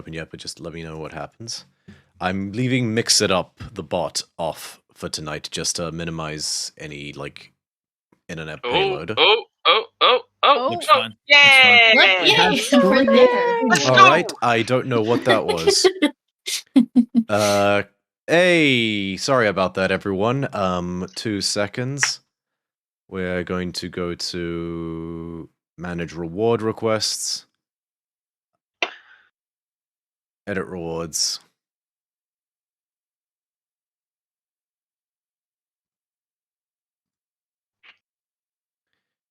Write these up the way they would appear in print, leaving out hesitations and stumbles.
open yet, but just let me know what happens. I'm leaving Mix It Up, the bot, off for tonight just to minimize any, like, internet payload. Looks fine. Yay! Yay! We're there. Let's go! Alright, I don't know what that was. Hey, sorry about that, everyone. 2 seconds. We're going to go to manage reward requests. Edit rewards.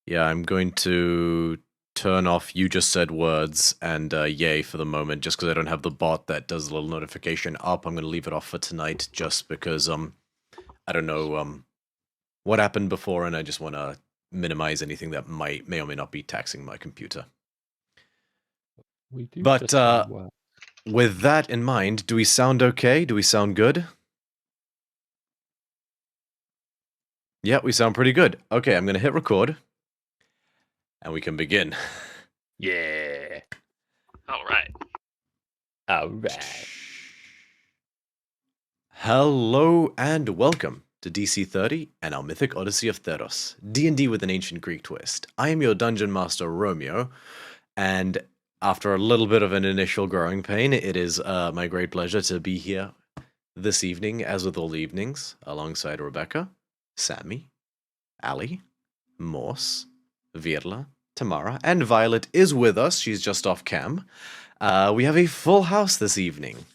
Yeah, I'm going to turn off You Just Said Words and Yay for the moment, just because I don't have the bot that does a little notification up. I'm going to leave it off for tonight, just because, I don't know, what happened before, and I just want to minimize anything that may or may not be taxing my computer. But, with that in mind, do we sound okay? Do we sound good? Yeah, we sound pretty good. Okay, I'm going to hit record. And we can begin. Yeah. Alright. Alright. Hello and welcome to DC30 and our Mythic Odyssey of Theros, D&D with an ancient Greek twist. I am your Dungeon Master, Romeo, and after a little bit of an initial growing pain, it is my great pleasure to be here this evening, as with all the evenings, alongside Rebecca, Sammy, Ali, Morse, Virla, Tamara, and Violet is with us. She's just off cam. We have a full house this evening.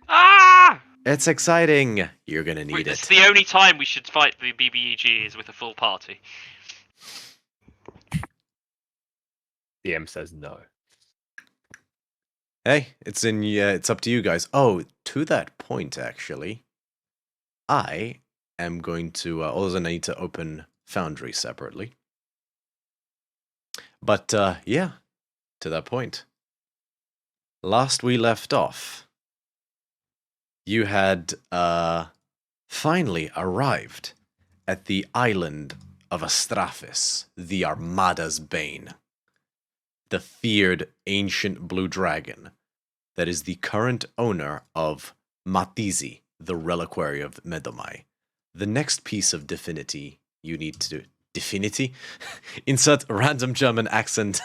Ah! It's exciting. You're gonna need It's it. the only time we should fight the BBEG is with a full party. DM says no. Hey, it's up to you guys. Oh, to that point, actually, I am going to also need to open Foundry separately. But, yeah, to that point. Last we left off, you had, finally arrived at the island of Astraphis, the Armada's Bane. The feared ancient blue dragon that is the current owner of Matizi, the reliquary of Medomai. The next piece of divinity you need to do. Divinity? Insert random German accent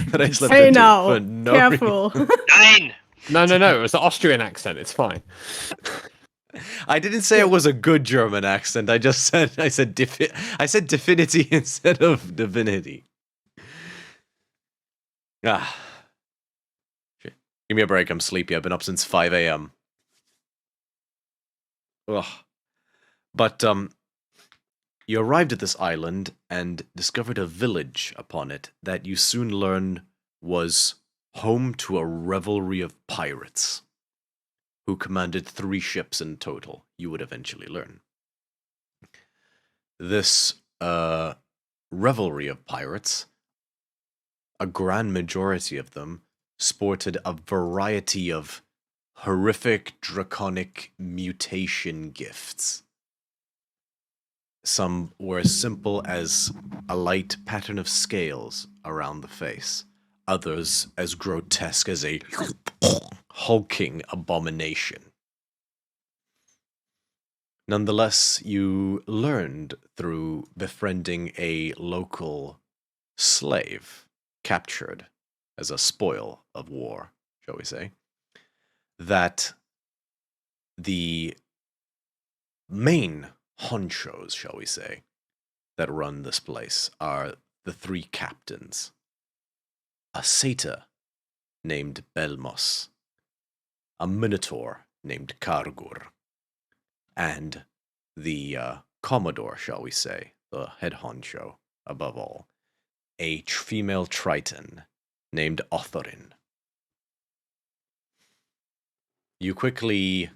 that I slipped Hey into now, for no careful. 9! No, it was the Austrian accent. It's fine. I didn't say it was a good German accent. I said divinity instead of divinity. Ah. Shit. Give me a break. I'm sleepy. I've been up since 5 a.m. Ugh. But, you arrived at this island and discovered a village upon it that you soon learned was home to a revelry of pirates who commanded 3 ships in total, you would eventually learn. This, revelry of pirates, a grand majority of them sported a variety of horrific, draconic mutation gifts. Some were as simple as a light pattern of scales around the face, others as grotesque as a hulking abomination. Nonetheless, you learned through befriending a local slave captured as a spoil of war, shall we say, that the main honchos, shall we say, that run this place are the 3 captains. A satyr named Belmos, a minotaur named Kargur, and the commodore, shall we say, the head honcho, above all, a female triton named Othorin. You quickly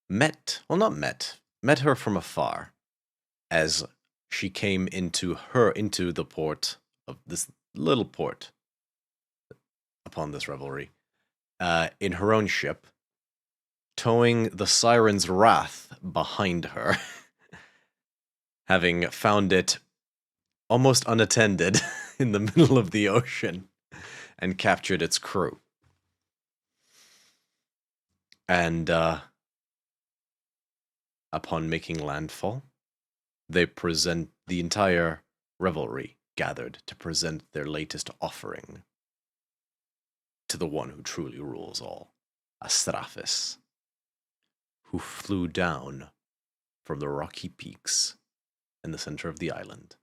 met her from afar as she came into the port of this little port upon this revelry, in her own ship, towing the Siren's Wrath behind her, having found it almost unattended in the middle of the ocean, and captured its crew. And upon making landfall, they present the entire revelry gathered to present their latest offering to the one who truly rules all, Astraphis, who flew down from the rocky peaks in the center of the island,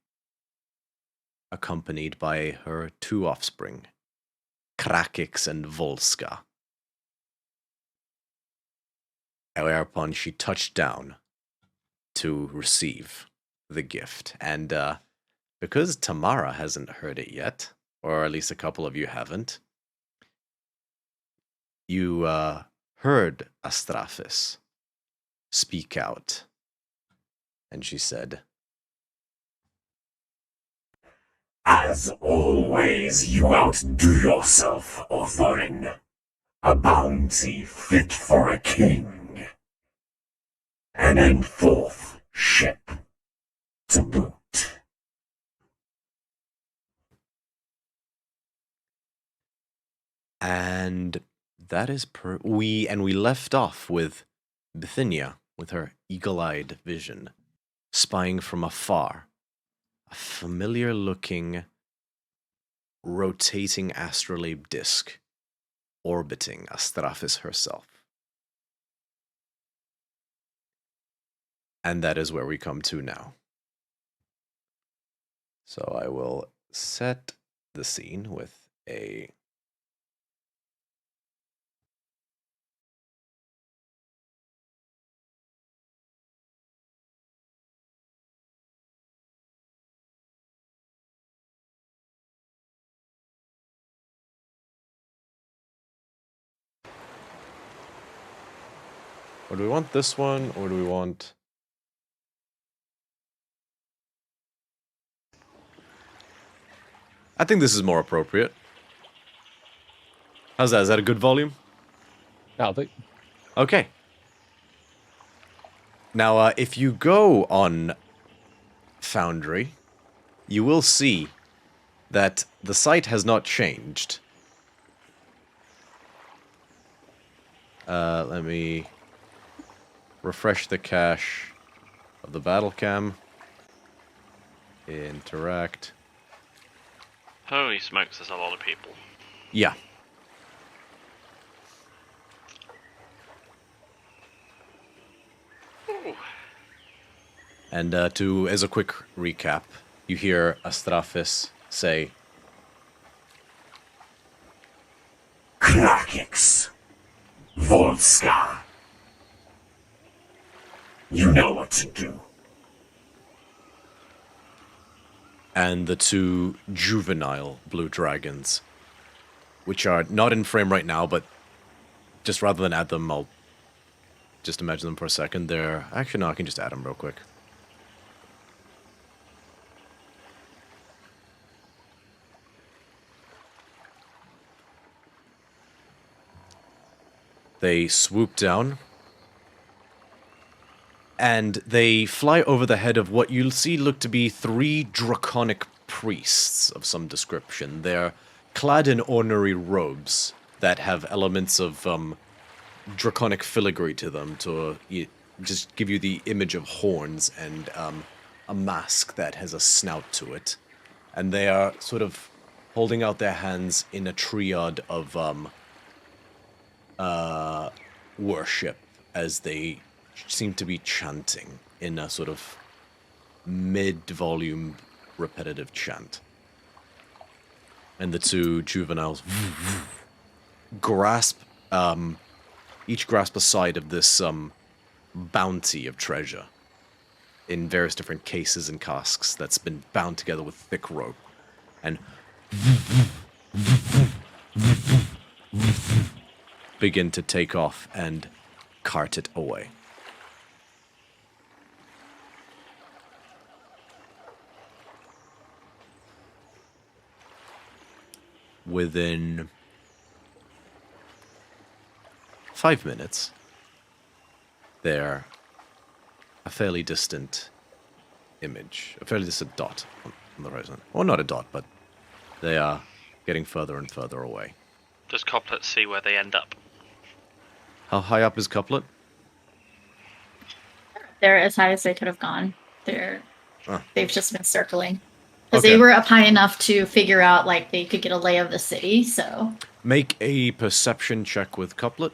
accompanied by her 2 offspring, Krakix and Volska. Whereupon she touched down to receive the gift. And because Tamara hasn't heard it yet, or at least a couple of you haven't, you heard Astraphis speak out. And she said, As always, you outdo yourself, offering a bounty fit for a king. An N4th ship to boot. and that is we left off with Bithynia with her eagle-eyed vision, spying from afar a familiar-looking, rotating astrolabe disk orbiting Astraphis herself. And that is where we come to now. So I will set the scene with a or do we want this one, or do we want... I think this is more appropriate. How's that? Is that a good volume? That'll do. Okay. Now, if you go on Foundry, you will see that the site has not changed. Let me refresh the cache of the battle cam. Interact. Holy smokes, there's a lot of people. Yeah. Ooh. And as a quick recap, you hear Astraphis say, Krakix. Volska. You know what to do. and the 2 juvenile blue dragons, which are not in frame right now, but just rather than add them, I'll just imagine them for a second. They're... Actually, no, I can just add them real quick. They swoop down, and they fly over the head of what you'll see look to be 3 draconic priests of some description. They're clad in ornery robes that have elements of draconic filigree to them to just give you the image of horns and a mask that has a snout to it. And they are sort of holding out their hands in a triad of worship as they seem to be chanting in a sort of mid-volume repetitive chant. And the 2 juveniles grasp, each grasp a side of this bounty of treasure in various different cases and casks that's been bound together with thick rope. And begin to take off and cart it away. Within 5 minutes, they're a fairly distant image, a fairly distant dot on the horizon. Or not a dot, but they are getting further and further away. Does Coplet see where they end up? How high up is Couplet? They're as high as they could have gone. They've just been circling. Because Okay. they were up high enough to figure out, like, they could get a lay of the city, so... Make a perception check with Couplet.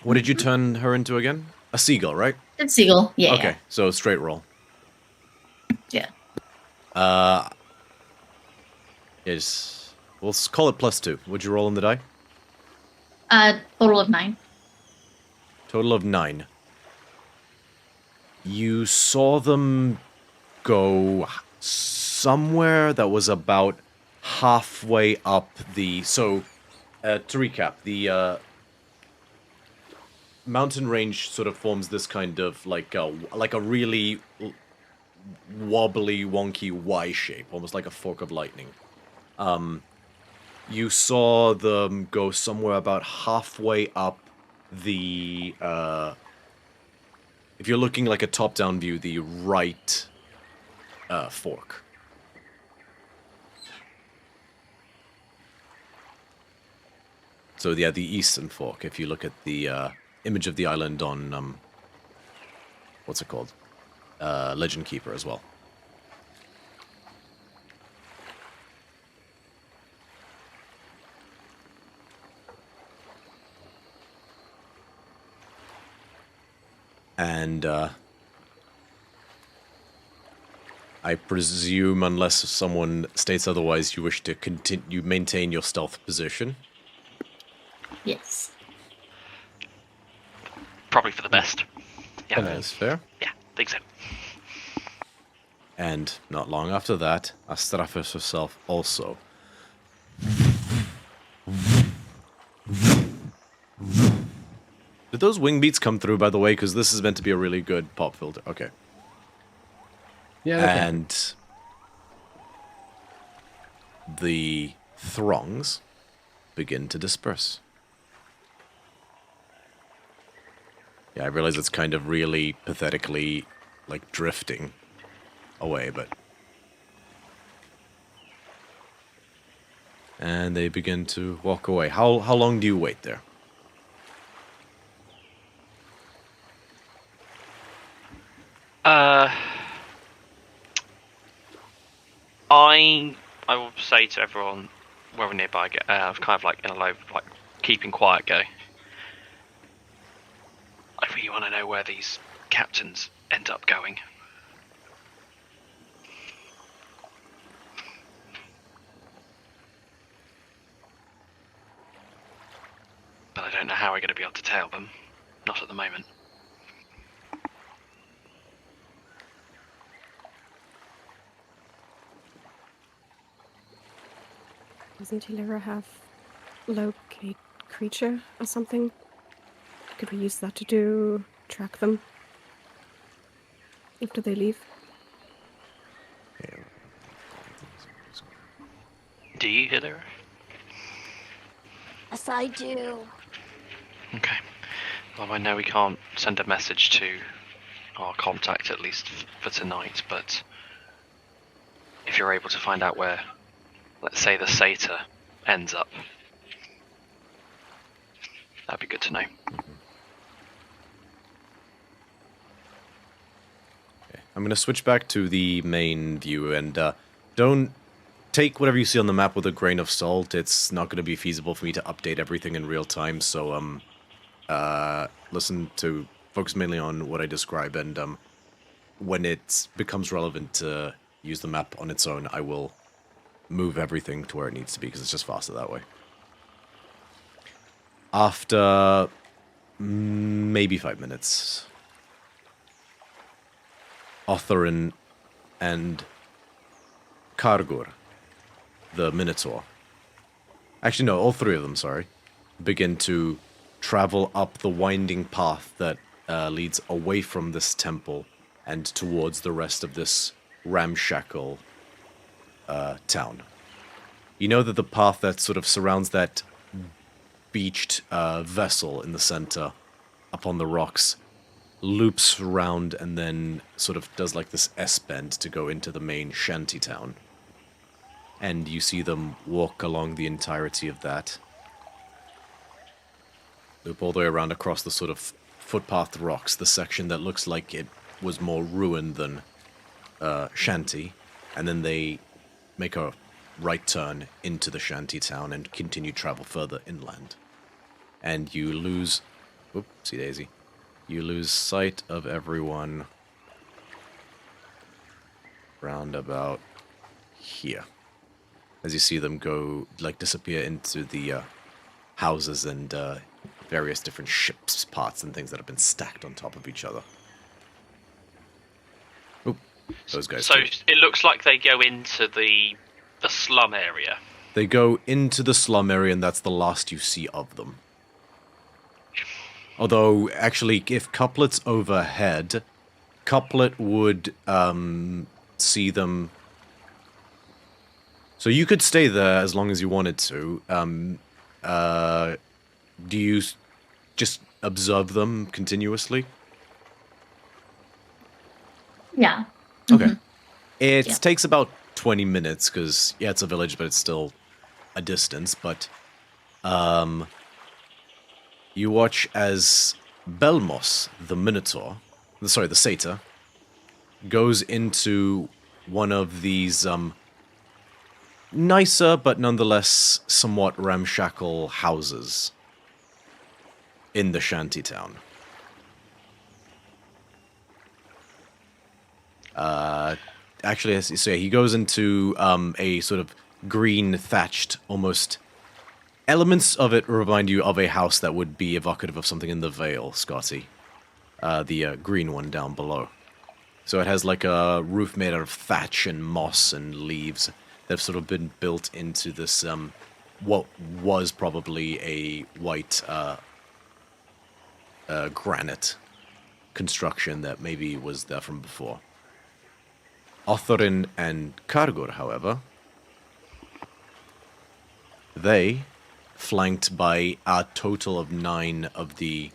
What did you turn her into again? A seagull, right? It's Seagull, yeah. Okay, so straight roll. Yeah. Yes. We'll call it +2. Would you roll on the die? Total of 9. Total of 9. You saw them go somewhere that was about halfway up the... So, to recap, the mountain range sort of forms this kind of like a really wobbly, wonky Y shape, almost like a fork of lightning. You saw them go somewhere about halfway up the... if you're looking like a top-down view, the right fork. So yeah, the eastern fork, if you look at the image of the island on, what's it called? Legend Keeper as well. And I presume, unless someone states otherwise, you wish to maintain your stealth position. Yes. Probably for the best. Yeah. That is fair. Yeah, think so. And not long after that, Astraphis herself also. Did those wing beats come through, by the way? Because this is meant to be a really good pop filter. Okay. Yeah. Okay. And the throngs begin to disperse. Yeah, I realize it's kind of really pathetically, like, drifting away, but... And they begin to walk away. How long do you wait there? I will say to everyone wherever nearby, kind of like in a low, like keeping quiet go. I really want to know where these captains end up going. But I don't know how we're going to be able to tell them. Not at the moment. Doesn't Hilera have locate creature or something? Could we use that to track them after they leave? Do you, Hilary? Yes, I do. Okay. Well, I know we can't send a message to our contact, at least for tonight, but if you're able to find out where, let's say, the satyr ends up, that'd be good to know. Okay. I'm going to switch back to the main view, and don't take whatever you see on the map with a grain of salt. It's not going to be feasible for me to update everything in real time, so focus mainly on what I describe, and when it becomes relevant to use the map on its own, I will move everything to where it needs to be, because it's just faster that way. After maybe 5 minutes, Otharin and Kargur, the Minotaur, actually no, all three of them, sorry, begin to travel up the winding path that leads away from this temple and towards the rest of this ramshackle town. You know that the path that sort of surrounds that beached vessel in the center up on the rocks loops around and then sort of does like this S-bend to go into the main shanty town. and you see them walk along the entirety of that. Loop all the way around across the sort of footpath rocks, the section that looks like it was more ruined than shanty, and then they make a right turn into the shanty town and continue travel further inland. And you lose... Oopsie daisy. You lose sight of everyone round about here. As you see them go, like, disappear into the houses and various different ships, parts, and things that have been stacked on top of each other. Oop, those guys. So too. it looks like they go into the slum area. They go into the slum area, and that's the last you see of them. Although, actually, if Couplet's overhead, Couplet would see them... So you could stay there as long as you wanted to. Do you just observe them continuously? Yeah. Okay. Mhm. It Yeah. takes about 20 minutes, because, yeah, it's a village, but it's still a distance, but... you watch as Belmos, the Minotaur, the Satyr, goes into one of these, nicer, but nonetheless somewhat ramshackle houses in the shantytown. Actually, as you say, he goes into a sort of green thatched, almost... Elements of it remind you of a house that would be evocative of something in the Vale, Scotty. The green one down below. So it has like a roof made out of thatch and moss and leaves that have sort of been built into this, what was probably a white granite construction that maybe was there from before. Othorin and Kargur, however, they... flanked by a total of 9 of the...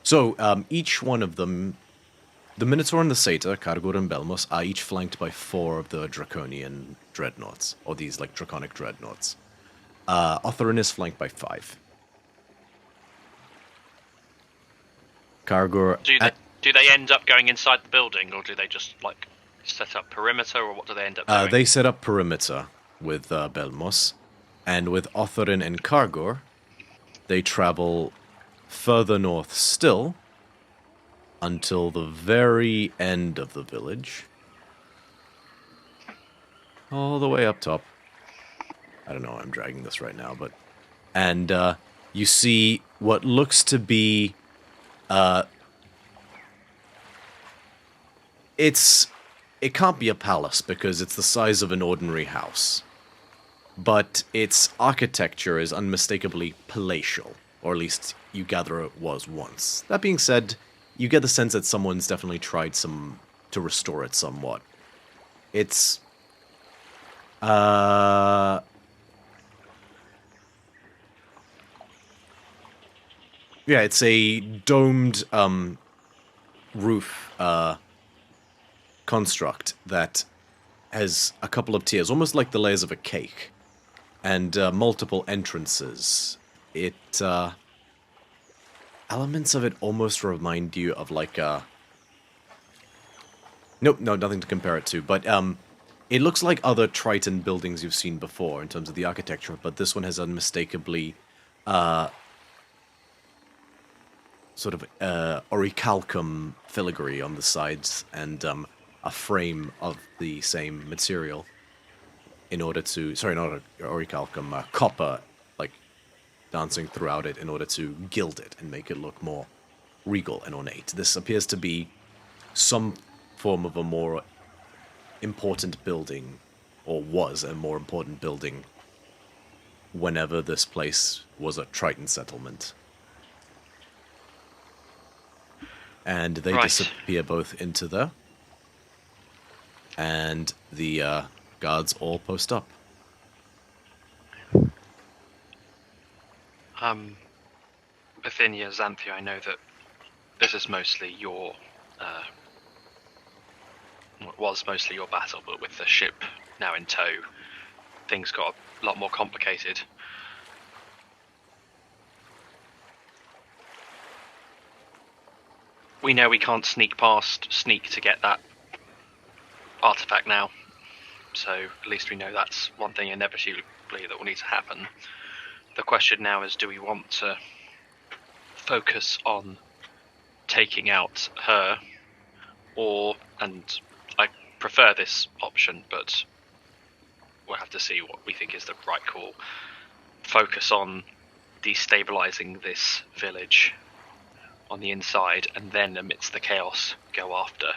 So, each one of them, the Minotaur and the Satyr, Kargur and Belmos, are each flanked by 4 of the Draconian Dreadnoughts, or these, like, Draconic Dreadnoughts. Othorin is flanked by 5. Kargur... Do they end up going inside the building, or do they just, like, set up perimeter, or what do they end up doing? They set up perimeter with Belmos. And with Othorin and Kargur, they travel further north still until the very end of the village. All the way up top. I don't know why I'm dragging this right now, but... And you see what looks to be... It can't be a palace because it's the size of an ordinary house. But its architecture is unmistakably palatial, or at least you gather it was once. That being said, you get the sense that someone's definitely tried to restore it somewhat. It's... Yeah, it's a domed roof construct that has a couple of tiers, almost like the layers of a cake. And multiple entrances. Elements of it almost remind you of like a... Nope, no, nothing to compare it to, but it looks like other Triton buildings you've seen before in terms of the architecture, but this one has unmistakably sort of orichalcum filigree on the sides and a frame of the same material. In order to, sorry, not orichalcum, copper, like, dancing throughout it in order to gild it and make it look more regal and ornate. This appears to be some form of a more important building, or was a more important building, whenever this place was a Triton settlement. And they disappear both into there, and the guards all post up. Bithynia, Xanthia, I know that this is mostly your, was mostly your battle, but with the ship now in tow, things got a lot more complicated. We know we can't sneak to get that artifact now. So at least we know that's one thing inevitably that will need to happen. The question now is, do we want to focus on taking out her, or, and I prefer this option, but we'll have to see what we think is the right call, focus on destabilizing this village on the inside, and then amidst the chaos go after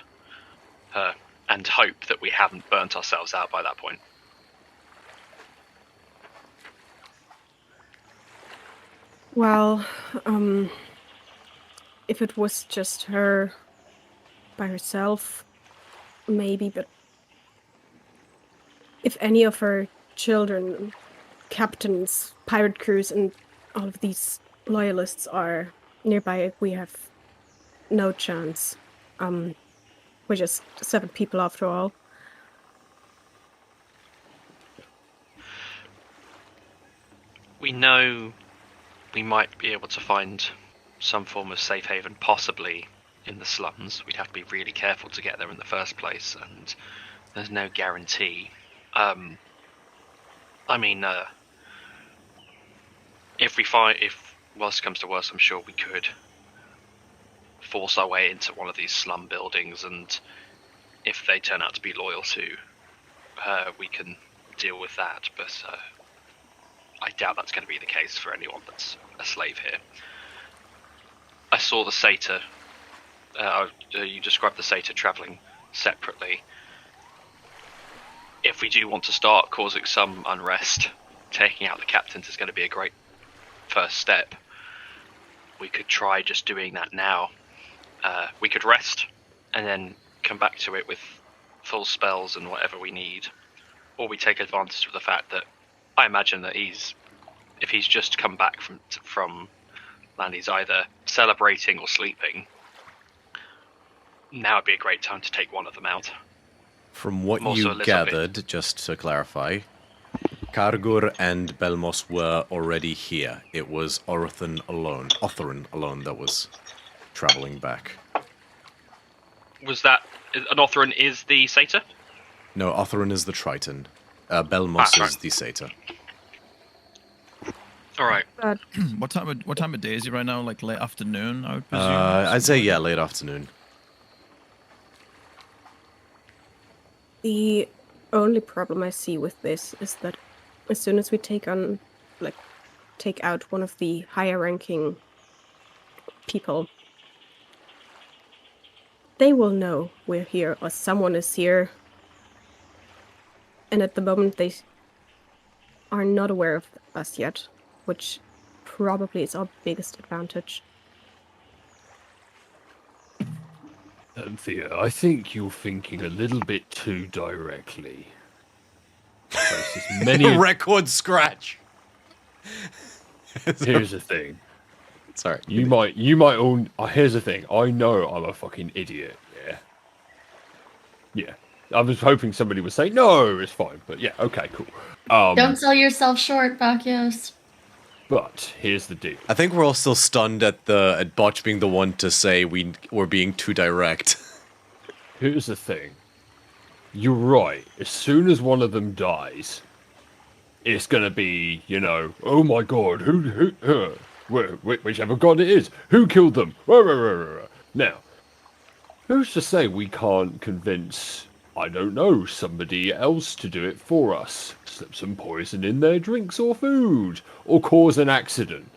her, and hope that we haven't burnt ourselves out by that point. Well, if it was just her by herself, maybe, but if any of her children, captains, pirate crews, and all of these loyalists are nearby, we have no chance. We're just 7 people after all. We know we might be able to find some form of safe haven, possibly in the slums. We'd have to be really careful to get there in the first place, and there's no guarantee. If worst comes to worst, I'm sure we could force our way into one of these slum buildings, and if they turn out to be loyal to her, we can deal with that, but I doubt that's going to be the case for anyone that's a slave here. I saw the satyr. You described the satyr travelling separately. If we do want to start causing some unrest, taking out the captains is going to be a great first step. We could try just doing that now. We could rest and then come back to it with full spells and whatever we need, or we take advantage of the fact that I imagine that if he's just come back from land, he's either celebrating or sleeping. Now would be a great time to take one of them out. From what you gathered, just to clarify, Kargur and Belmos were already here. It was Otherin alone that was traveling back. Was that... An Otherin is the satyr? No, Otherin is the Triton. Belmos is the satyr. Alright. What time of day is it right now? Like late afternoon, I would presume? I'd say, yeah, late afternoon. The only problem I see with this is that as soon as we take out one of the higher ranking people, they will know we're here or someone is here. And at the moment they are not aware of us yet, which probably is our biggest advantage. Thea, I think you're thinking a little bit too directly. Record scratch. Here's the thing. Sorry. You might all... here's the thing. I know I'm a fucking idiot, yeah? Yeah. I was hoping somebody would say, no, it's fine. But yeah, okay, cool. Don't sell yourself short, Bacchios. But here's the deal. I think we're all still stunned at Botch being the one to say we're being too direct. Here's the thing. You're right. As soon as one of them dies, it's gonna be, oh my god, whichever god it is, who killed them? Now, who's to say we can't convince, I don't know, somebody else to do it for us? Slip some poison in their drinks or food, or cause an accident.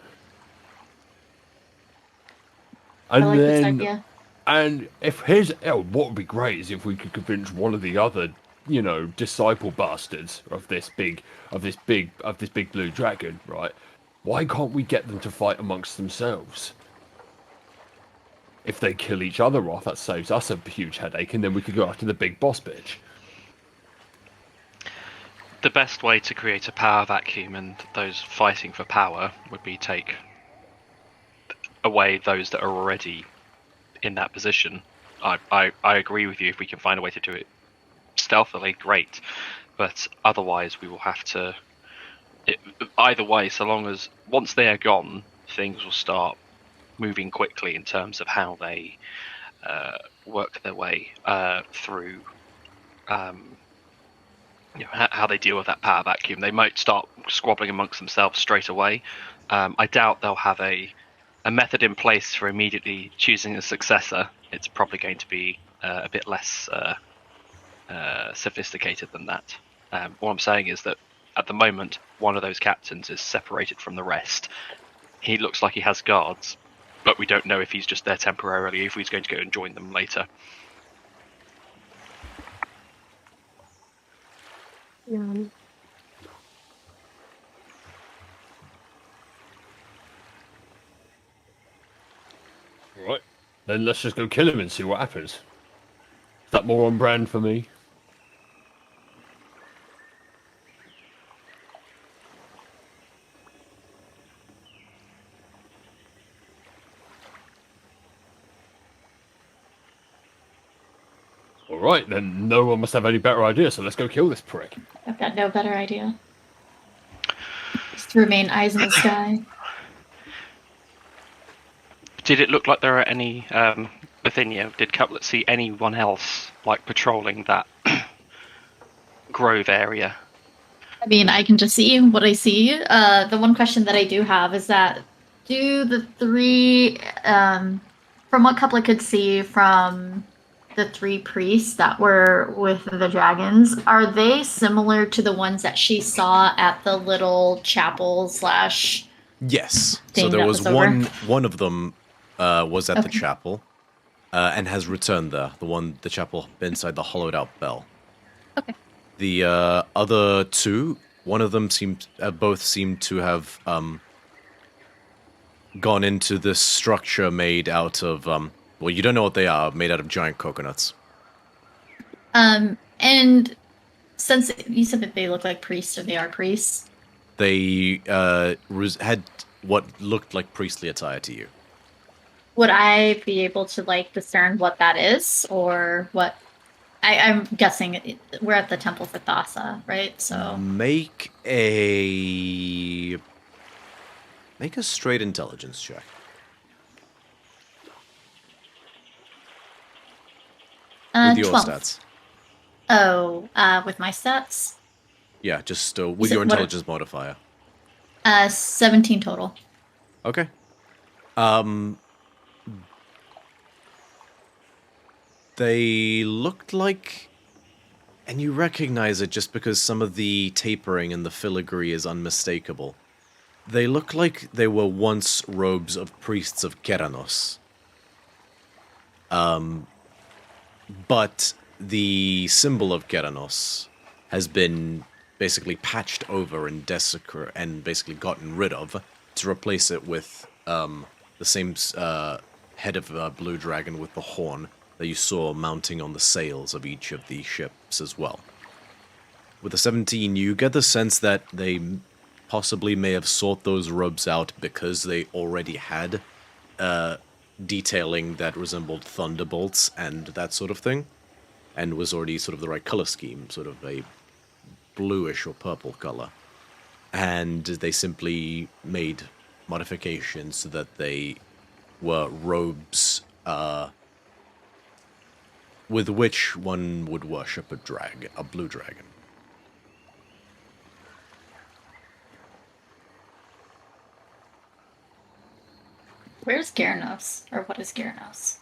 And I like this idea. And what would be great is if we could convince one of the other, disciple bastards of this big blue dragon, right? Why can't we get them to fight amongst themselves? If they kill each other off, that saves us a huge headache, and then we could go after the big boss bitch. The best way to create a power vacuum and those fighting for power would be take away those that are already in that position. I agree with you. If we can find a way to do it stealthily, great. but otherwise we will have to. Either way, so long as once they are gone, things will start moving quickly in terms of how they work their way through. How they deal with that power vacuum. They might start squabbling amongst themselves straight away. I doubt they'll have a method in place for immediately choosing a successor. It's probably going to be a bit less sophisticated than that. What I'm saying is that at the moment, one of those captains is separated from the rest. He looks like he has guards, but we don't know if he's just there temporarily, if he's going to go and join them later. Yeah. Right. Then let's just go kill him and see what happens. Is that more on brand for me? Alright, then no one must have any better idea, so let's go kill this prick. I've got no better idea. Just remain eyes in the sky. Did it look like there are any within you? Did Cutlet see anyone else like patrolling that grove area? I mean, I can just see what I see. The one question that I do have is that do the three, from what Couplet could see from the three priests that were with the dragons, are they similar to the ones that she saw at the little chapel slash? Yes. Thing So there that was was over? one of them was at the Okay. chapel and has returned there. The chapel inside the hollowed out bell. Okay. The other two, one of them both seemed to have gone into this structure made out of well, you don't know what they are, made out of giant coconuts. And since you said that they look like priests, or they are priests, They had what looked like priestly attire to you. would I be able to like discern what that is, or what? I'm guessing we're at the Temple for Thassa, right? So Make a straight intelligence check. With your 12. stats. Oh, with my stats, Yeah, just with it- your what- intelligence modifier. 17 total. Okay. They looked like, and you recognize it just because some of the tapering and the filigree is unmistakable. They look like they were once robes of priests of Keranos. But the symbol of Keranos has been basically patched over and and basically gotten rid of to replace it with the same head of a blue dragon with the horn that you saw mounting on the sails of each of the ships as well. With the 17, you get the sense that they possibly may have sought those robes out because they already had detailing that resembled thunderbolts and that sort of thing, and was already sort of the right color scheme, sort of a bluish or purple color. And they simply made modifications so that they were robes with which one would worship a blue dragon. Where's Gyaranos? Or what is Gyaranos?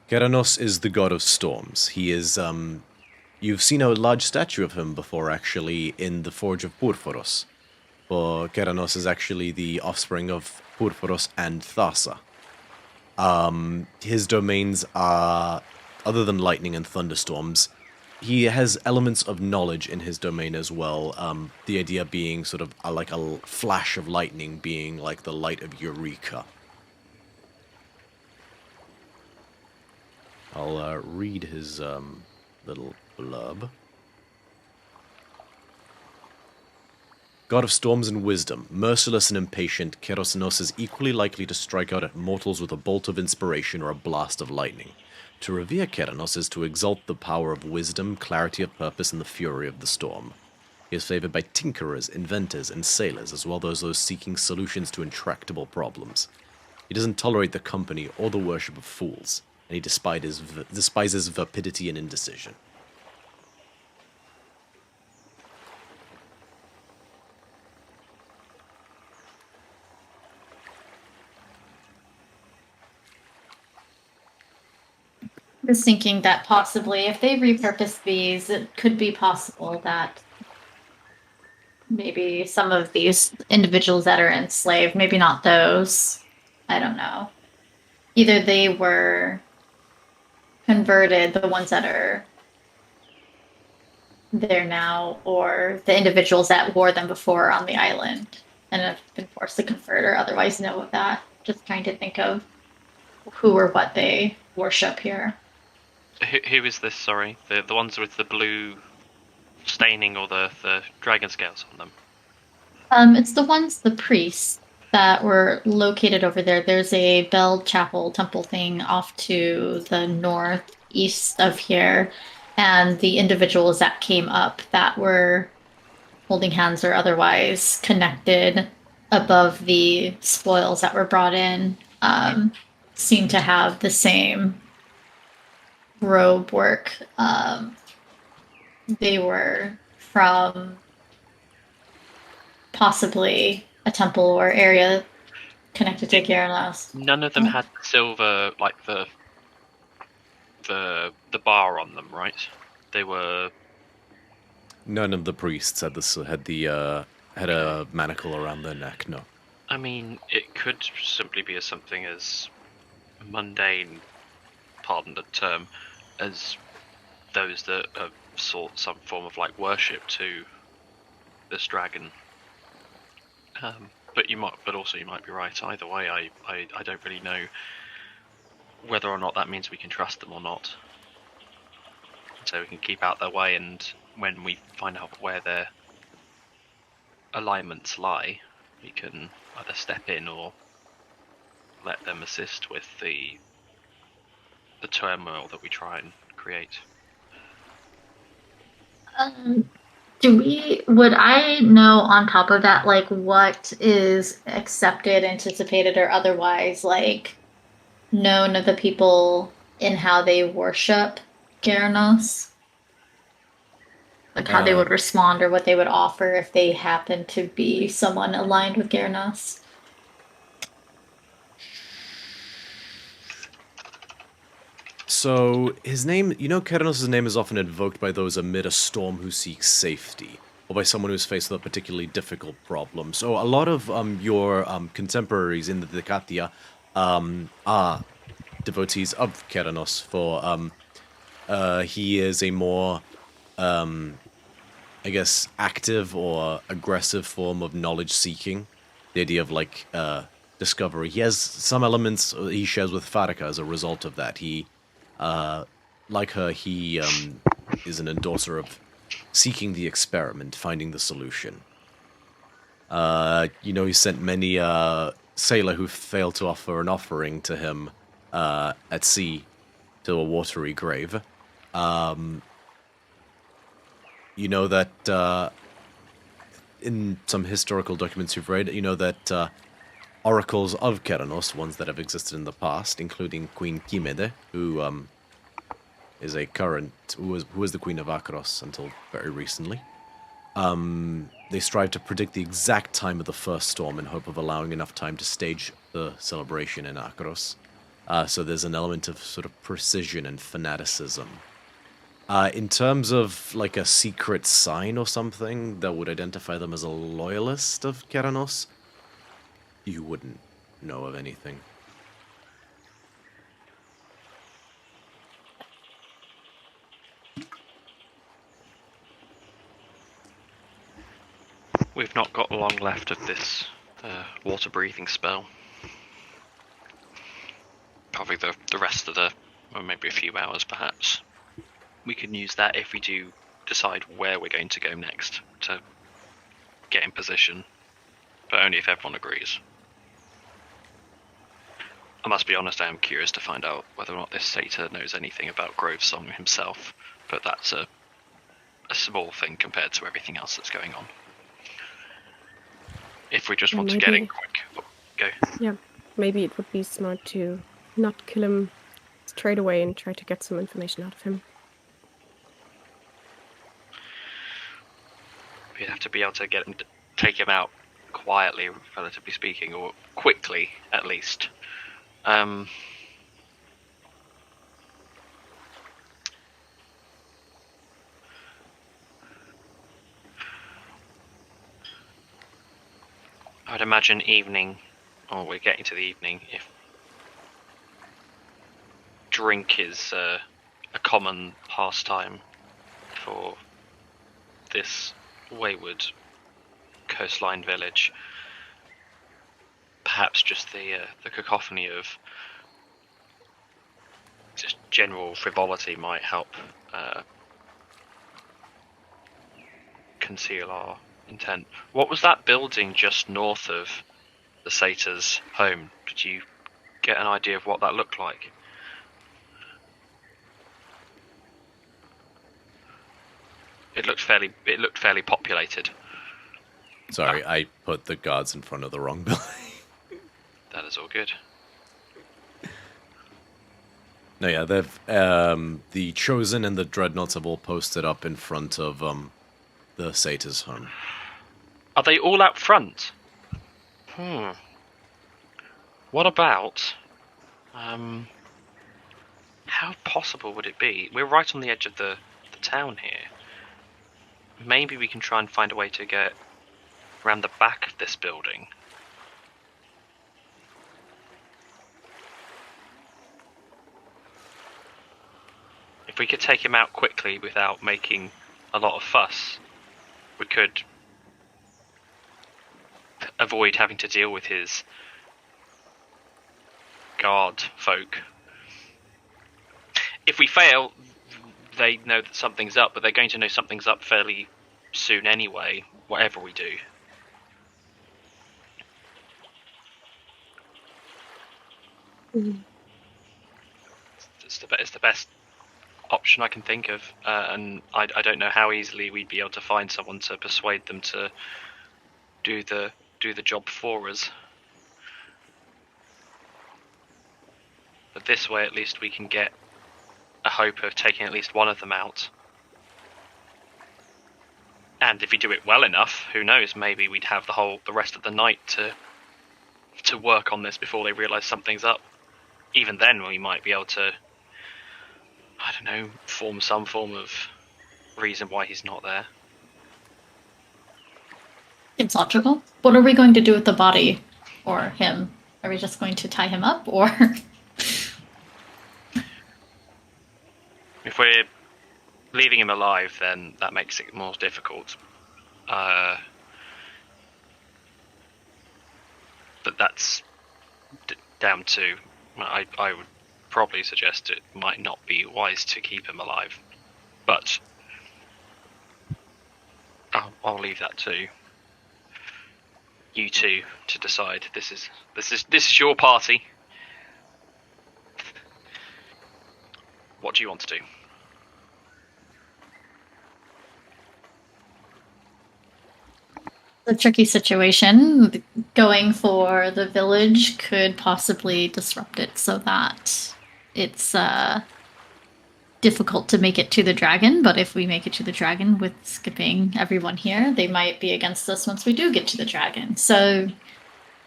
Keranos is the god of storms. He is, you've seen a large statue of him before, actually, in the Forge of Purphoros. For Keranos is actually the offspring of Purphoros and Thassa. His domains are, other than lightning and thunderstorms, he has elements of knowledge in his domain as well. The idea being sort of like a flash of lightning being like the light of Eureka. I'll read his little blurb. God of storms and wisdom, merciless and impatient, Keranos is equally likely to strike out at mortals with a bolt of inspiration or a blast of lightning. To revere Keranos is to exalt the power of wisdom, clarity of purpose, and the fury of the storm. He is favored by tinkerers, inventors, and sailors, as well as those seeking solutions to intractable problems. He doesn't tolerate the company or the worship of fools, and he despises vapidity and indecision. I was thinking that possibly if they repurpose these, it could be possible that maybe some of these individuals that are enslaved, maybe not those, I don't know. Either they were converted, the ones that are there now, or the individuals that wore them before on the island and have been forced to convert or otherwise know of that. Just trying to think of who or what they worship here. Who is this, sorry? The ones with the blue staining or the dragon scales on them? It's the priests that were located over there. There's a bell chapel temple thing off to the northeast of here, and the individuals that came up that were holding hands or otherwise connected above the spoils that were brought in seem to have the same robe work. They were from possibly a temple or area connected to Gyarados. None of them had silver, like the bar on them, right? They were. None of the priests had a manacle around their neck. No. I mean, it could simply be as something as mundane, pardon the term, as those that have sought some form of like worship to this dragon. But also you might be right. Either way, I don't really know whether or not that means we can trust them or not. So we can keep out their way, and when we find out where their alignments lie, we can either step in or let them assist with the turmoil that we try and create. Would I know on top of that, like, what is accepted, anticipated, or otherwise, like, known of the people in how they worship Gyarados? Like, how they would respond or what they would offer if they happen to be someone aligned with Gyarados? So, his name, Keranos' name is often invoked by those amid a storm who seeks safety, or by someone who's faced with a particularly difficult problem. So, a lot of your contemporaries in the Decatia are devotees of Keranos, for he is a more, I guess, active or aggressive form of knowledge seeking. The idea of, like, discovery. He has some elements he shares with Faraka as a result of that. He... like her, he is an endorser of seeking the experiment, finding the solution. He sent many sailor who failed to offer an offering to him at sea to a watery grave. That in some historical documents you've read, that oracles of Keranos, ones that have existed in the past, including Queen Kimede, who is who was the Queen of Akros until very recently. They strive to predict the exact time of the first storm in hope of allowing enough time to stage the celebration in Akros. So there's an element of sort of precision and fanaticism. In terms of like a secret sign or something that would identify them as a loyalist of Keranos, you wouldn't know of anything. We've not got long left of this water breathing spell. Probably the rest of or maybe a few hours perhaps. We can use that if we do decide where we're going to go next to get in position, but only if everyone agrees. I must be honest, I am curious to find out whether or not this satyr knows anything about Grove Song himself, but that's a small thing compared to everything else that's going on. If we just Yeah, want to get in maybe. quick, go. Yeah, maybe it would be smart to not kill him straight away and try to get some information out of him. We'd have to be able to take him out quietly, relatively speaking, or quickly at least. I'd imagine evening, or we're getting to the evening, if drink is a common pastime for this wayward coastline village. Perhaps just the cacophony of just general frivolity might help conceal our intent. What was that building just north of the satyr's home? Did you get an idea of what that looked like? It looked fairly populated. Sorry, I put the guards in front of the wrong building. That is all good. No, yeah, they've the Chosen and the Dreadnoughts have all posted up in front of the satyr's home. Are they all out front? What about how possible would it be? We're right on the edge of the town here. Maybe we can try and find a way to get around the back of this building. If we could take him out quickly without making a lot of fuss, we could avoid having to deal with his guard folk. If we fail, they know that something's up, but they're going to know something's up fairly soon anyway, whatever we do. It's the best option I can think of, and I don't know how easily we'd be able to find someone to persuade them to do the job for us. But this way, at least, we can get a hope of taking at least one of them out. And if we do it well enough, who knows? Maybe we'd have the rest of the night to work on this before they realise something's up. Even then, we might be able to, I don't know, form some form of reason why he's not there. It's logical. What are we going to do with the body or him? Are we just going to tie him up, or? If we're leaving him alive, then that makes it more difficult. But that's down to... I would probably suggest it might not be wise to keep him alive. But I'll leave that to you two to decide. This is your party. What do you want to do? A tricky situation. Going for the village could possibly disrupt it so that it's difficult to make it to the dragon, but if we make it to the dragon with skipping everyone here, they might be against us once we do get to the dragon. So I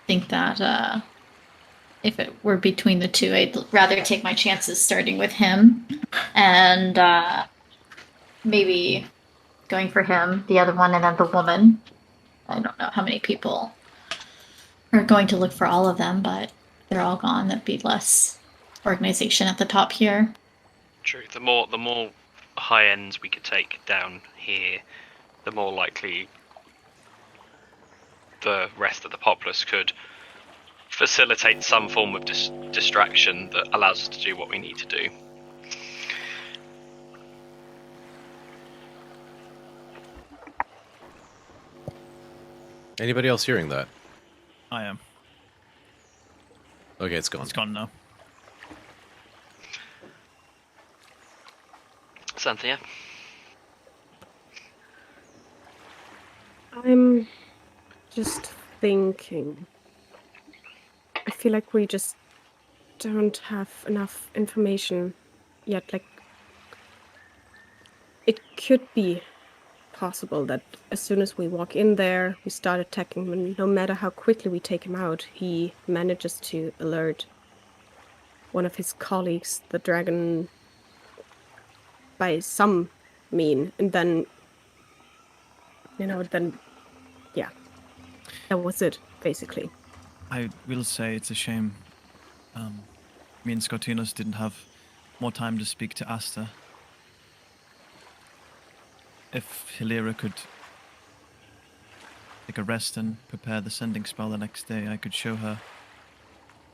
think that if it were between the two, I'd rather take my chances starting with him and maybe going for him, the other one, and then the woman. I don't know how many people are going to look for all of them, but they're all gone. That'd be less organization at the top here. True. The more high ends we could take down here, the more likely the rest of the populace could facilitate some form of distraction that allows us to do what we need to do. Anybody else hearing that? I am. Okay, it's gone. It's gone now. Cynthia? I'm just thinking. I feel like we just don't have enough information yet. Like, it could be possible that as soon as we walk in there, we start attacking him, and no matter how quickly we take him out, he manages to alert one of his colleagues, the dragon, by some mean, and then, yeah, that was it, basically. I will say it's a shame. Me and Scotinos didn't have more time to speak to Asta. If Hilira could take a rest and prepare the sending spell the next day, I could show her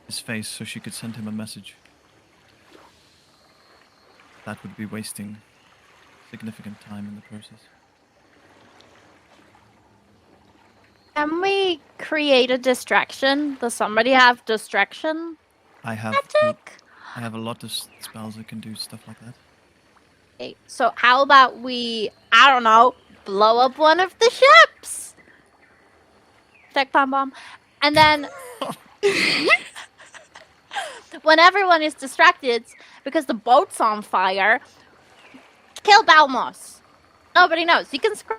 his face so she could send him a message. That would be wasting significant time in the process. Can we create a distraction? Does somebody have distraction I have magic? I have a lot of spells that can do stuff like that. Okay, so how about we, I don't know, blow up one of the ships? Tech bomb. And then when everyone is distracted because the boat's on fire, kill Balmos. Nobody knows. He can scream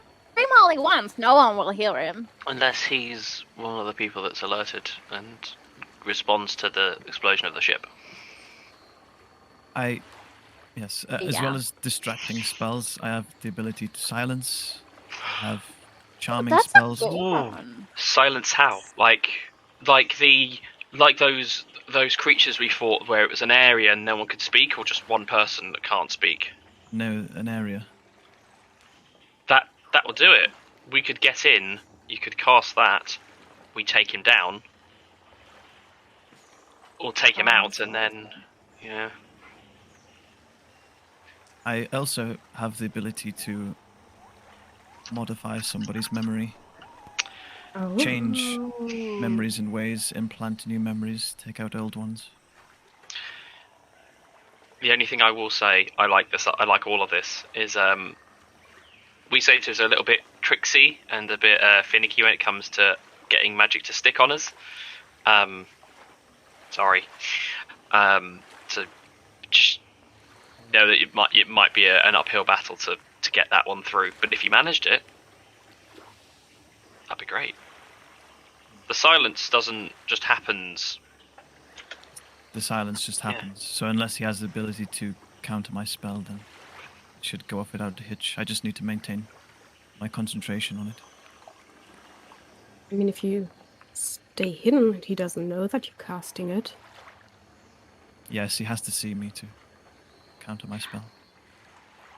all he wants. No one will hear him. Unless he's one of the people that's alerted and responds to the explosion of the ship. Yes, as well as distracting spells, I have the ability to silence. I have charming That's spells. a good one. Silence how? Like those creatures we fought where it was an area and no one could speak, or just one person that can't speak? No, an area. That will do it. We could get in, you could cast that, we take him down. Or take him out and then I also have the ability to modify somebody's memory. Change memories in ways, implant new memories, take out old ones. The only thing I will say, I like all of this, is we say it is a little bit tricksy and a bit finicky when it comes to getting magic to stick on us. Sorry. So just know that it might be an uphill battle to get that one through, but if you managed it, that'd be great. The silence doesn't just happens. The silence just happens. So unless he has the ability to counter my spell, then it should go off without a hitch. I just need to maintain my concentration on it. I mean, if you stay hidden and he doesn't know that you're casting it. Yes, he has to see me to counter my spell.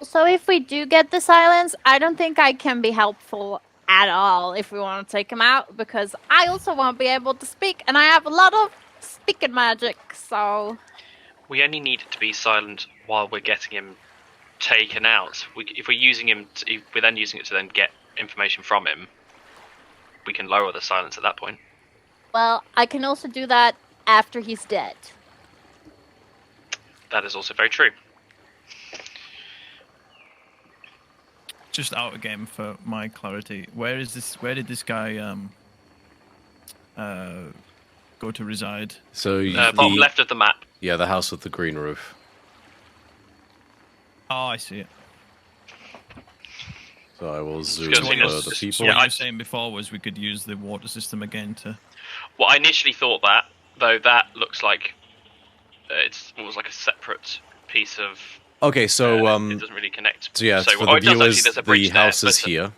So if we do get the silence, I don't think I can be helpful at all if we want to take him out, because I also won't be able to speak, and I have a lot of speaking magic, so... We only need it to be silent while we're getting him taken out. If we're using him, if we're then using it to then get information from him, we can lower the silence at that point. Well, I can also do that after he's dead. That is also very true. Just out again for my clarity. Where did this guy go to reside? So bottom left of the map. Yeah, the house with the green roof. Oh, I see it. So I will zoom So for what you're- the people. What I was saying before was we could use the water system again to... Well, I initially thought that, though that looks like it's almost like a separate piece of. Okay, so it doesn't really connect. So yeah, so, for oh, the it does viewers, actually, there's a bridge the house there, is but, here.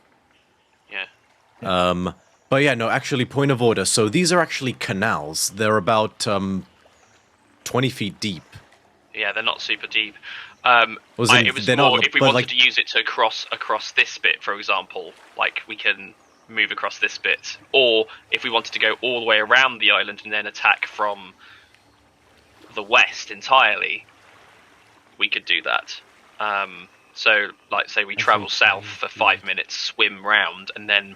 Yeah. But yeah, no, actually, point of order. So these are actually canals. They're about 20 feet deep. Yeah, they're not super deep. It was more not, if we but, wanted like, to use it to cross across this bit, for example, like we can move across this bit, or if we wanted to go all the way around the island and then attack from the west entirely, we could do that. So, like, say we travel south for 5 minutes, swim round, and then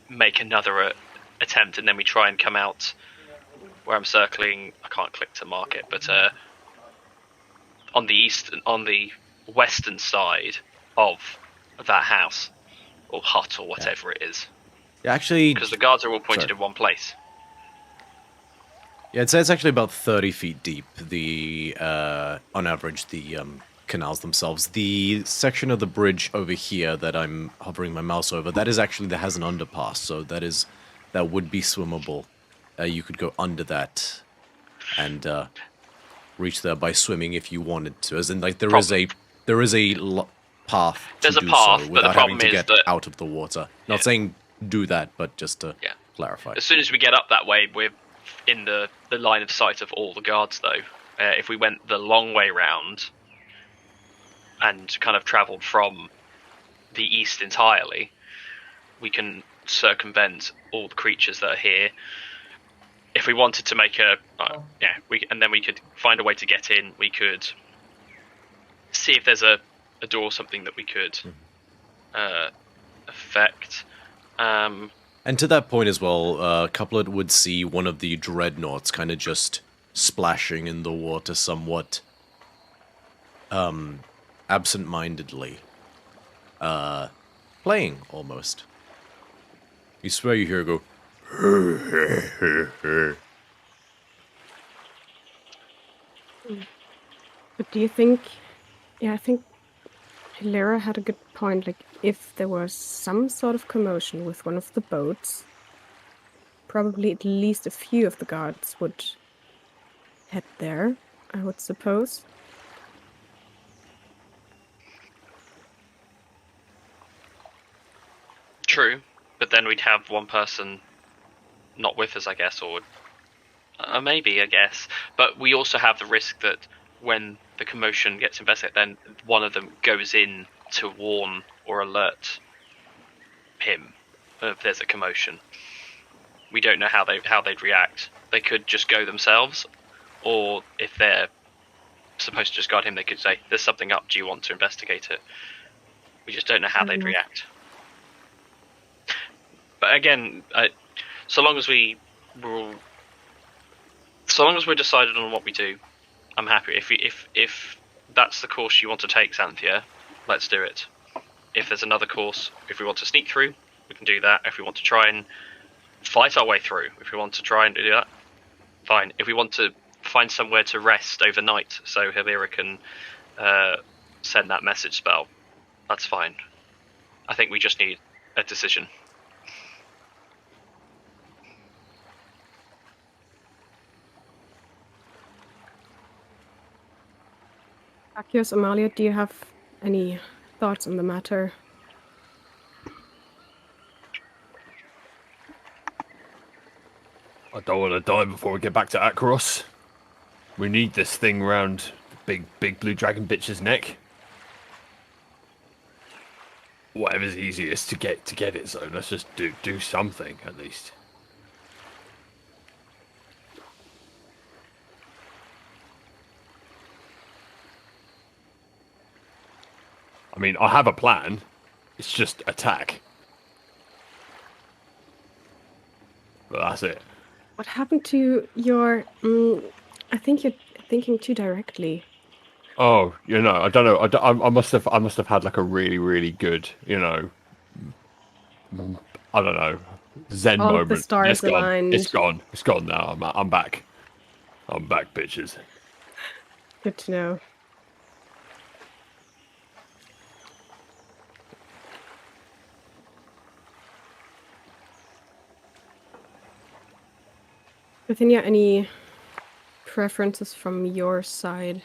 make another attempt, and then we try and come out where I'm circling. I can't click to mark it, but on the western side of that house or hut or whatever it is. Yeah, actually, because the guards are all pointed in one place. Yeah, I'd say it's actually about 30 feet deep. On average, the canals themselves. The section of the bridge over here that I'm hovering my mouse over, that has an underpass, so that would be swimmable. You could go under that and reach there by swimming if you wanted to. As in, like, there is a path to do so without having to get out of the water. Not saying do that, but just to clarify. As soon as we get up that way, we're in the line of sight of all the guards, though. If we went the long way round and kind of travelled from the east entirely, we can circumvent all the creatures that are here. If we wanted to make and then we could find a way to get in. We could see if there's a door or something that we could affect. And to that point as well, Couplet would see one of the dreadnoughts kind of just splashing in the water somewhat absent-mindedly. Playing, almost. You swear you hear it go... But do you think... Yeah, I think Hilera had a good point. Like, if there was some sort of commotion with one of the boats, probably at least a few of the guards would head there, I would suppose. True, but then we'd have one person not with us, I guess, or maybe, I guess. But we also have the risk that when the commotion gets investigated, then one of them goes in to warn or alert him if there's a commotion. We don't know how they'd react. They could just go themselves, or if they're supposed to just guard him, they could say, "There's something up. Do you want to investigate it?" We just don't know how they'd react. But again, so long as we're decided on what we do, I'm happy. If that's the course you want to take, Xanthia, let's do it. If there's another course, if we want to sneak through, we can do that. If we want to try and fight our way through, if we want to try and do that, fine. If we want to find somewhere to rest overnight so Hilera can send that message spell, that's fine. I think we just need a decision. Akios, Amalia, do you have any thoughts on the matter? I don't want to die before we get back to Akros. We need this thing round the big blue dragon bitch's neck. Whatever's easiest to get it, so let's just do something at least. I mean, I have a plan. It's just attack. But that's it. What happened to your... I think you're thinking too directly. Oh, I don't know. I must have had like a really, really good, I don't know, Zen All moment. the stars aligned. It's gone. It's gone now. I'm back. I'm back, bitches. Good to know. Bithynia, any preferences from your side?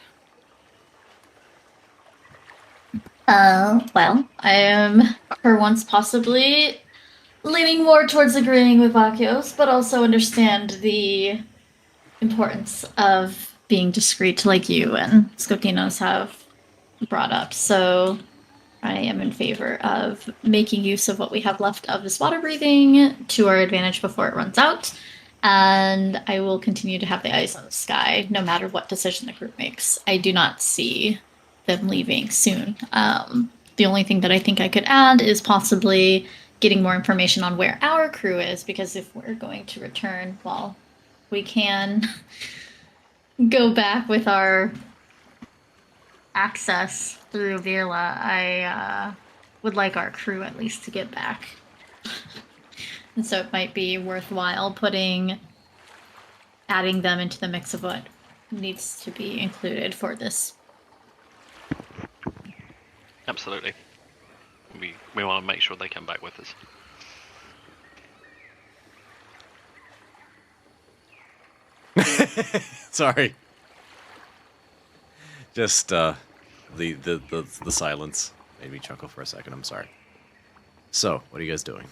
Well, I am, for once, possibly leaning more towards agreeing with Akios, but also understand the importance of being discreet like you and Skotinos have brought up. So I am in favor of making use of what we have left of this water breathing to our advantage before it runs out. And I will continue to have the eyes on the sky, no matter what decision the group makes. I do not see them leaving soon. The only thing that I think I could add is possibly getting more information on where our crew is, because if we're going to return, well, we can go back with our access through Virla, I would like our crew at least to get back. And so it might be worthwhile adding them into the mix of what needs to be included for this. Absolutely. We want to make sure they come back with us. Sorry. Just the silence made me chuckle for a second. I'm sorry. So, what are you guys doing?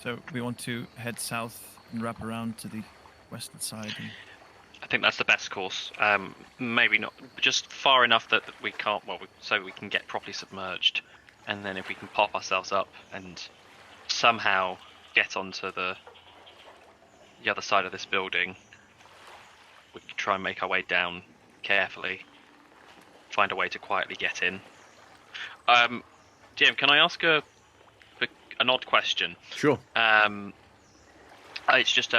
So we want to head south and wrap around to the western side. And... I think that's the best course. Maybe not, just far enough that we can't. Well, so we can get properly submerged, and then if we can pop ourselves up and somehow get onto the other side of this building, we can try and make our way down carefully, find a way to quietly get in. Jim, can I ask an odd question? Sure. It's just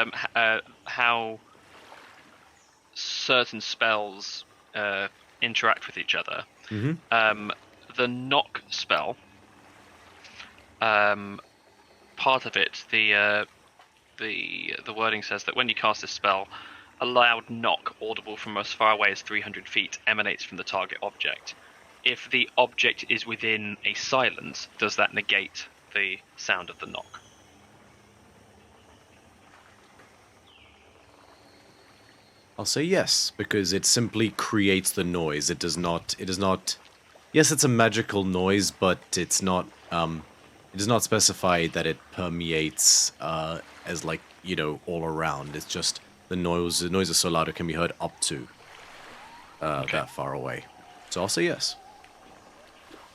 how certain spells interact with each other. Mm-hmm. The knock spell, part of it, the wording says that when you cast this spell, a loud knock audible from as far away as 300 feet emanates from the target object. If the object is within a silence, does that negate the sound of the knock? I'll say yes, because it simply creates the noise. It is not, yes, it's a magical noise, but it's not, it does not specify that it permeates, as like, you know, all around. It's just the noise is so loud it can be heard up to, that far away. So I'll say yes.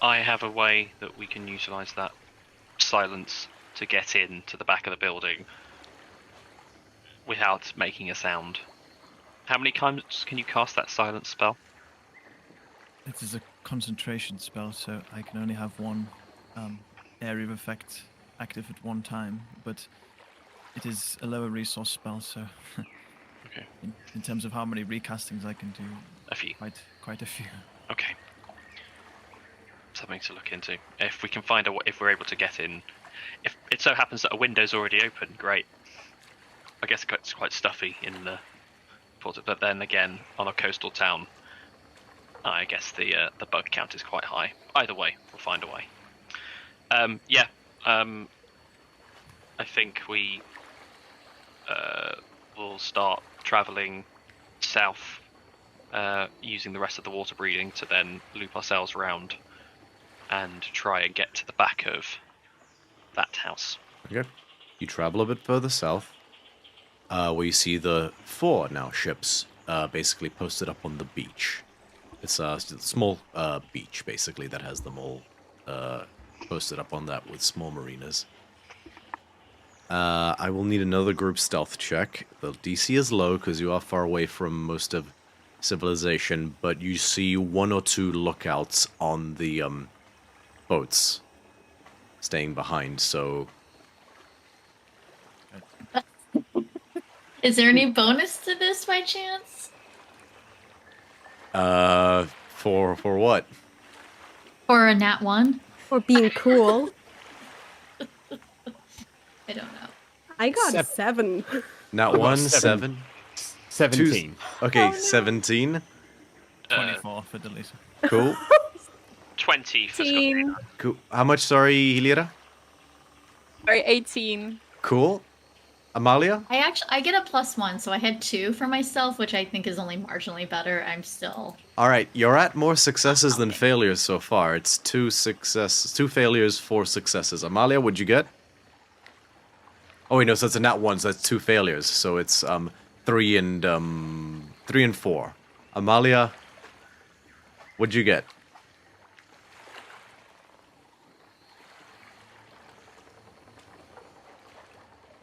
I have a way that we can utilize that silence to get in to the back of the building without making a sound. How many times can you cast that silence spell? It is a concentration spell, so I can only have one area of effect active at one time, but it is a lower resource spell, so Okay. in terms of how many recastings I can do, A few. Quite a few. Okay. Something to look into. If we can find if we're able to get in. If it so happens that a window's already open, great. I guess it's quite stuffy in the port, but then again, on a coastal town, I guess the bug count is quite high. Either way, we'll find a way. I think we will start travelling south, using the rest of the water breathing to then loop ourselves around and try and get to the back of that house. Okay. You travel a bit further south, where you see the 4 now ships basically posted up on the beach. It's a small beach, basically, that has them all posted up on that with small marinas. I will need another group stealth check. The DC is low because you are far away from most of civilization, but you see 1 or 2 lookouts on the boats staying behind, so... Is there any bonus to this by chance? For what? For a nat 1? For being cool. I don't know. I got 7. Not 1, 7? 17. Okay, 17. 24 for Delisa. Cool. 20 for Sabrina. Cool. How much, sorry, Hilira? Sorry, 18. Cool. Amalia? I get a +1, so I had 2 for myself, which I think is only marginally better. I'm still... Alright, you're at more successes than failures so far. It's 2 failures, 4 successes. Amalia, what'd you get? Oh wait, no, so it's a nat 1, so that's 2 failures. So it's 3 and 4. Amalia, what'd you get?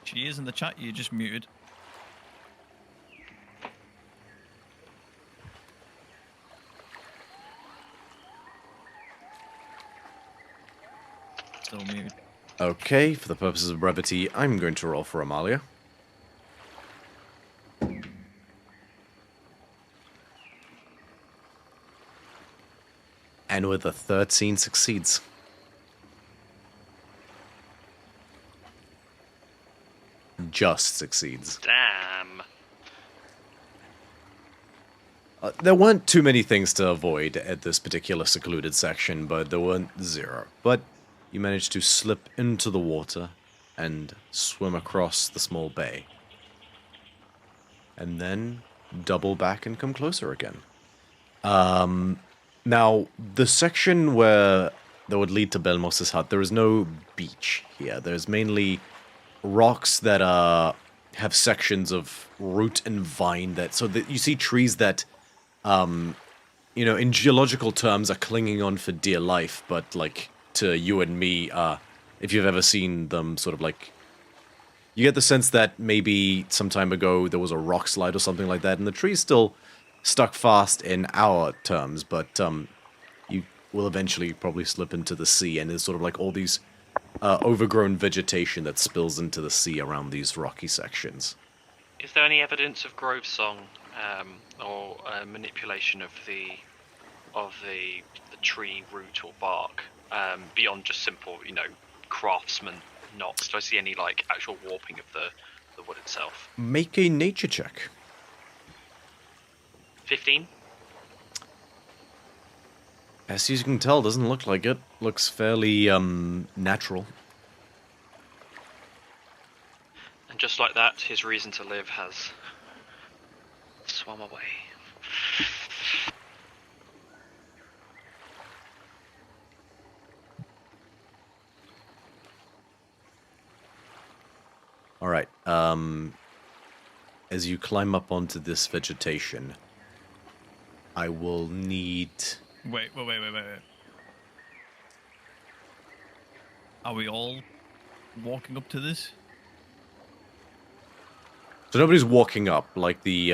She is in the chat, you just muted. still mute. Okay, for the purposes of brevity, I'm going to roll for Amalia. And with a 13 succeeds. Just succeeds. Damn. There weren't too many things to avoid at this particular secluded section, but there weren't zero. But you managed to slip into the water and swim across the small bay. And then double back and come closer again. Now, the section where that would lead to Belmos's hut, there is no beach here. There's mainly rocks that have sections of root and vine that... So that you see trees that, you know, in geological terms are clinging on for dear life, but, like, to you and me, if you've ever seen them sort of, like... You get the sense that maybe some time ago there was a rock slide or something like that, and the tree's still stuck fast in our terms, but you will eventually probably slip into the sea, and there's sort of like all these overgrown vegetation that spills into the sea around these rocky sections. Is there any evidence of grove song or manipulation of the tree root or bark beyond just simple, you know, craftsman knots? Do I see any like actual warping of the wood itself? Make a nature check. 15. As you can tell, doesn't look like it. Looks fairly natural. And just like that, his reason to live has swum away. Alright, as you climb up onto this vegetation, I will need... Wait. Are we all walking up to this? So nobody's walking up, like the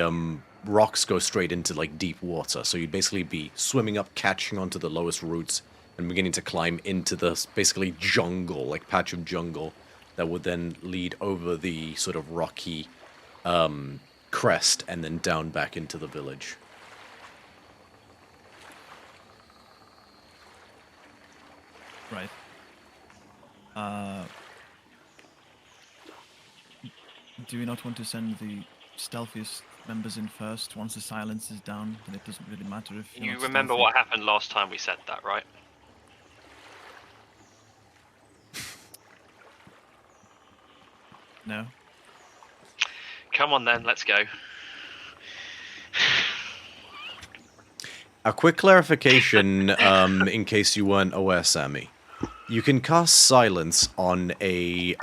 rocks go straight into like deep water, so you'd basically be swimming up, catching onto the lowest roots, and beginning to climb into this basically jungle, like patch of jungle, that would then lead over the sort of rocky crest and then down back into the village. Right. Do we not want to send the stealthiest members in first once the silence is down? Then it doesn't really matter if you're You not remember stealthy. what happened last time we said that, right? No? Come on then, let's go. A quick clarification, in case you weren't aware, Sammy. You can cast silence on a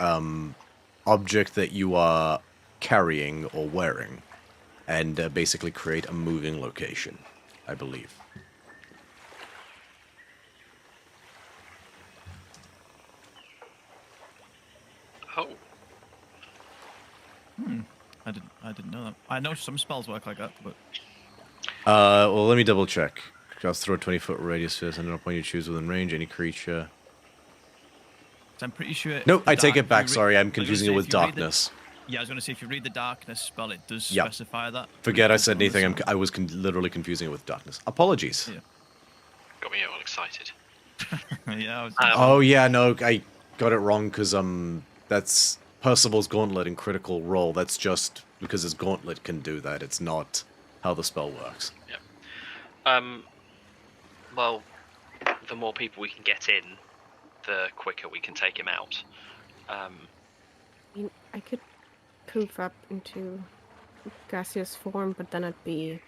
object that you are carrying or wearing, and basically create a moving location, I believe. Oh. I didn't know that. I know some spells work like that, but Well, let me double check. Cast throw a 20-foot radius first, and upon you choose within range, any creature... I'm pretty sure... No, I take dark- it back, if you sorry, I'm I was gonna confusing say it with if you read the- darkness. Yeah, I was going to say, if you read the darkness spell, it does Yep. specify that. Forget I It's said on the anything, side. I was literally confusing it with darkness. Apologies. Yeah. Got me all excited. Yeah, I was... Oh yeah, no, I got it wrong, because, that's Percival's Gauntlet in Critical Role. That's just because his Gauntlet can do that, it's not how the spell works. Well, the more people we can get in, the quicker we can take him out. I mean, I could poof up into gaseous form, but then I'd be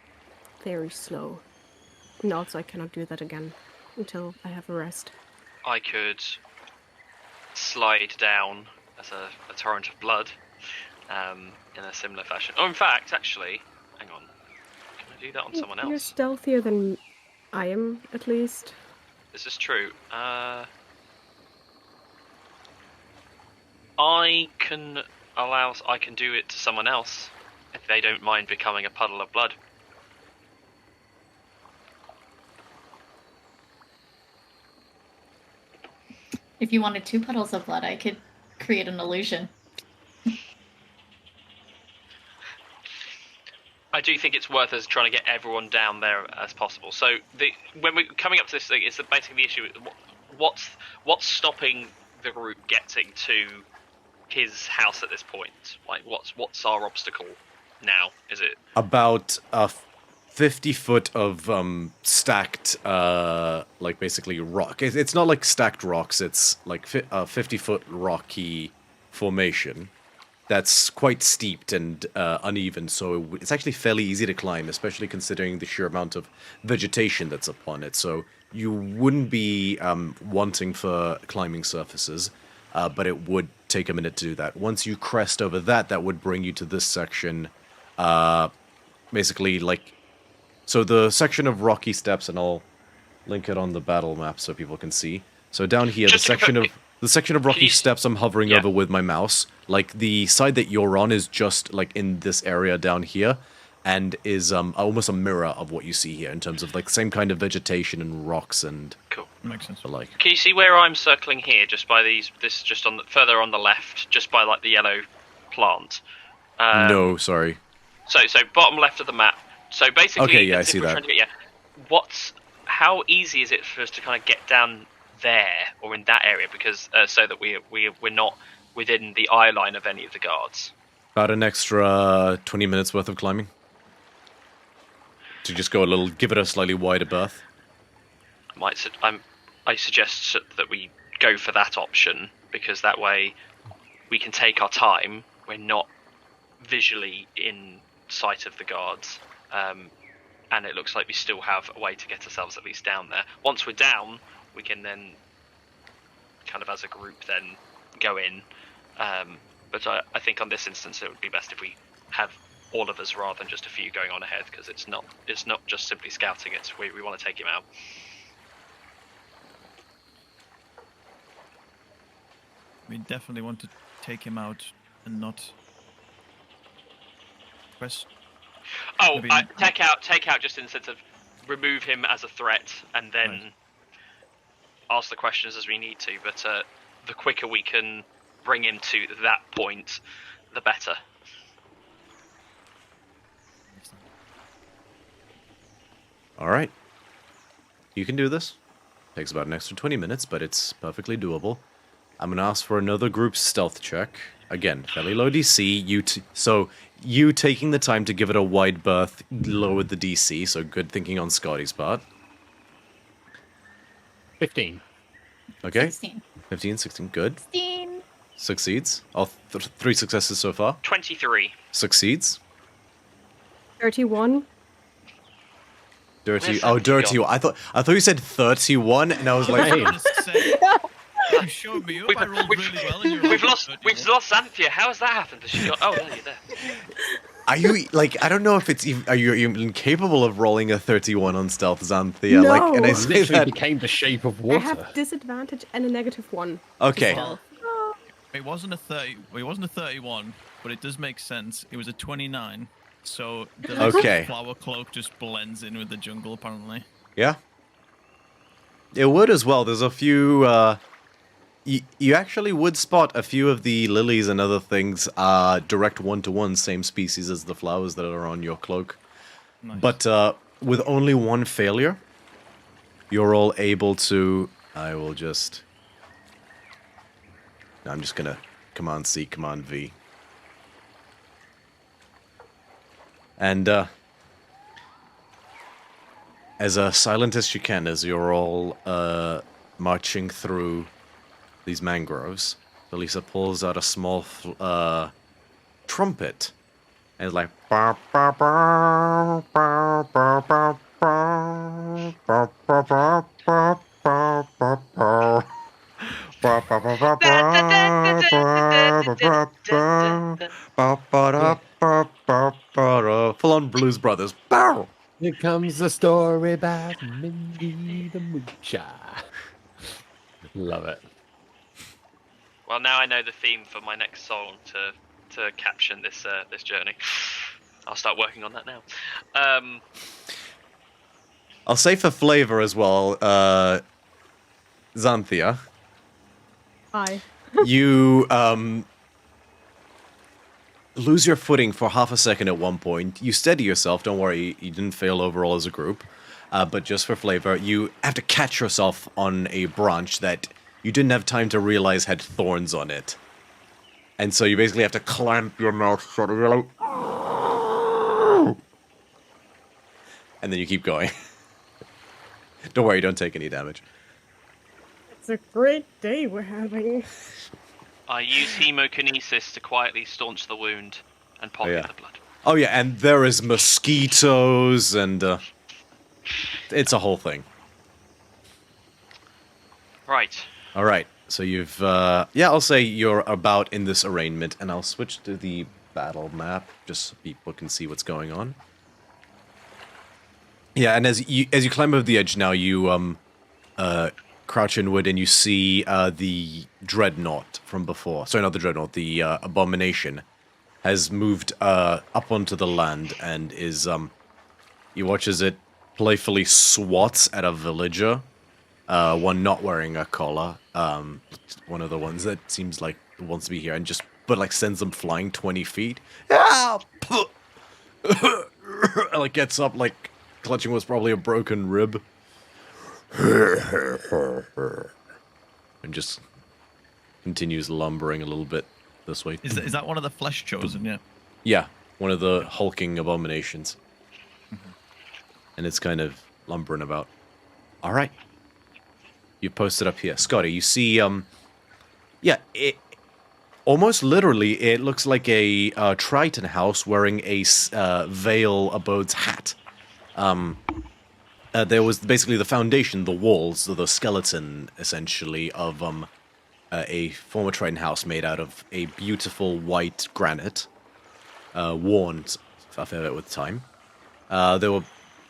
very slow. And also I cannot do that again until I have a rest. I could slide down as a torrent of blood in a similar fashion. Oh, in fact, actually, hang on. Can I do that on someone You're else? stealthier than I am, at least. This is true. I can do it to someone else if they don't mind becoming a puddle of blood. If you wanted 2 puddles of blood, I could create an illusion. I do think it's worth us trying to get everyone down there as possible. So when we're coming up to this thing, it's basically the issue. What's stopping the group getting to his house at this point? Like, what's our obstacle now? Is it about 50 foot of stacked, like basically rock. It's not like stacked rocks. It's like 50-foot rocky formation. That's quite steeped and uneven, so it's actually fairly easy to climb, especially considering the sheer amount of vegetation that's upon it. So you wouldn't be wanting for climbing surfaces, but it would take a minute to do that. Once you crest over that, that would bring you to this section, basically like... So the section of rocky steps, and I'll link it on the battle map so people can see. So down here, the section of rocky steps I'm hovering over with my mouse, like the side that you're on is just like in this area down here, and is almost a mirror of what you see here in terms of like same kind of vegetation and rocks and cool. Makes sense. Like. Can you see where I'm circling here? Just by this just on further on the left, just by like the yellow plant. No, sorry. So bottom left of the map. So basically, okay, yeah, I see that. How easy is it for us to kind of get down there or in that area, because so that we're not within the eye line of any of the guards? About an extra 20 minutes worth of climbing. To just go give it a slightly wider berth. I suggest that we go for that option, because that way we can take our time. We're not visually in sight of the guards, and it looks like we still have a way to get ourselves at least down there. Once we're down, we can then kind of as a group then go in. But I think on this instance it would be best if we have all of us rather than just a few going on ahead, because it's not just simply scouting, it's we want to take him out. We definitely want to take him out and not quest. Oh, take out just in the sense of remove him as a threat and then ask the questions as we need to. But the quicker we can bring him to that point, the better. All right. You can do this. Takes about an extra 20 minutes, but it's perfectly doable. I'm going to ask for another group stealth check. Again, fairly low DC. So you taking the time to give it a wide berth lowered the DC, so good thinking on Scotty's part. 15. Okay. 16. 15, 16, good. 16. Succeeds. All 3 successes so far. 23. Succeeds. 31. Dirty. Oh, dirty. I thought you said 31, and I was like, You showed me up. I rolled really well. And We've lost Xanthia. How has that happened? Has she got? Oh, there you're there. Are you like? I don't know if it's. Are you even capable of rolling a 31 on stealth, Xanthia? No. Like, and I say Literally that became the shape of I water. have disadvantage and a -1. Okay. It wasn't a 30. Well, it wasn't a 31, but it does make sense. It was a 29. So the Okay. flower cloak just blends in with the jungle, apparently. Yeah. It would as well. There's a few. You actually would spot a few of the lilies and other things direct one-to-one, same species as the flowers that are on your cloak. Nice. But with only one failure, you're all able to... I'm just gonna Command-C, Command-V. And as silent as you can, as you're all marching through these mangroves, Felisa pulls out a small trumpet, and it's like full-on Blues Brothers. Here comes the story about Mindy the Moocher. Love it. Well, now I know the theme for my next song to caption this this journey. I'll start working on that now. I'll say for flavor as well, Xanthia, Hi. You lose your footing for half a second at one point. You steady yourself. Don't worry, you didn't fail overall as a group. But just for flavor, you have to catch yourself on a branch that you didn't have time to realize had thorns on it. And so you basically have to clamp your mouth shut. You're like, and then you keep going. Don't worry, don't take any damage. It's a great day we're having. I use hemokinesis to quietly staunch the wound and pop in the blood. Oh yeah, and there is mosquitoes and it's a whole thing. Right. All right. So you've I'll say you're about in this arraignment, and I'll switch to the battle map just so people can see what's going on. Yeah, and as you climb over the edge now, you crouch inward and you see the dreadnought from before. Sorry, not the dreadnought. The abomination has moved up onto the land and is you watch as it playfully swats at a villager. One not wearing a collar, one of the ones that seems like wants to be here, and sends them flying 20 feet. Ah! And like gets up, like clutching what's probably a broken rib, and just continues lumbering a little bit this way. Is that one of the flesh chosen? Yeah. Yeah, one of the hulking abominations, and it's kind of lumbering about. All right. You posted up here. Scotty, you see, it almost literally, it looks like a Triton house wearing a Veil Abode's hat. There was basically the foundation, the walls, the skeleton, essentially, of a former Triton house made out of a beautiful white granite, worn a fair bit with time. There were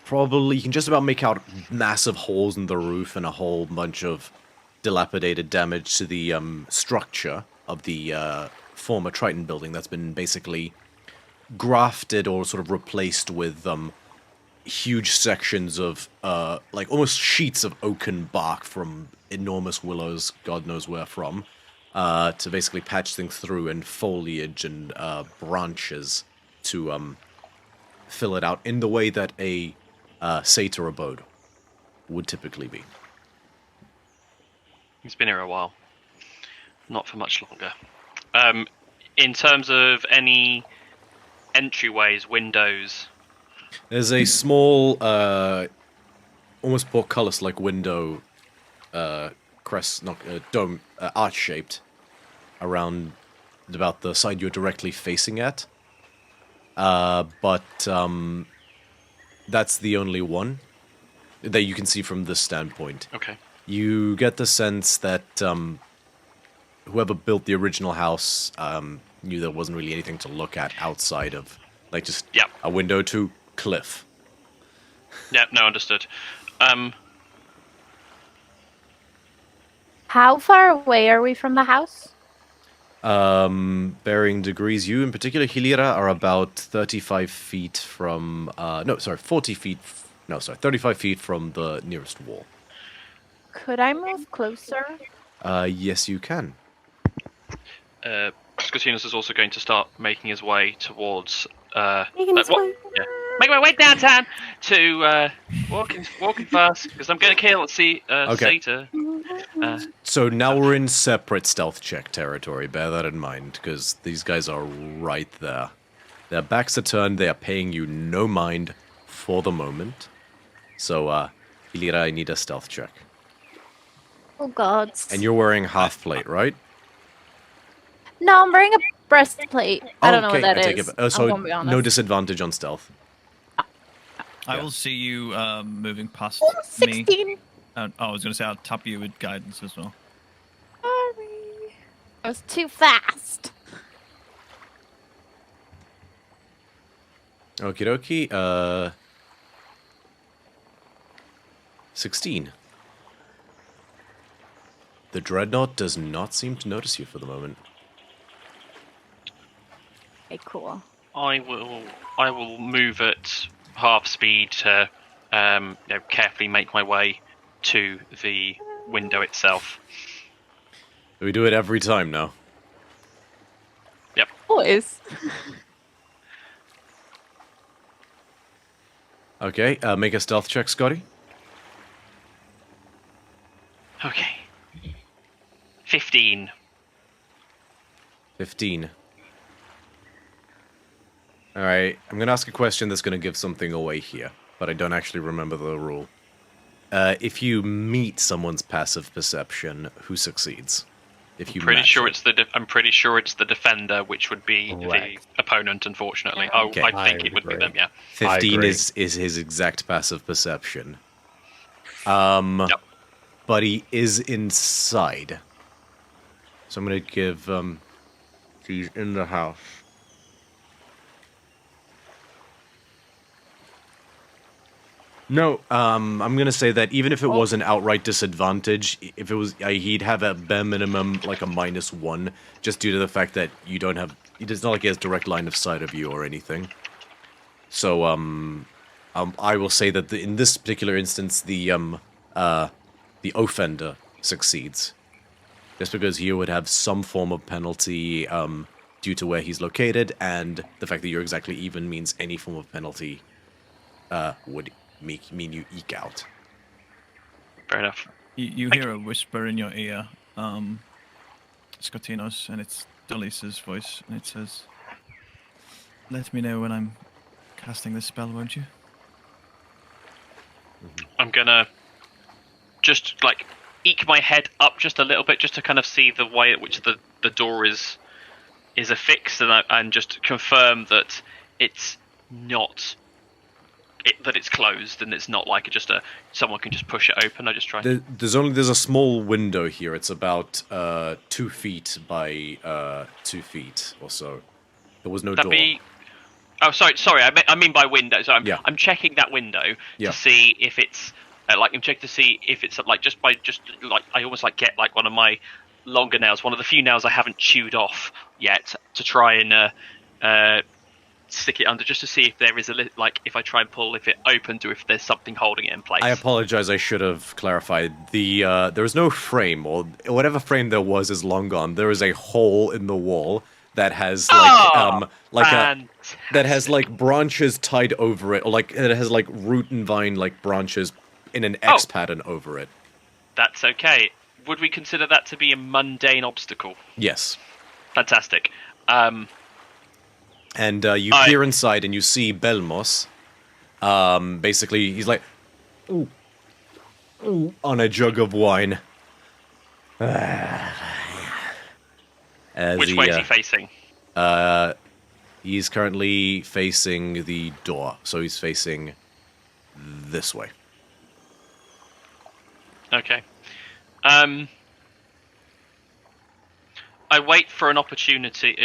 probably, you can just about make out massive holes in the roof and a whole bunch of dilapidated damage to the structure of the former Triton building that's been basically grafted or sort of replaced with huge sections of, like almost sheets of oaken bark from enormous willows, God knows where from, to basically patch things through, and foliage and branches to fill it out in the way that a satyr abode would typically be. He's been here a while. Not for much longer. In terms of any entryways, windows... There's a small, almost portcullis-like window, dome, arch-shaped, around about the side you're directly facing at. But that's the only one that you can see from this standpoint. Okay. You get the sense that whoever built the original house knew there wasn't really anything to look at outside of, like, just a window to cliff. Yep, no, understood. How far away are we from the house? Varying degrees. You, in particular, Hilira, are about 35 feet from... 40 feet... 35 feet from the nearest wall. Could I move closer? Yes, you can. Scotinus is also going to start making his way towards... Making his way. Yeah. Make my way downtown to walking fast, because I'm going to kill Satyr. So now we're in separate stealth check territory. Bear that in mind, because these guys are right there. Their backs are turned. They are paying you no mind for the moment. So, Hilira, I need a stealth check. Oh God. And you're wearing half plate, right? No, I'm wearing a breastplate. I don't know what that take is. So I'm gonna be honest. no disadvantage on stealth. I will see you moving past Oh, me. 16. I was going to say I'll tap you with guidance as well. Sorry. I was too fast. Okie dokie. 16. The Dreadnought does not seem to notice you for the moment. Okay, cool. I will move at half speed to carefully make my way to the window itself. We do it every time now. Always. Okay, make a stealth check, Scotty. Okay. 15. 15. Alright, I'm gonna ask a question that's gonna give something away here, but I don't actually remember the rule. If you meet someone's passive perception, who succeeds? If you I'm pretty match sure it. I'm pretty sure it's the defender, which would be Correct. the opponent. Unfortunately, Okay. I think I it would be agree. them. Yeah. 15 agree. is his exact passive perception. Yep. But he is inside. So I'm gonna give he's in the house. No, I'm gonna say that even if it was an outright disadvantage, if it was, he'd have at bare minimum like a -1, just due to the fact that you don't have. It's not like he has direct line of sight of you or anything. So, I will say that in this particular instance, the offender succeeds, just because he would have some form of penalty due to where he's located, and the fact that you're exactly even means any form of penalty would mean you eke out. Fair enough. You hear a whisper in your ear, Scotinos, and it's Delisa's voice, and it says, "Let me know when I'm casting this spell, won't you?" I'm gonna just like eke my head up just a little bit, just to kind of see the way at which the door is affixed, and just confirm that it's not. That it's closed and it's not like someone can just push it open. I just try. There's a small window here. It's about 2 feet by 2 feet or so. There was no door. Oh, sorry. I mean by window. So I'm checking that window Yeah. to see if it's I'm checking to see if it's I almost like get like one of my longer nails, one of the few nails I haven't chewed off yet, to try and stick it under, just to see if there is if I try and pull, if it opens, or if there's something holding it in place. I apologize, I should have clarified. There is no frame, or whatever frame there was is long gone. There is a hole in the wall that has that has like branches tied over it, or like it has like root and vine like branches in an X pattern over it. That's okay. Would we consider that to be a mundane obstacle? Yes. Fantastic. And you peer inside and you see Belmos. Basically, he's like, ooh, on a jug of wine. Which way is he facing? He's currently facing the door, so he's facing this way. Okay. I wait for an opportunity.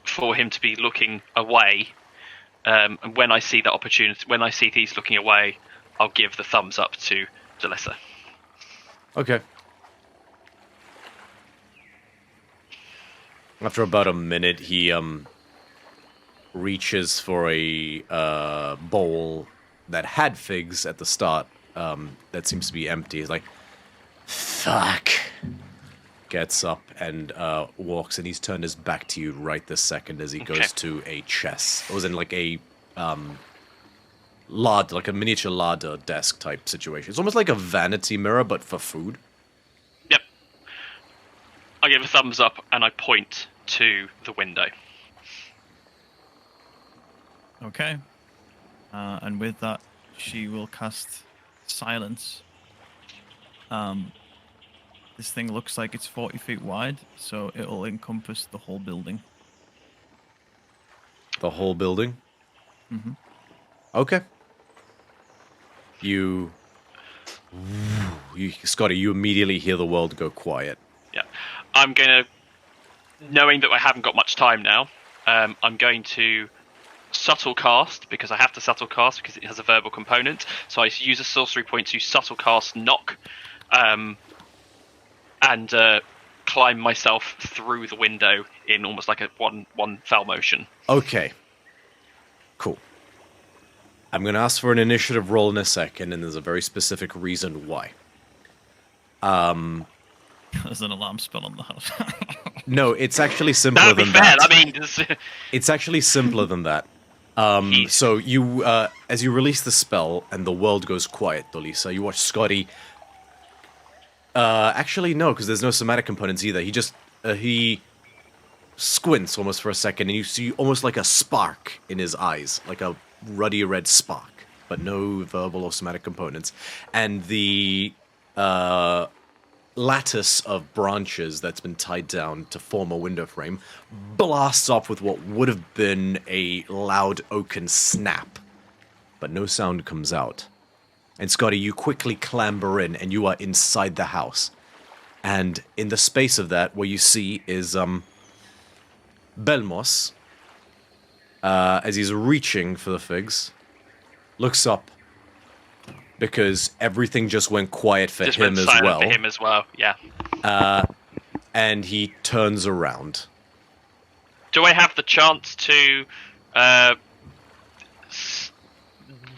For him to be looking away, and when I see that opportunity, when I see he's looking away, I'll give the thumbs up to Delissa. Okay. After about a minute, he reaches for a bowl that had figs at the start. That seems to be empty. He's like, fuck. Gets up and walks, and he's turned his back to you right this second as he goes to a chest. It was in like a larder, like a miniature larder desk type situation. It's almost like a vanity mirror, but for food. Yep. I give a thumbs up and I point to the window. Okay. And with that, she will cast Silence. This thing looks like it's 40 feet wide, so it'll encompass the whole building. The whole building? Mm-hmm. Okay. Scotty, you immediately hear the world go quiet. Yeah. I'm going to, knowing that I haven't got much time now, I'm going to subtle cast, because I have to subtle cast because it has a verbal component. So I use a sorcery point to subtle cast knock, and climb myself through the window in almost like a one fell motion. Okay. Cool. I'm going to ask for an initiative roll in a second, and there's a very specific reason why. There's an alarm spell on the house. No, it's actually simpler That'd be than fair. that. I mean, just, It's actually simpler than that. So you, as you release the spell and the world goes quiet, Dolisa, you watch Scotty. Actually, no, because there's no somatic components either. He just he squints almost for a second, and you see almost like a spark in his eyes, like a ruddy red spark, but no verbal or somatic components. And the lattice of branches that's been tied down to form a window frame blasts off with what would have been a loud oaken snap, but no sound comes out. And Scotty, you quickly clamber in, and you are inside the house. And in the space of that, what you see is Belmos, as he's reaching for the figs, looks up, because everything just went quiet for just him went as silent well. for him as well. Yeah. And he turns around. Do I have the chance to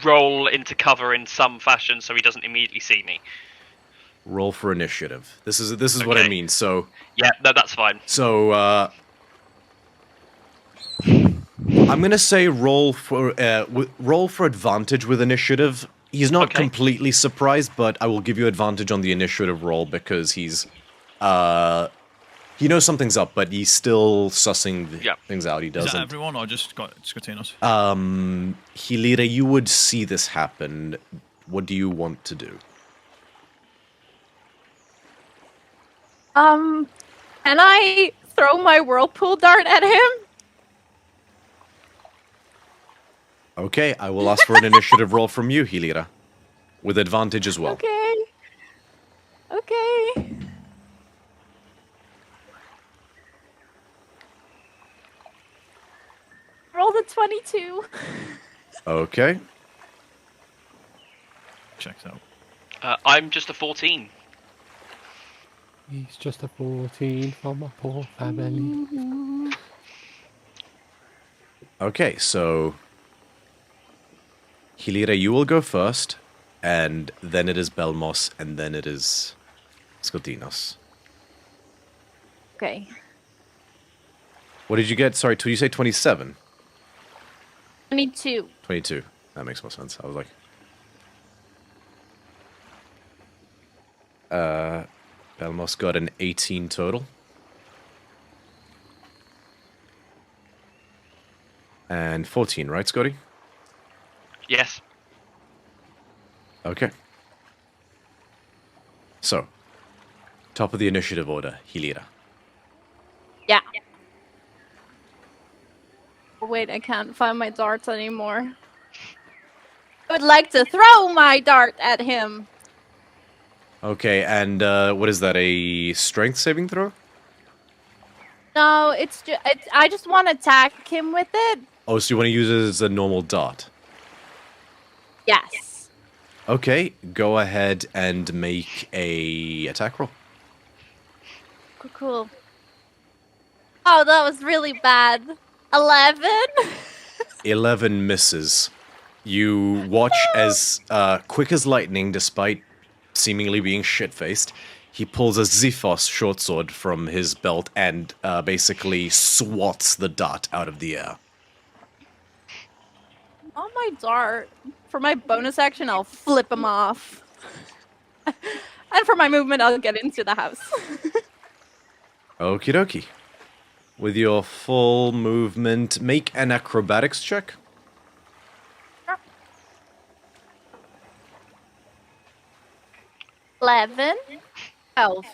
roll into cover in some fashion so he doesn't immediately see me? Roll for initiative. This is what I Okay. mean. So Yeah, no, that's fine. I'm gonna say roll for advantage with initiative. He's not Okay. completely surprised, but I will give you advantage on the initiative roll because he's he knows something's up, but he's still sussing things out. He Is doesn't. that everyone or just Scotinos? Hilira, you would see this happen. What do you want to do? Can I throw my whirlpool dart at him? Okay, I will ask for an initiative roll from you, Hilira, with advantage as well. Okay. Okay. Roll the 22. Okay. Checks out. I'm just a 14. He's just a 14 for my poor family. Okay, so Hilira, you will go first, and then it is Belmos, and then it is Skotinos. Okay. What did you get? Sorry, did you say 27? 22. 22. That makes more sense. I was like... Belmos got an 18 total. And 14, right, Scotty? Yes. Okay. So, top of the initiative order, Hilira. Yeah. Wait, I can't find my darts anymore. I would like to throw my dart at him. Okay, and what is that, a strength saving throw? No, it's just I just want to attack him with it. Oh, so you want to use it as a normal dart? Yes. Okay, go ahead and make a attack roll. Cool. Oh, that was really bad. 11? 11 misses. You watch as quick as lightning, despite seemingly being shit-faced, he pulls a Xiphos short sword from his belt and basically swats the dart out of the air. On my dart. For my bonus action, I'll flip him off. And for my movement, I'll get into the house. Okie dokie. With your full movement, make an acrobatics check. 11. 12.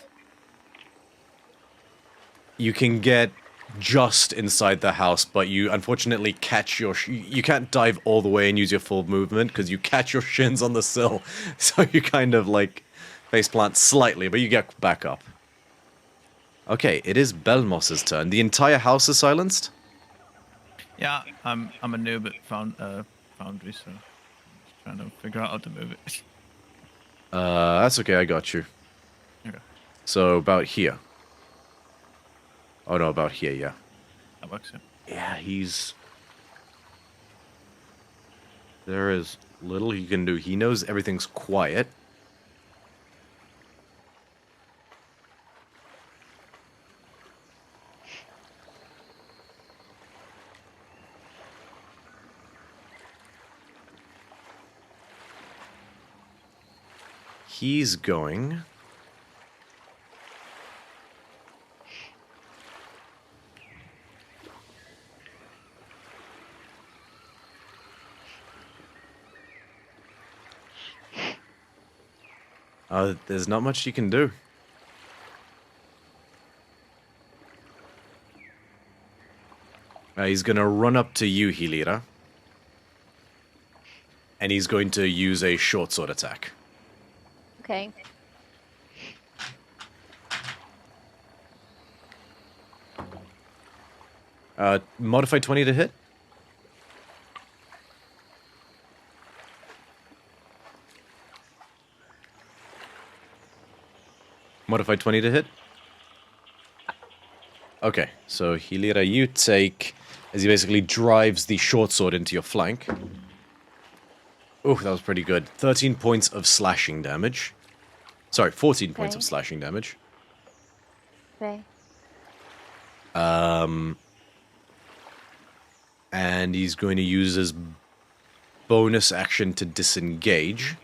You can get just inside the house, but you unfortunately catch your... you can't dive all the way and use your full movement, because you catch your shins on the sill. So you kind of, like, faceplant slightly, but you get back up. Okay, it is Belmos's turn. The entire house is silenced? Yeah, I'm a noob at Foundry, so I'm just trying to figure out how to move it. That's okay, I got you. Okay, So, about here. Oh no, about here, yeah. that works. Yeah. Yeah, he's... There is little he can do. He knows everything's quiet. He's going... there's not much you can do. He's gonna run up to you, Hilira. And he's going to use a short sword attack. Okay. Modify 20 to hit. Modify 20 to hit. Okay, so Hilira, you take, as he basically drives the short sword into your flank. Ooh, that was pretty good. 13 points of slashing damage. Sorry, 14 points of slashing damage. Okay. And he's going to use his bonus action to disengage.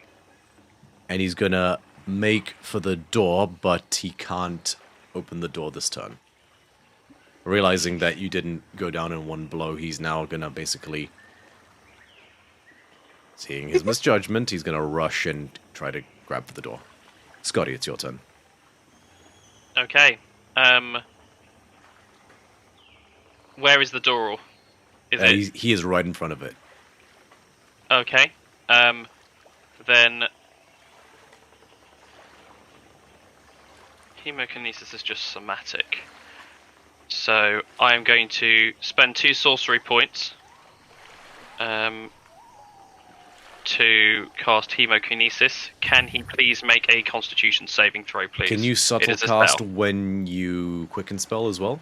And he's going to make for the door, but he can't open the door this turn. Realizing that you didn't go down in one blow, he's now going to basically... Seeing his misjudgment, he's going to rush and try to grab for the door. Scotty, it's your turn. Okay. Where is the door? He is right in front of it. Okay. Then... Hemokinesis is just somatic. So, I am going to spend 2 sorcery points to cast Hemokinesis. Can he please make a Constitution saving throw, please? Can you subtle cast when you quicken spell as well?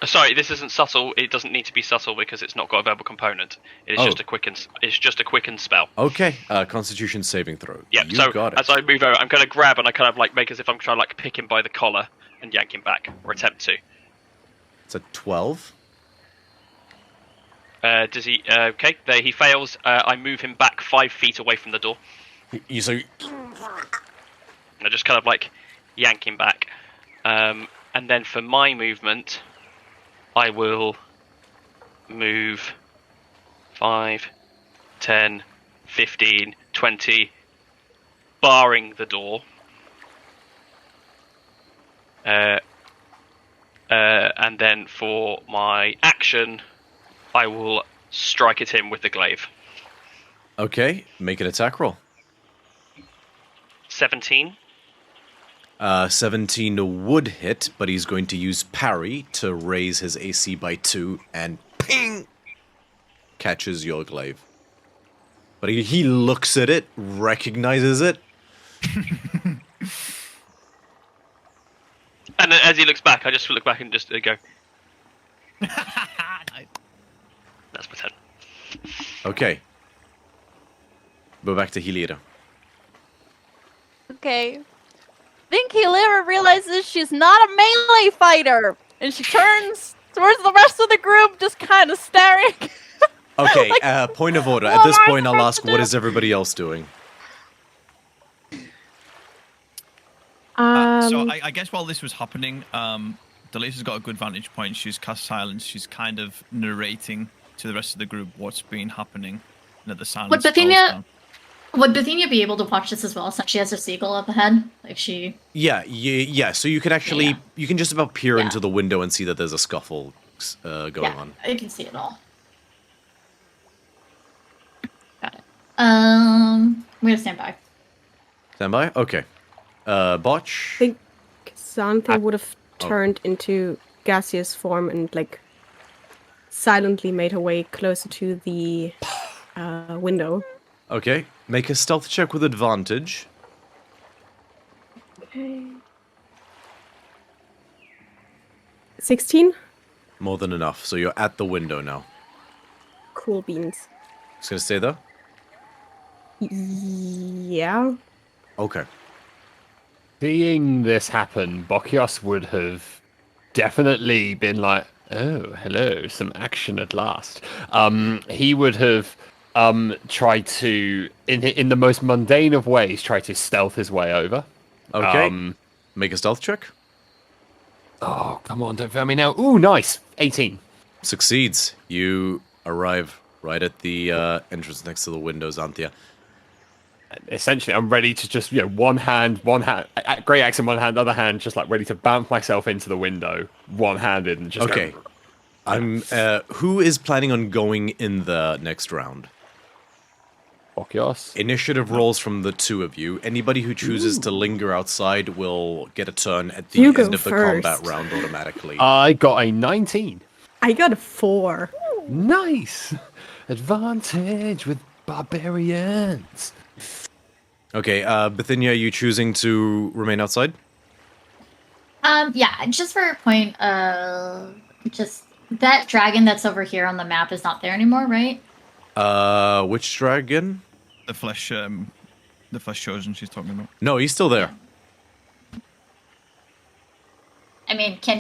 Sorry, this isn't subtle. It doesn't need to be subtle because it's not got a verbal component. It is just a quicken. It's just a quicken spell. Okay, Constitution saving throw. Yep. You So got it. as I move over, I'm going to grab and I kind of like make as if I'm trying to like pick him by the collar and yank him back, or attempt to. It's a 12. Does he? Okay. There he fails. I move him back 5 feet away from the door. So I just kind of like yank him back, and then for my movement, I will move 5, 10, 15, 20, barring the door. And then for my action, I will strike at him with the glaive. Okay, make an attack roll. 17. 17 would hit, but he's going to use parry to raise his AC by 2 and ping! Catches your glaive. But he looks at it, recognizes it. And then as he looks back, I just look back and just go. That's my turn. Okay. Go back to Hilira. Okay. I think Hilira realizes she's not a melee fighter, and she turns towards the rest of the group, just kind of staring. Okay, point of order. At this point, I'll ask, what is everybody else doing? So I guess while this was happening, Delicia's got a good vantage point. She's cast silence. She's kind of narrating to the rest of the group what's been happening. And that the silence Would Bithynia be able to watch this as well, since she has her seagull up ahead? Like she... Yeah, so you can actually, you can just about peer into the window and see that there's a scuffle going on. I can see it all. Got it. I'm gonna stand by. Stand by? Okay. Botch? I think Xanthe would have turned into gaseous form and, like, silently made her way closer to the window. Okay. Make a stealth check with advantage. Okay. 16? More than enough. So you're at the window now. Cool beans. Just gonna stay there? Yeah. Okay. Seeing this happen, Bokios would have definitely been like, "Oh, hello, some action at last." He would have tried to, in the most mundane of ways, try to stealth his way over. Okay. Make a stealth check. Oh, come on, don't fail me now. Ooh, nice. 18. Succeeds. You arrive right at the entrance next to the windows, Anthea. Essentially, I'm ready to just, one hand, great axe in one hand, other hand, just like ready to bamf myself into the window, one-handed, and just Okay. go. Who is planning on going in the next round? Bokios. Initiative rolls from the two of you. Anybody who chooses to linger outside will get a turn at the You end go of the first. combat round automatically. I got a 19. I got a 4. Nice. Advantage with barbarians. Okay, Bithynia, are you choosing to remain outside? Yeah, just for a point, just that dragon that's over here on the map is not there anymore, right? Which dragon? The flesh chosen she's talking about. No, he's still there. I mean, can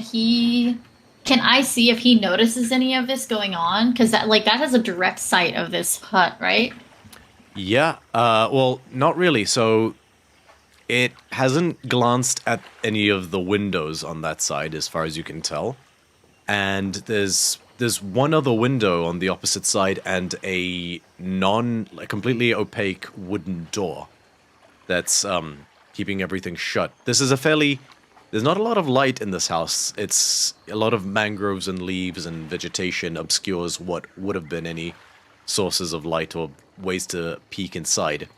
I see if he notices any of this going on? Because that has a direct sight of this hut, right? Yeah, well, not really. So it hasn't glanced at any of the windows on that side, as far as you can tell. And there's one other window on the opposite side and a completely opaque wooden door that's keeping everything shut. There's not a lot of light in this house. It's a lot of mangroves and leaves and vegetation obscures what would have been any sources of light or ways to peek inside.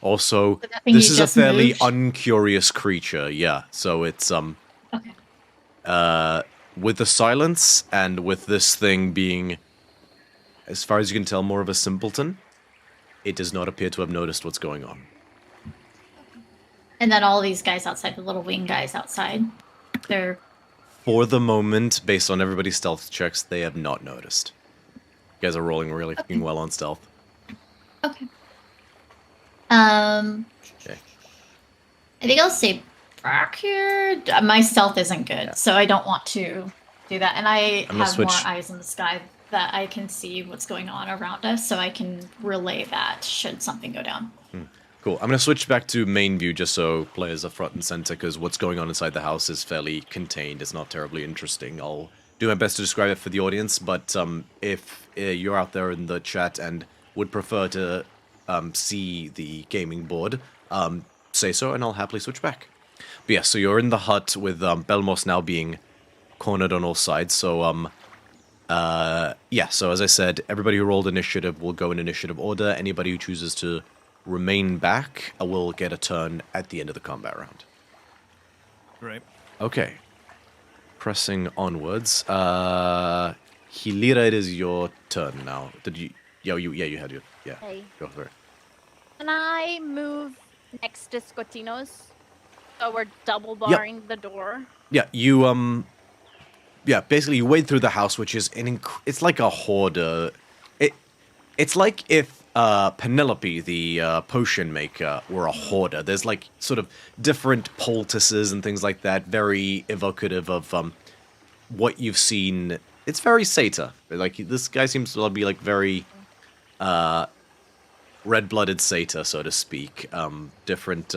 Also, this is a fairly uncurious creature, yeah. So it's Okay. with the silence and with this thing being, as far as you can tell, more of a simpleton, it does not appear to have noticed what's going on. And then all these guys outside, the little wing guys outside, they're... For the moment, based on everybody's stealth checks, they have not noticed. You guys are rolling really fucking well on stealth. Okay. Okay. I think I'll stay back here. My stealth isn't good, so I don't want to do that. And I have more eyes in the sky that I can see what's going on around us, so I can relay that should something go down. Cool. I'm going to switch back to main view just so players are front and center, because what's going on inside the house is fairly contained. It's not terribly interesting. I'll do my best to describe it for the audience, but if you're out there in the chat and would prefer to see the gaming board, say so, and I'll happily switch back. But yeah, so you're in the hut with Belmos now being cornered on all sides. So yeah, so as I said, everybody who rolled initiative will go in initiative order. Anybody who chooses to remain back will get a turn at the end of the combat round. Great. Okay. Pressing onwards. Hilira, it is your turn now. Did you... Yeah, you had your... Yeah, Hey. go for it. Can I move next to Scotino's? So we're double barring the door. Yeah, you, yeah, basically you wade through the house, which is it's like a hoarder. It's like if Penelope, the potion maker, were a hoarder. There's like sort of different poultices and things like that, very evocative of what you've seen. It's very Satyr. Like, this guy seems to be like very red-blooded Satyr, so to speak. Different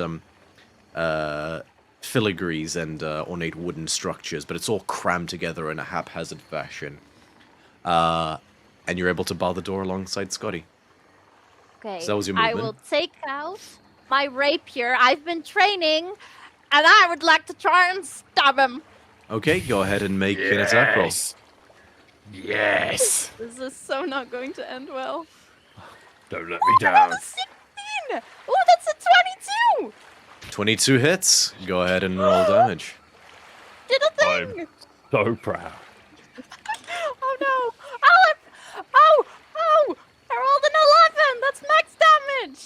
filigrees and ornate wooden structures, but it's all crammed together in a haphazard fashion. And you're able to bar the door alongside Scotty. Okay. So that was your I movement. will take out my rapier. I've been training, and I would like to try and stab him. Okay, go ahead and make an attack roll. Yes. This is so not going to end well. Don't let me down. That's a 16! Oh, that's a 22! 22 hits. Go ahead and roll damage. Did a thing! I'm so proud. Oh no! Oh! I rolled an 11! That's max damage!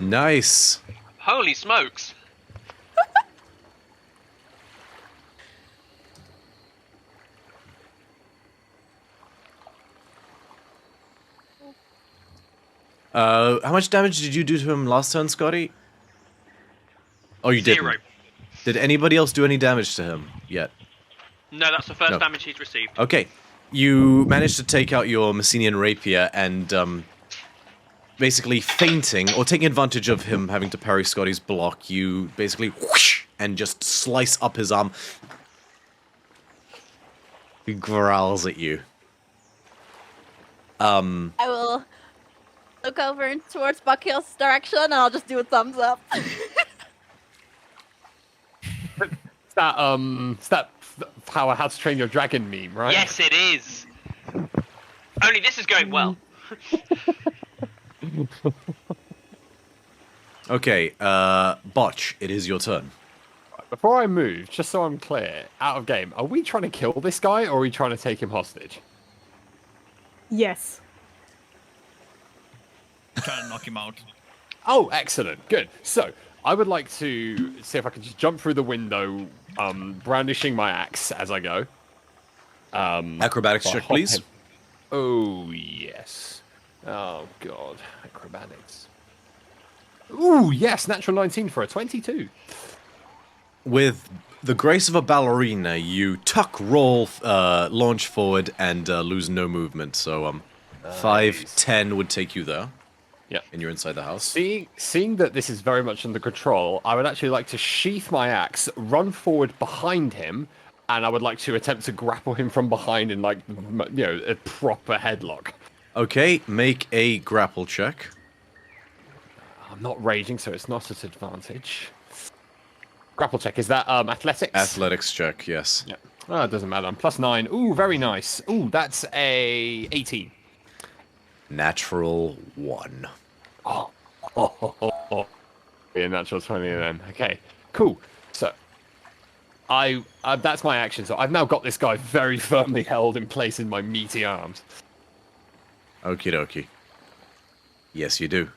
Nice. Holy smokes! How much damage did you do to him last turn, Scotty? Oh, you didn't. 0. Did anybody else do any damage to him yet? No, that's the first No. damage he's received. Okay. You managed to take out your Messenian rapier and, basically feinting, or taking advantage of him having to parry Scotty's block, you basically whoosh, and just slice up his arm. He growls at you. I will look over towards Buckhill's direction and I'll just do a thumbs up. It's that How to Train Your Dragon meme, right? Yes, it is. Only this is going well. Okay, Botch, it is your turn. Before I move, just so I'm clear, out of game, are we trying to kill this guy or are we trying to take him hostage? Yes. Trying to knock him out. Oh, excellent. Good. So, I would like to see if I can just jump through the window, brandishing my axe as I go. Acrobatics I'll check, hop please. in. Oh, yes. Oh, God. Acrobatics. Ooh, yes. Natural 19 for a 22. With the grace of a ballerina, you tuck, roll, launch forward, and lose no movement. So, 5, 10 would take you there. Yeah. And you're inside the house. Seeing that this is very much under control, I would actually like to sheath my axe, run forward behind him, and I would like to attempt to grapple him from behind in, like, you know, a proper headlock. Okay, make a grapple check. I'm not raging, so it's not at advantage. Grapple check, is that athletics? Athletics check, yes. Yeah. Oh, it doesn't matter. I'm +9. Ooh, very nice. Ooh, that's a 18. Natural 1. Oh. Be a natural 20 then. Okay, cool. So, I that's my action. So I've now got this guy very firmly held in place in my meaty arms. Okie dokie. Yes, you do.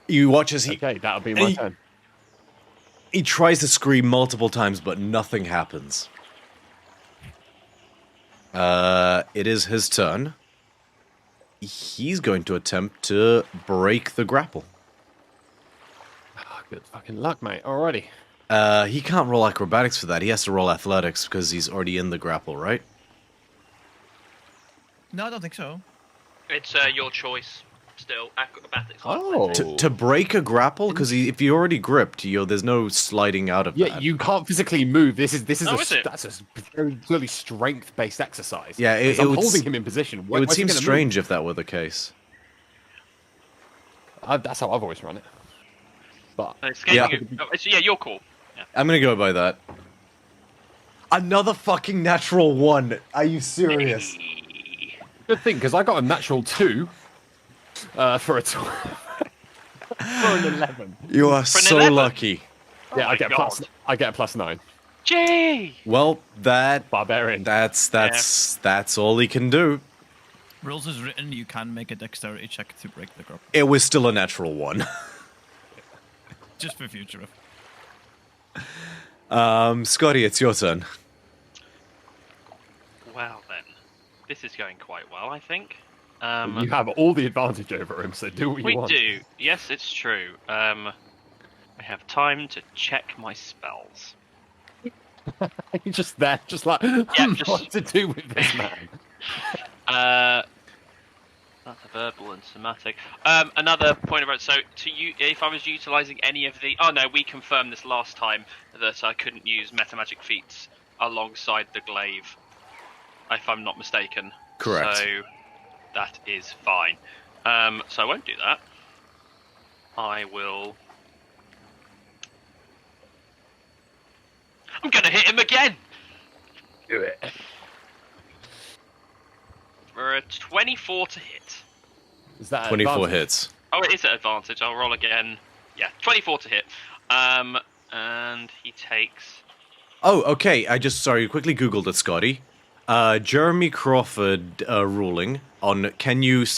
You watch as he... Okay, that'll be my He- turn. He tries to scream multiple times, but nothing happens. It is his turn. He's going to attempt to break the grapple. Oh, good fucking luck, mate. Alrighty. He can't roll acrobatics for that. He has to roll athletics because he's already in the grapple, right? No, I don't think so. It's your choice. Still, acrobatics. Oh. To break a grapple, because if you're already gripped, there's no sliding out of Yeah, that. you can't physically move. This is Oh, is it? that's a very clearly strength-based exercise. Yeah, it I'm would holding s- him in position. It would seem strange if that were the case. That's how I've always run it. But Escaping yeah, you're cool. Yeah. I'm gonna go by that. Another fucking natural 1. Are you serious? good thing because I got a natural 2 for a for an 11. You are an so 11? lucky. Yeah, my I get God. I get a +9. Gee! Well, Barbarian. that's all he can do. Rules is written, you can make a dexterity check to break the grapple. It was still a natural 1. Just for future. Scotty, it's your turn. Well then, this is going quite well, I think. You have all the advantage over him, so do what We you want. do. Yes, it's true. I have time to check my spells. You're just there, just like, what to do with this man? That's a verbal and somatic. Another point about so to you, if I was utilizing any of the, oh no, we confirmed this last time that I couldn't use metamagic feats alongside the glaive, if I'm not mistaken. Correct. So that is fine. So I won't do that. I will. I'm gonna hit him again. Do it. For a 24 to hit. Is that 24 advantage? hits. Oh, it is at advantage. I'll roll again. Yeah, 24 to hit. And he takes. Oh, okay. I just quickly googled it, Scotty. Jeremy Crawford ruling on can you use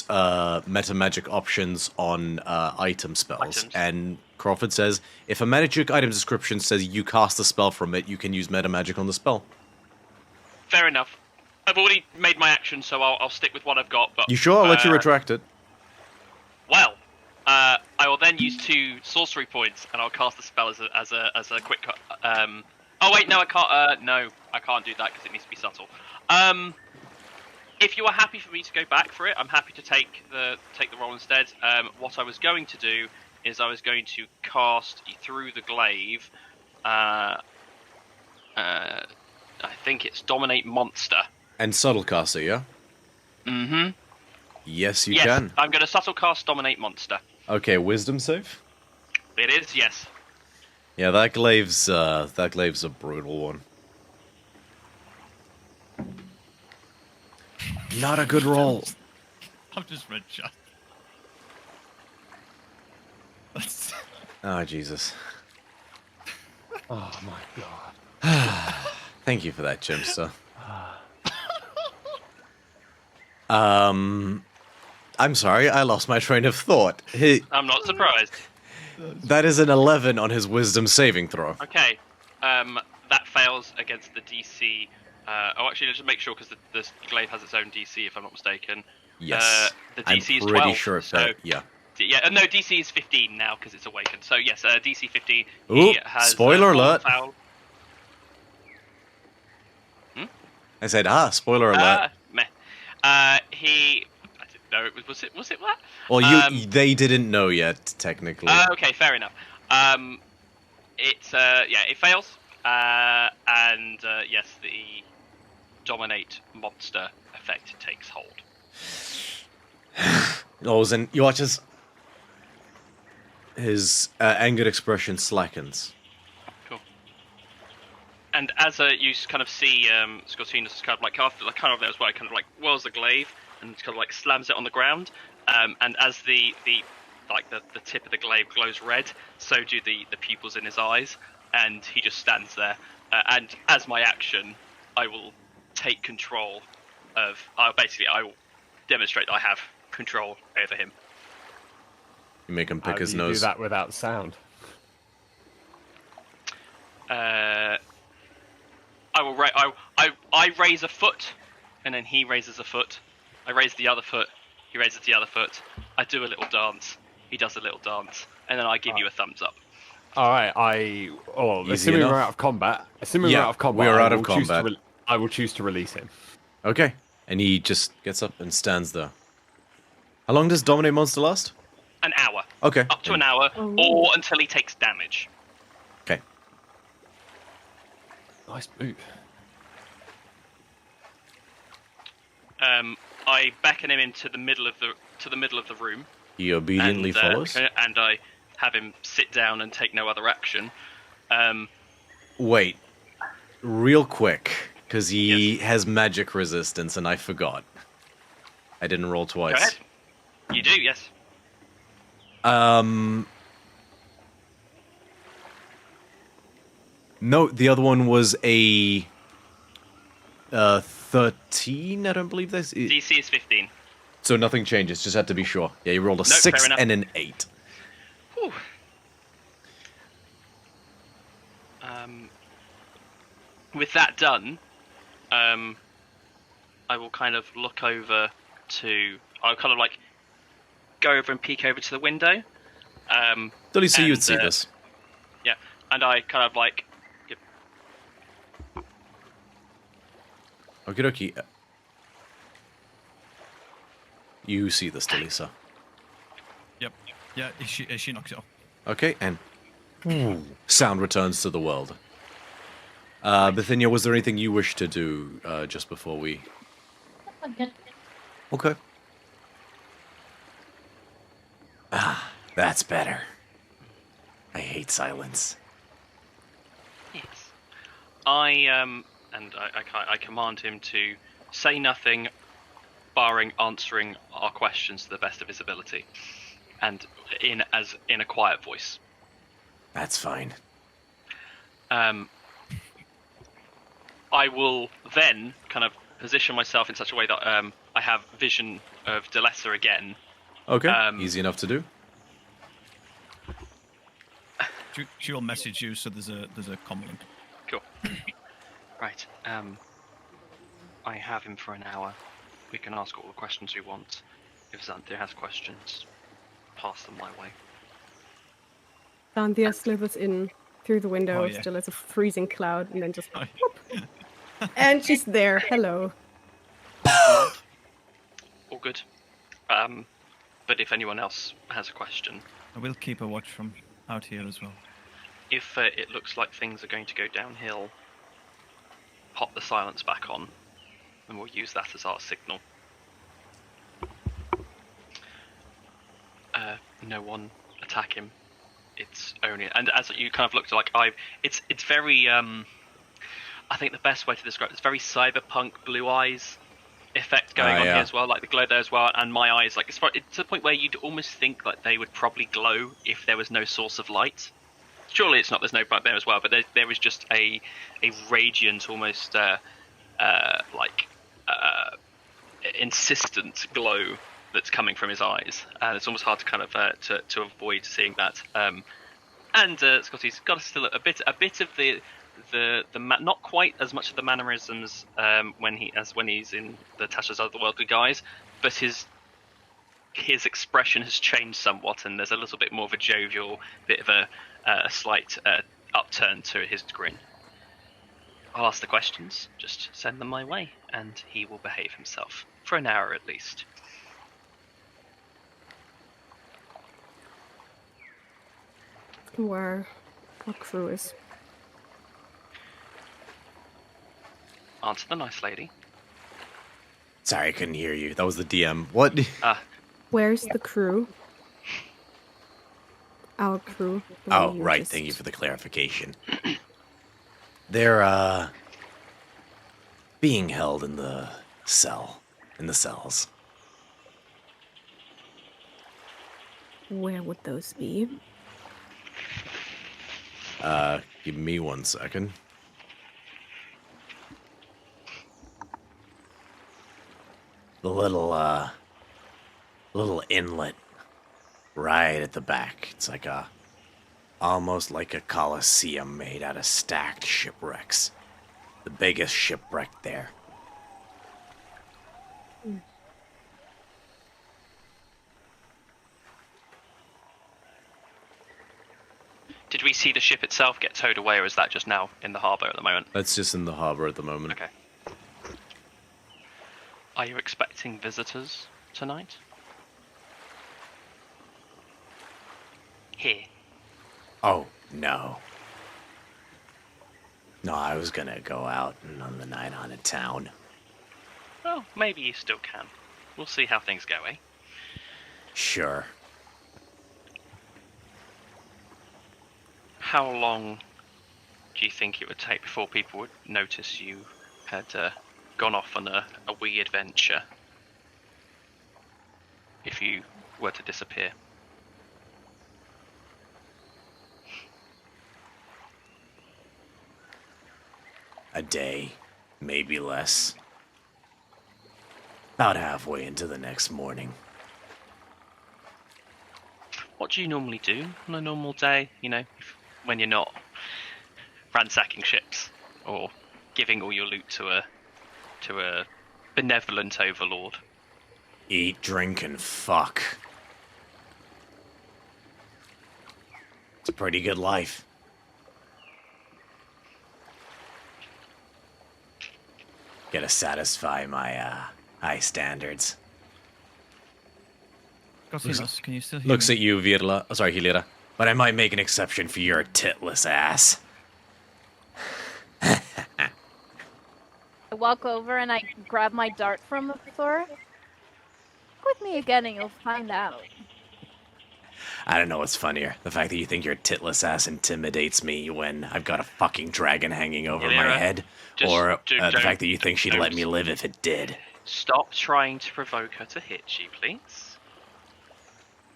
meta magic options on item spells, Items. and Crawford says if a magic item description says you cast a spell from it, you can use meta magic on the spell. Fair enough. I've already made my action, so I'll stick with what I've got. But You sure? I'll let you retract it. Well, I will then use 2 sorcery points, and I'll cast the spell as a quick. Oh wait, no, I can't. No, I can't do that because it needs to be subtle. If you are happy for me to go back for it, I'm happy to take the roll instead. What I was going to do is I was going to cast through the glaive. I think it's Dominate Monster. And subtle caster, yeah? Mm-hmm. Yes, you yes, can. I'm going to subtle cast Dominate Monster. Okay, wisdom save? It is, yes. Yeah, that glaive's a brutal one. Not a good roll. I've just read chat. That's... Oh, Jesus. Oh my god. Thank you for that, Jimster. I'm sorry, I lost my train of thought. I'm not surprised. That is an 11 on his wisdom saving throw. Okay, that fails against the DC. Actually, let's just make sure because the glaive has its own DC, if I'm not mistaken. Yes, the DC is I'm 12. pretty sure it's that. Yeah. Yeah, no, DC is 15 now because it's awakened. So yes, DC 15. Ooh, He has, spoiler alert. Foul. I said, spoiler alert. Meh. He. I didn't know it was. Was it that? Well, they didn't know yet, technically. Okay, fair enough. It's it fails. And yes, the Dominate Monster effect takes hold. And you watch his angered expression slackens. Cool. And as you kind of see, Scortinus kind of like kind of there as well, kind of like whirls the glaive and kind of like slams it on the ground. And as the tip of the glaive glows red, so do the pupils in his eyes, and he just stands there. And as my action, I will take control of. I will demonstrate that I have control over him. You make him pick his How do you nose. do that without sound? I will. I raise a foot, and then he raises a foot. I raise the other foot. He raises the other foot. I do a little dance. He does a little dance, and then I give you a thumbs up. All right. Assuming enough? we're out of combat. Assuming Yeah, we're out of combat. we are I out of will choose to combat. I will choose to release him. Okay. And he just gets up and stands there. How long does Dominate Monster last? An hour. Okay. Up to an hour, or until he takes damage. Okay. Nice move. I beckon him into the middle of the room. He obediently follows? And I have him sit down and take no other action. Wait. Real quick, because he has magic resistance, and I forgot. I didn't roll twice. Go ahead. You do, yes. No, the other one was a 13, I don't believe this. DC is 15. So nothing changes, just had to be sure. Yeah, you rolled a 6 fair enough. and an 8. Whew. With that done, I will kind of look over to... I'll kind of like go over and peek over to the window. Don't you see you'd see this? Yeah, and I kind of like... Okie dokie. You see this, Delisa. Yep. Yeah, she knocks it off. Okay, and sound returns to the world. Bithynia, was there anything you wish to do just before we... I'm good. Okay. That's better. I hate silence. Yes. I command him to say nothing, barring answering our questions to the best of his ability, and in a quiet voice. That's fine. I will then kind of position myself in such a way that I have vision of Delessa again. Okay, easy enough to do. She will message you, so there's a comm link. Cool. Right. I have him for an hour. We can ask all the questions we want. If Xanthia has questions, pass them my way. Xanthia slithers in through the window, Oh, yeah. still as a freezing cloud, and then just Oh, whoop. And she's there. Hello. All good. But if anyone else has a question, I will keep a watch from out here as well. if it looks like things are going to go downhill, pop the silence back on, and we'll use that as our signal. No one attack him. It's only, and as you kind of looked like it's very I think the best way to describe it's very cyberpunk blue eyes effect going on here as well, like the glow there as well, and my eyes, like it's to the point where you'd almost think that they would probably glow if there was no source of light. Surely it's not, there's no light there as well, but there is just a radiant, almost insistent glow that's coming from his eyes, and it's almost hard to kind of to avoid seeing that. And Scotty's got still a bit of the not quite as much of the mannerisms when he's in the Tasha's Otherworldly guise, but his expression has changed somewhat, and there's a little bit more of a jovial, bit of a slight upturn to his grin. I'll ask the questions, just send them my way, and he will behave himself for an hour at least. Where our crew is. Answer the nice lady. Sorry, I couldn't hear you. That was the DM. What? Where's the crew? Our crew. Oh, right. Thank you for the clarification. They're, being held in the cells. Where would those be? Give me 1 second. The little inlet right at the back. It's like almost like a coliseum made out of stacked shipwrecks. The biggest shipwreck there. Did we see the ship itself get towed away, or is that just now in the harbour at the moment? That's just in the harbor at the moment. Okay. Are you expecting visitors tonight? Here. Oh, no. No, I was gonna go out on the night on a town. Well, maybe you still can. We'll see how things go, eh? Sure. How long do you think it would take before people would notice you had gone off on a wee adventure? If you were to disappear? A day, maybe less. About halfway into the next morning. What do you normally do on a normal day, you know, when you're not ransacking ships or giving all your loot to a benevolent overlord? Eat, drink, and fuck. It's a pretty good life. Gotta satisfy my high standards. Gossinos, can you still hear Looks me? at you, Virla. Oh, sorry, Hilira. But I might make an exception for your titless ass. I walk over and I grab my dart from the floor. Look with me again and you'll find out. I don't know what's funnier. The fact that you think your titless ass intimidates me when I've got a fucking dragon hanging over my Hilira, head. Or the fact that you think she'd let me live if it did. Stop trying to provoke her to hit you, please.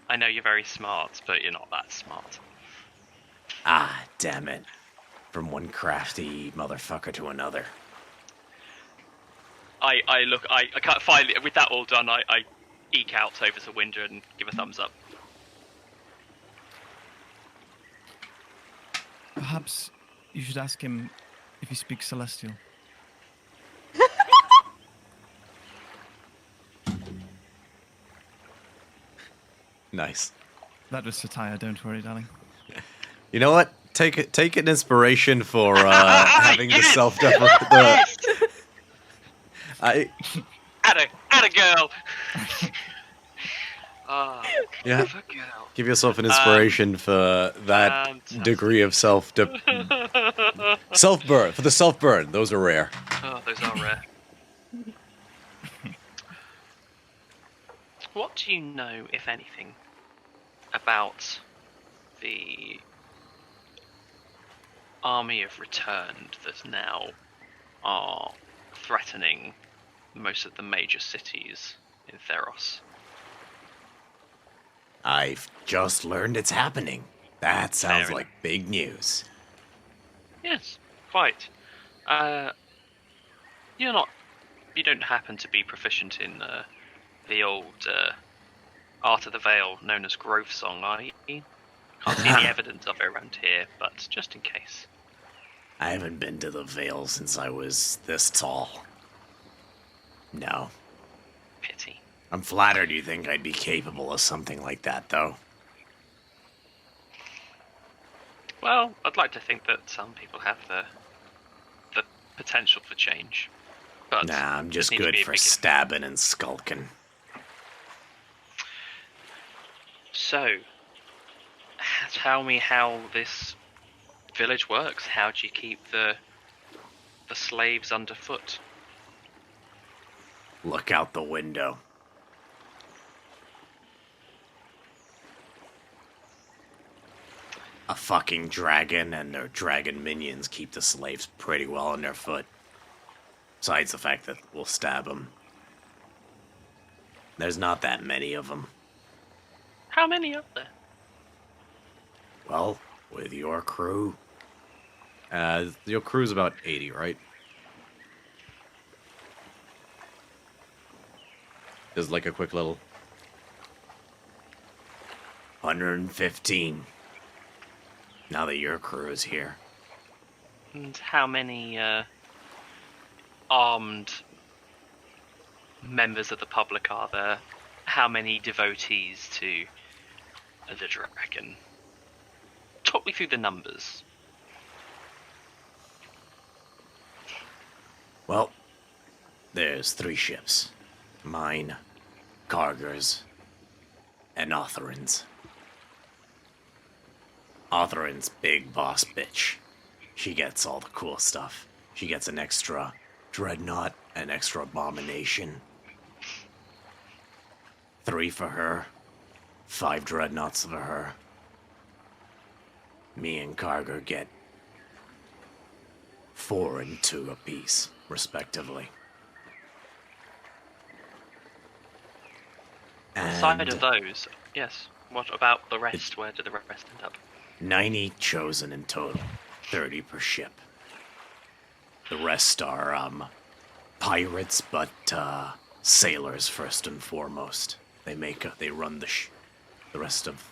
I know you're very smart, but you're not that smart. Ah, damn it. From one crafty motherfucker to another. I can't finally, with that all done, I eke out over to Winder and give a thumbs up. Perhaps you should ask him if he speaks Celestial. Nice. That was satire, don't worry, darling. You know what? Take an inspiration for having the self-deprecation. Atta girl. Yeah. Atta girl. Give yourself an inspiration for that fantastic. degree of self-burn. For the self-burn. Those are rare. Oh, those are rare. What do you know, if anything, about the army of returned that now are threatening most of the major cities in Theros? I've just learned it's happening. That sounds Fair like big news. Yes, quite. You don't happen to be proficient in the old Art of the Veil known as Growth Song, are you? Can't see any evidence of it around here, but just in case. I haven't been to the Vale since I was this tall. No. Pity. I'm flattered you think I'd be capable of something like that, though. Well, I'd like to think that some people have the potential for change. But Nah, I'm just need to good be a for big- stabbing and skulking. So, tell me how this village works. How do you keep the slaves underfoot? Look out the window. A fucking dragon and their dragon minions keep the slaves pretty well on their foot. Besides the fact that we'll stab them. There's not that many of them. How many are there? Well, with your crew... your crew's about 80, right? Just like a quick little... 115. Now that your crew is here. And how many armed members of the public are there? How many devotees to the dragon? Talk me through the numbers. Well, there's 3 ships. Mine, Karger's, and Otherin's. Otherin's big boss bitch. She gets all the cool stuff. She gets an extra dreadnought, an extra abomination. 3 for her. 5 dreadnoughts for her. Me and Karger get 4 and 2 apiece, respectively. Aside of those, yes. What about the rest? Where do the rest end up? 90 chosen in total, 30 per ship. The rest are, pirates, but, sailors first and foremost. They run the rest of,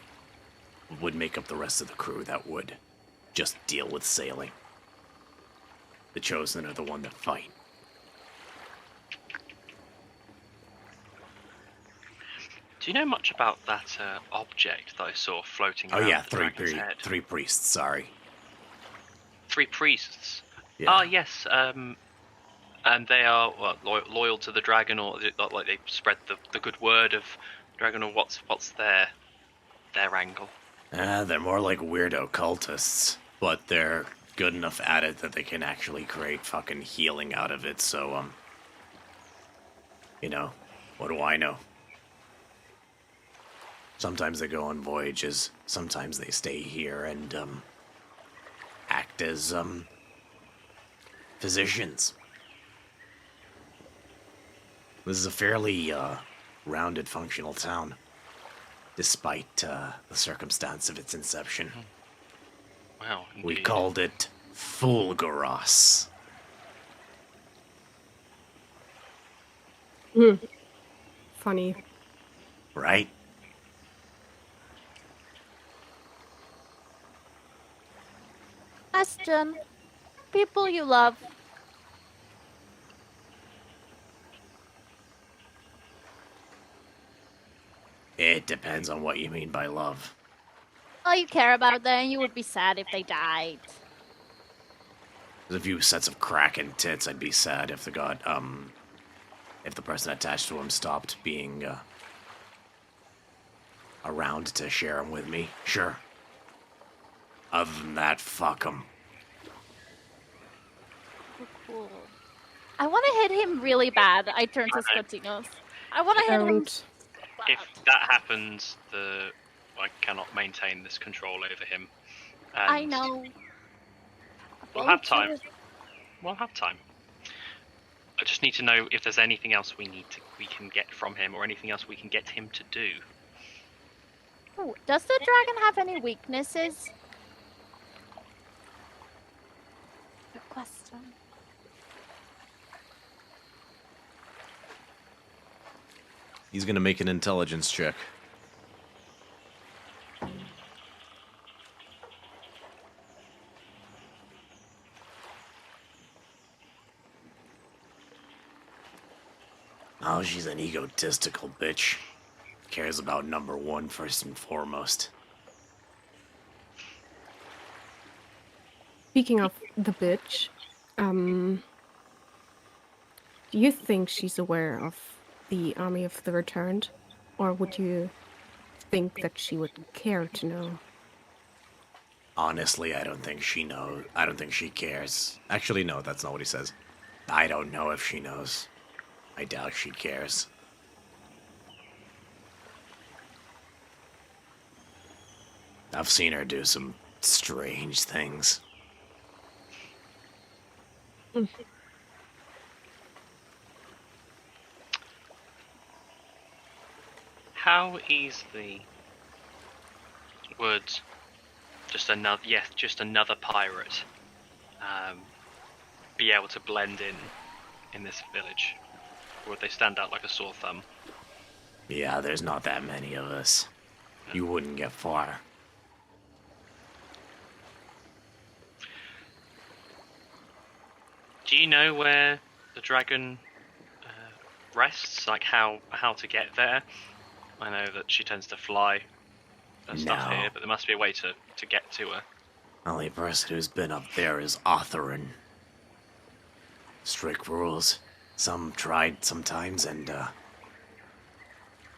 would make up the rest of the crew that would just deal with sailing. The chosen are the one that fight. Do you know much about that object that I saw floating around? Oh yeah, the dragon's head? 3 priests, sorry. 3 priests. Yeah. Ah, yes. And they are loyal to the dragon, or like they spread the good word of dragon, or what's their angle? They're more like weirdo cultists, but they're good enough at it that they can actually create fucking healing out of it, so, you know, what do I know? Sometimes they go on voyages, sometimes they stay here and, act as, physicians. This is a fairly, rounded, functional town, despite, the circumstance of its inception. Wow. We indeed. called it Fulgoros. Funny. Right? Question. People you love. It depends on what you mean by love. All you care about them, you would be sad if they died. There's a few sets of cracking tits. I'd be sad if if the person attached to him stopped being, around to share him with me. Sure. Other than that, fuck him. Oh, cool. I want to hit him really bad. I turn to Scotinos. I want to hit him. If that happens, I cannot maintain this control over him. And I know. We'll have time. We'll have time. I just need to know if there's anything else we can get from him, or anything else we can get him to do. Ooh, does the dragon have any weaknesses? Good question. He's gonna make an intelligence check. Oh, she's an egotistical bitch. Cares about number one first and foremost. Speaking of the bitch, do you think she's aware of the Army of the Returned? Or would you think that she would care to know? Honestly, I don't think she knows. I don't think she cares. Actually, no, that's not what he says. I don't know if she knows. I doubt she cares. I've seen her do some strange things. How easily would just another pirate be able to blend in this village? Or would they stand out like a sore thumb? Yeah, there's not that many of us. You wouldn't get far. Do you know where the dragon rests? Like how to get there? I know that she tends to fly and stuff No. here, but there must be a way to get to her. Only person who's been up there is Otherin. Strict rules. Some tried sometimes, and,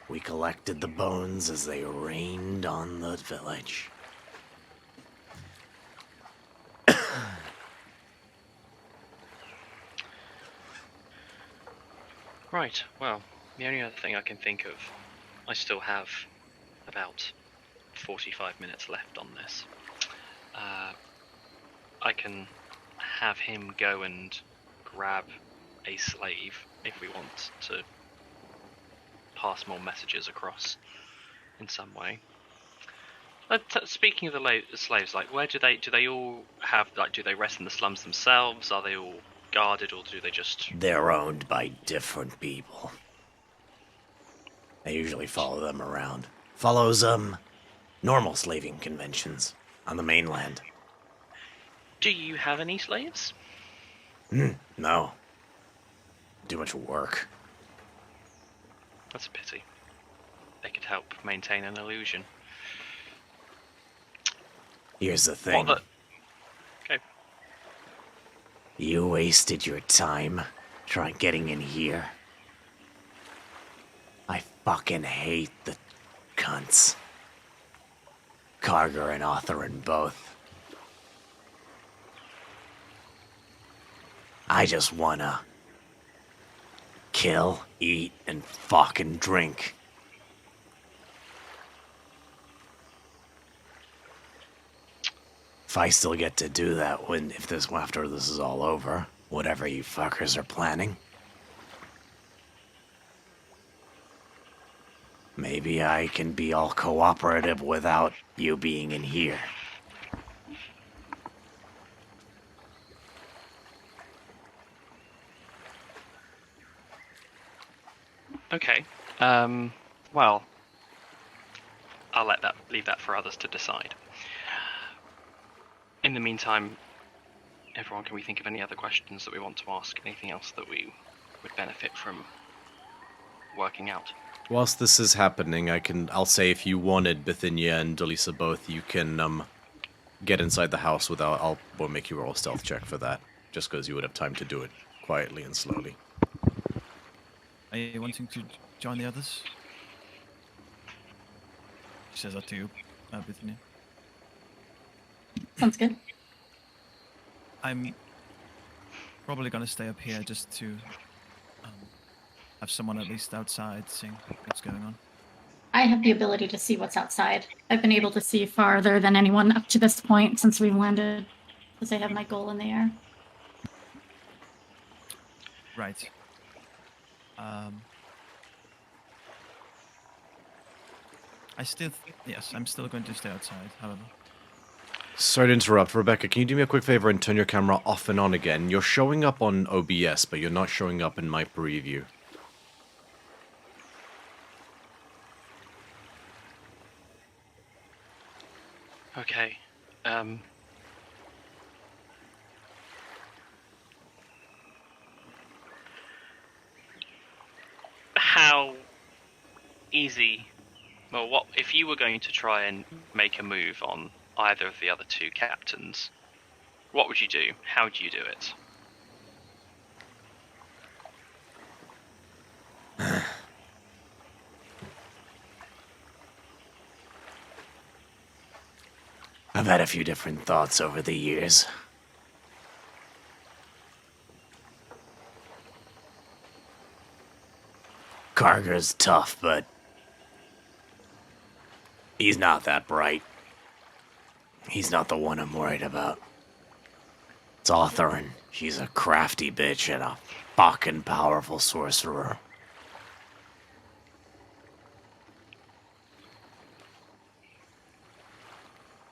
we collected the bones as they rained on the village. Right, well, the only other thing I can think of, I still have about 45 minutes left on this. I can have him go and grab a slave if we want to pass more messages across in some way. Speaking of the slaves, like where do they all have, like, do they rest in the slums themselves? Are they all guarded, or do they just... They're owned by different people. They usually follow them around. Follows, normal slaving conventions on the mainland. Do you have any slaves? No. Too much work. That's a pity. They could help maintain an illusion. Here's the thing. Okay. You wasted your time trying getting in here. I fucking hate the cunts. Karger and Otherin both. I just wanna kill, eat, and fucking drink. If I still get to do that after this is all over, whatever you fuckers are planning, maybe I can be all cooperative without you being in here. Okay. Well, I'll leave that for others to decide. In the meantime, everyone, can we think of any other questions that we want to ask? Anything else that we would benefit from working out? Whilst this is happening, I'll say if you wanted Bithynia and Delisa both, you can get inside the house without. We'll make you roll a stealth check for that, just because you would have time to do it quietly and slowly. Are you wanting to join the others? She says that to you, Bithynia. Sounds good. I'm probably gonna stay up here just to have someone at least outside seeing what's going on. I have the ability to see what's outside. I've been able to see farther than anyone up to this point since we've landed, because I have my goal in the air. Right. I'm still going to stay outside, however. Sorry to interrupt, Rebecca, can you do me a quick favor and turn your camera off and on again? You're showing up on OBS, but you're not showing up in my preview. Okay. How easy? Well, what if you were going to try and make a move on either of the other two captains? What would you do? How would you do it? I've had a few different thoughts over the years. Karger's tough, but he's not that bright. He's not the one I'm worried about. It's Authorin. She's a crafty bitch and a fucking powerful sorcerer.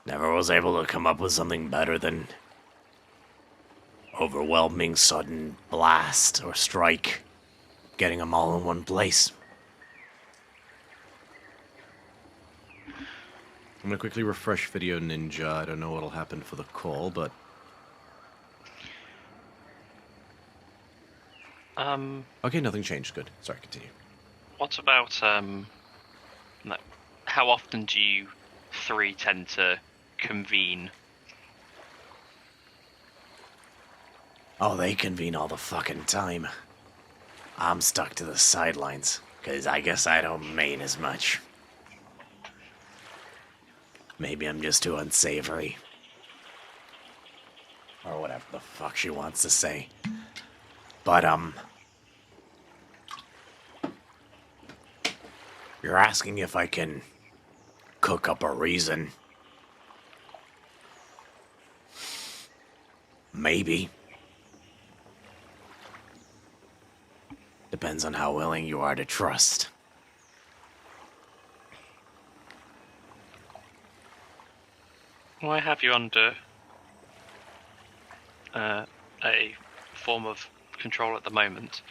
Never was able to come up with something better than overwhelming sudden blast or strike, getting them all in one place. I'm gonna quickly refresh Video Ninja. I don't know what'll happen for the call, but... Okay, nothing changed. Good. Sorry, continue. What about, no, how often do you three tend to convene? Oh, they convene all the fucking time. I'm stuck to the sidelines, 'cause I guess I don't main as much. Maybe I'm just too unsavory. Or whatever the fuck she wants to say. But, you're asking if I can cook up a reason. Maybe. Depends on how willing you are to trust. Well, I have you under a form of control at the moment.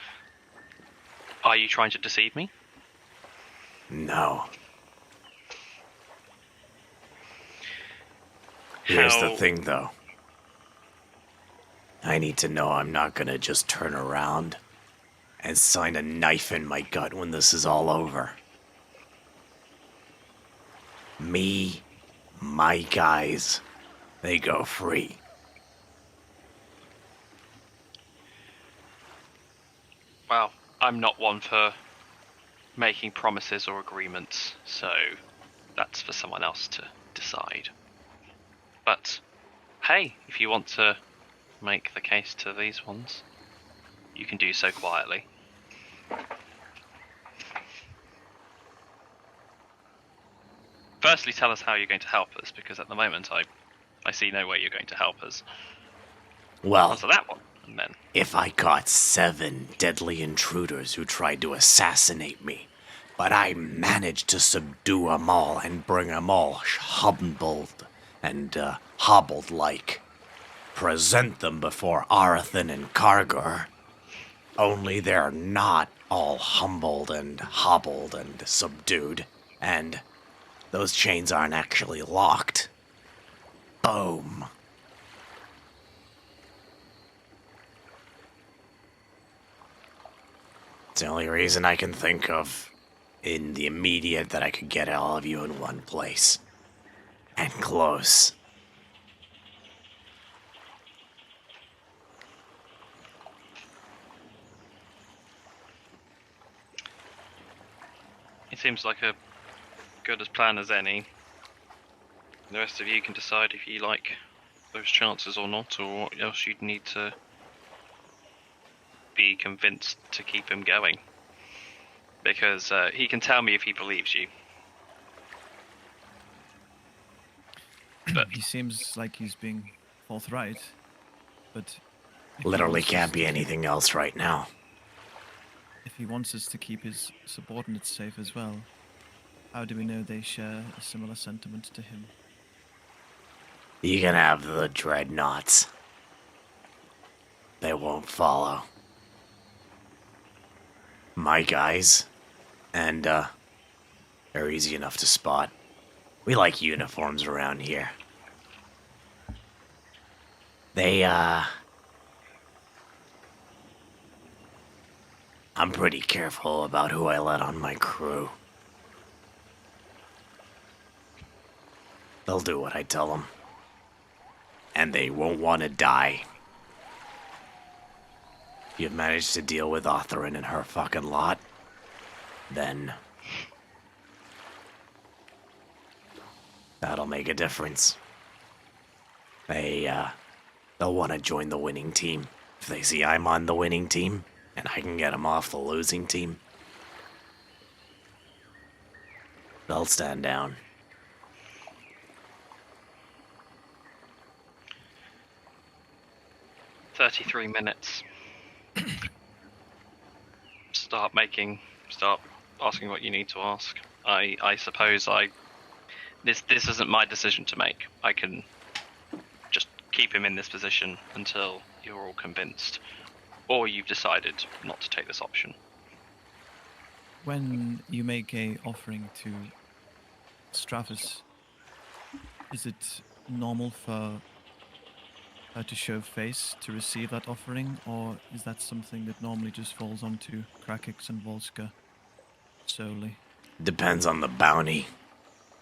Are you trying to deceive me? No. Here's the thing, though. I need to know I'm not gonna just turn around and sign a knife in my gut when this is all over. Me, my guys, they go free. Well, I'm not one for making promises or agreements, so that's for someone else to decide. But, hey, if you want to make the case to these ones, you can do so quietly. Firstly, tell us how you're going to help us, because at the moment I see no way you're going to help us. Well, Answer that one, and then... if I caught 7 deadly intruders who tried to assassinate me, but I managed to subdue 'em all and bring 'em all humbled and hobbled-like, present them before Arathan and Kargar, only they're not all humbled and hobbled and subdued, and those chains aren't actually locked. Boom. It's the only reason I can think of. in the immediate that I could get all of you in one place. And close. It seems like a good as plan as any. The rest of you can decide if you like those chances or not, or what else you'd need to be convinced to keep him going. Because he can tell me if he believes you. But He seems like he's being forthright, but if he Literally wants us can't be to- anything else right now. If he wants us to keep his subordinates safe as well, how do we know they share a similar sentiment to him? You can have the dreadnoughts. They won't follow. My guys, and they're easy enough to spot. We like uniforms around here. I'm pretty careful about who I let on my crew. They'll do what I tell them. And they won't want to die. If you've managed to deal with Otherin and her fucking lot, then that'll make a difference. They'll want to join the winning team. If they see I'm on the winning team, and I can get them off the losing team, they'll stand down. "33 minutes. Start asking what you need to ask. I suppose this isn't my decision to make. I can just keep him in this position until you're all convinced, or you've decided not to take this option." When you make a offering to Stratus, is it normal for her to show face to receive that offering, or is that something that normally just falls onto Krakix and Volska solely? Depends on the bounty.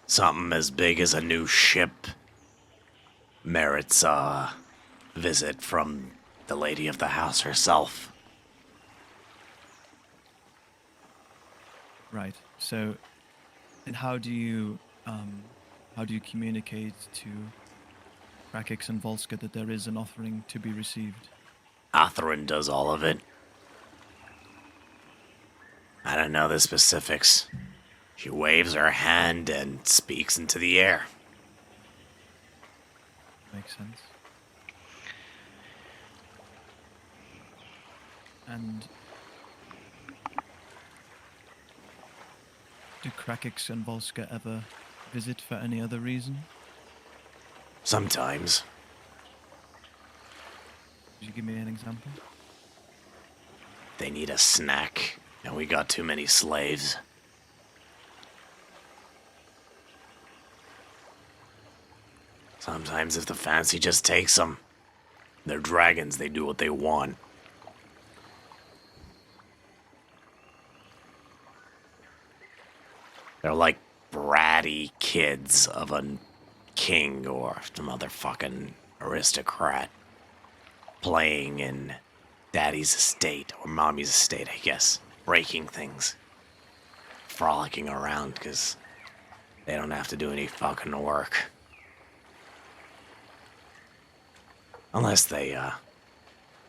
Something as big as a new ship merits a visit from the lady of the house herself. Right. So, and how do you communicate to Krakix and Volska that there is an offering to be received? Otherin does all of it. I don't know the specifics. She waves her hand and speaks into the air. Makes sense. And do Krakix and Volska ever visit for any other reason? Sometimes. Could you give me an example? They need a snack, and we got too many slaves. Sometimes if the fancy just takes them, they're dragons, they do what they want. They're like bratty kids of a king or some other fucking aristocrat playing in daddy's estate or mommy's estate, I guess. Breaking things. Frolicking around because they don't have to do any fucking work. Unless they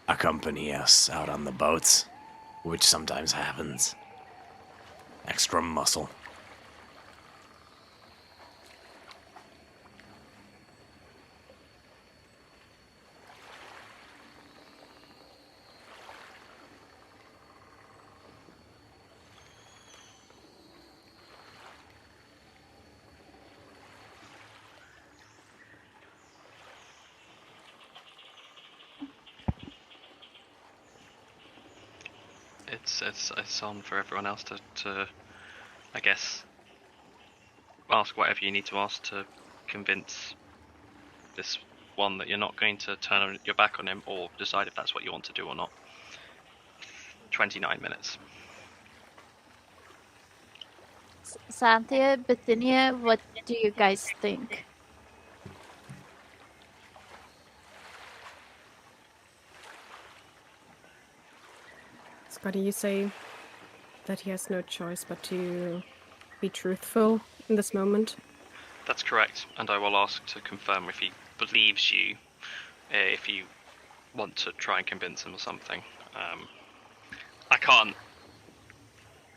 accompany us out on the boats, which sometimes happens. Extra muscle. It's on for everyone else to I guess ask whatever you need to ask to convince this one that you're not going to turn your back on him, or decide if that's what you want to do or not. 29 minutes. Xanthia, Bithynia, what do you guys think? Scotty, you say that he has no choice but to be truthful in this moment. That's correct, and I will ask to confirm if he believes you, if you want to try and convince him or something.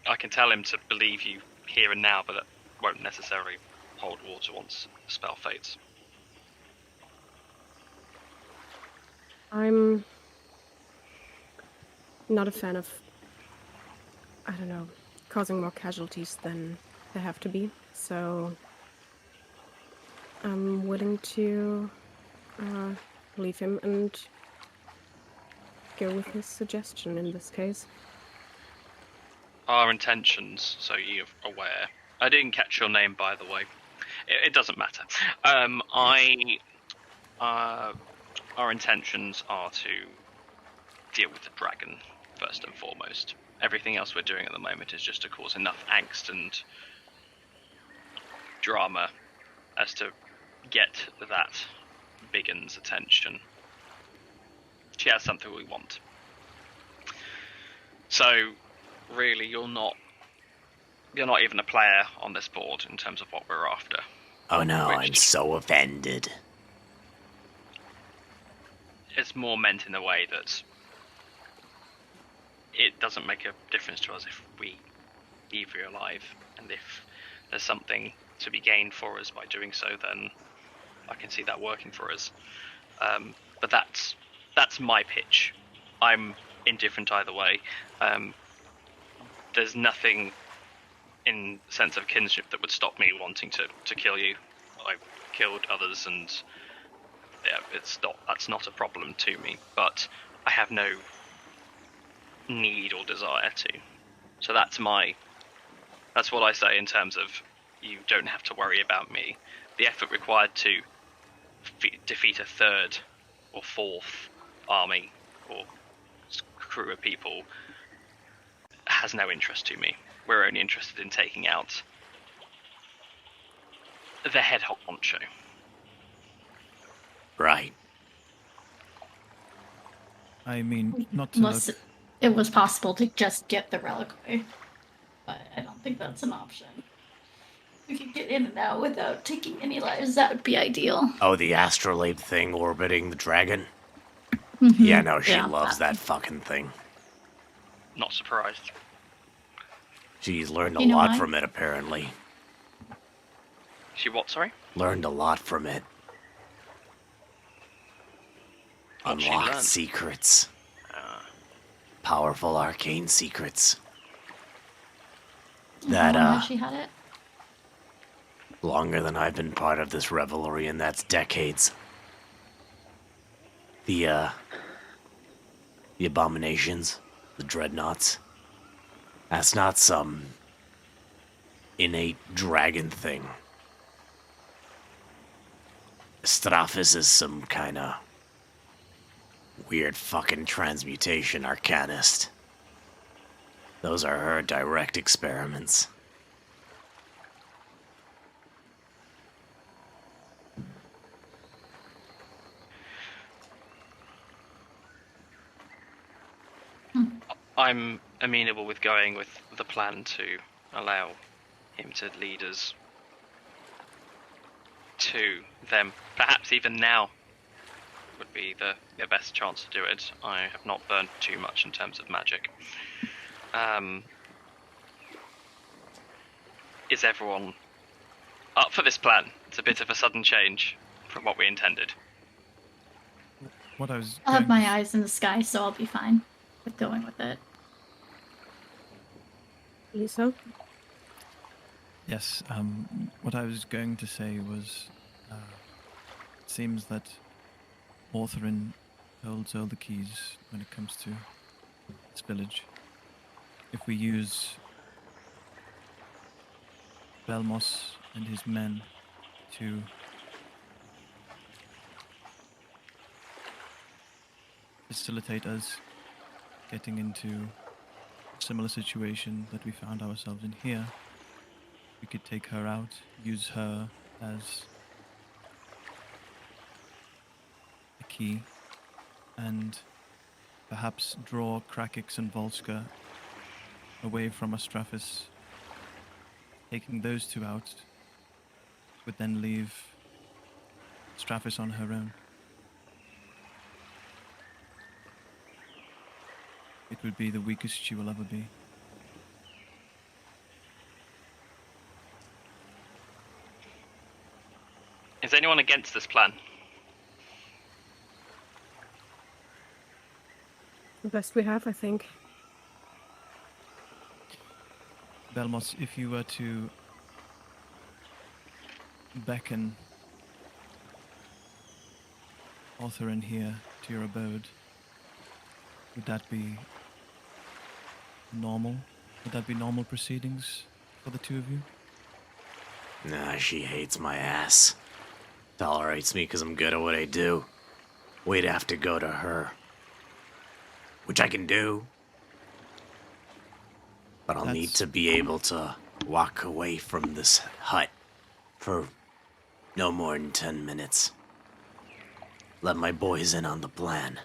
I can tell him to believe you here and now, but it won't necessarily hold water once the spell fades. I'm not a fan of, I don't know, causing more casualties than there have to be, so I'm willing to leave him and go with his suggestion in this case. Our intentions, so you're aware. I didn't catch your name, by the way. It doesn't matter. Our intentions are to deal with the dragon first and foremost. Everything else we're doing at the moment is just to cause enough angst and drama as to get that Biggin's attention. She has something we want. So, really, you're not even a player on this board in terms of what we're after. Oh no, I'm so offended. It's more meant in the way that it doesn't make a difference to us if we leave you alive, and if there's something to be gained for us by doing so, then I can see that working for us. But that's my pitch. I'm indifferent either way. There's nothing in sense of kinship that would stop me wanting to kill you. I've killed others, and yeah, that's not a problem to me. But I have no need or desire to. So that's what I say in terms of you don't have to worry about me. The effort required to defeat a third or fourth army or crew of people has no interest to me. We're only interested in taking out the head honcho. Right. I mean, not to Unless look... it was possible to just get the reliquary, but I don't think that's an option. If we could get in and out without taking any lives, that would be ideal. Oh, the astrolabe thing orbiting the dragon? Mm-hmm. Yeah, no, she loves that fucking thing. Not surprised. She's learned a You know lot why? from it, apparently. She what, sorry? Learned a lot from it. What she Unlocked learned? secrets. Powerful arcane secrets. That, How long has she had it? longer than I've been part of this revelry, and that's decades. The abominations, the dreadnoughts, that's not some innate dragon thing. Straphis is some kinda weird fucking transmutation arcanist. Those are her direct experiments. I'm amenable with going with the plan to allow him to lead us to them. Perhaps even now would be the best chance to do it. I have not burned too much in terms of magic. Is everyone up for this plan? It's a bit of a sudden change from what we intended. What I was I'll have going my eyes in the sky, so I'll be fine with going with it. Lisa? Yes, what I was going to say was, it seems that Ortharin holds all the keys when it comes to this village. If we use Belmos and his men to facilitate us getting into a similar situation that we found ourselves in here, we could take her out, use her as a key, and perhaps draw Krakix and Volska away from Astraphis. Taking those two out would then leave Astraphis on her own. It would be the weakest she will ever be. Is anyone against this plan? The best we have, I think. Belmos, if you were to beckon Arthur in here to your abode, would that be normal? Would that be normal proceedings for the two of you? Nah, she hates my ass. Tolerates me because I'm good at what I do. We'd have to go to her. Which I can do. But I'll need to be able to walk away from this hut for no more than 10 minutes. Let my boys in on the plan.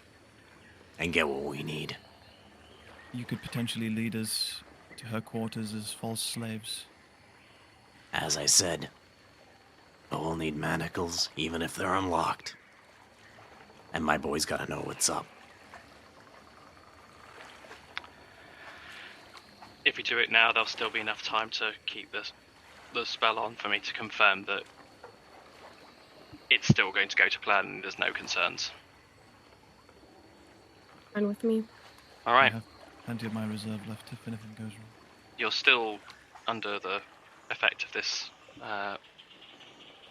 And get what we need. You could potentially lead us to her quarters as false slaves. As I said, but we'll need manacles, even if they're unlocked. And my boys gotta know what's up. If we do it now, there'll still be enough time to keep the spell on for me to confirm that it's still going to go to plan and there's no concerns. Fine with me. Alright. I have plenty of my reserve left if anything goes wrong. You're still under the effect of this,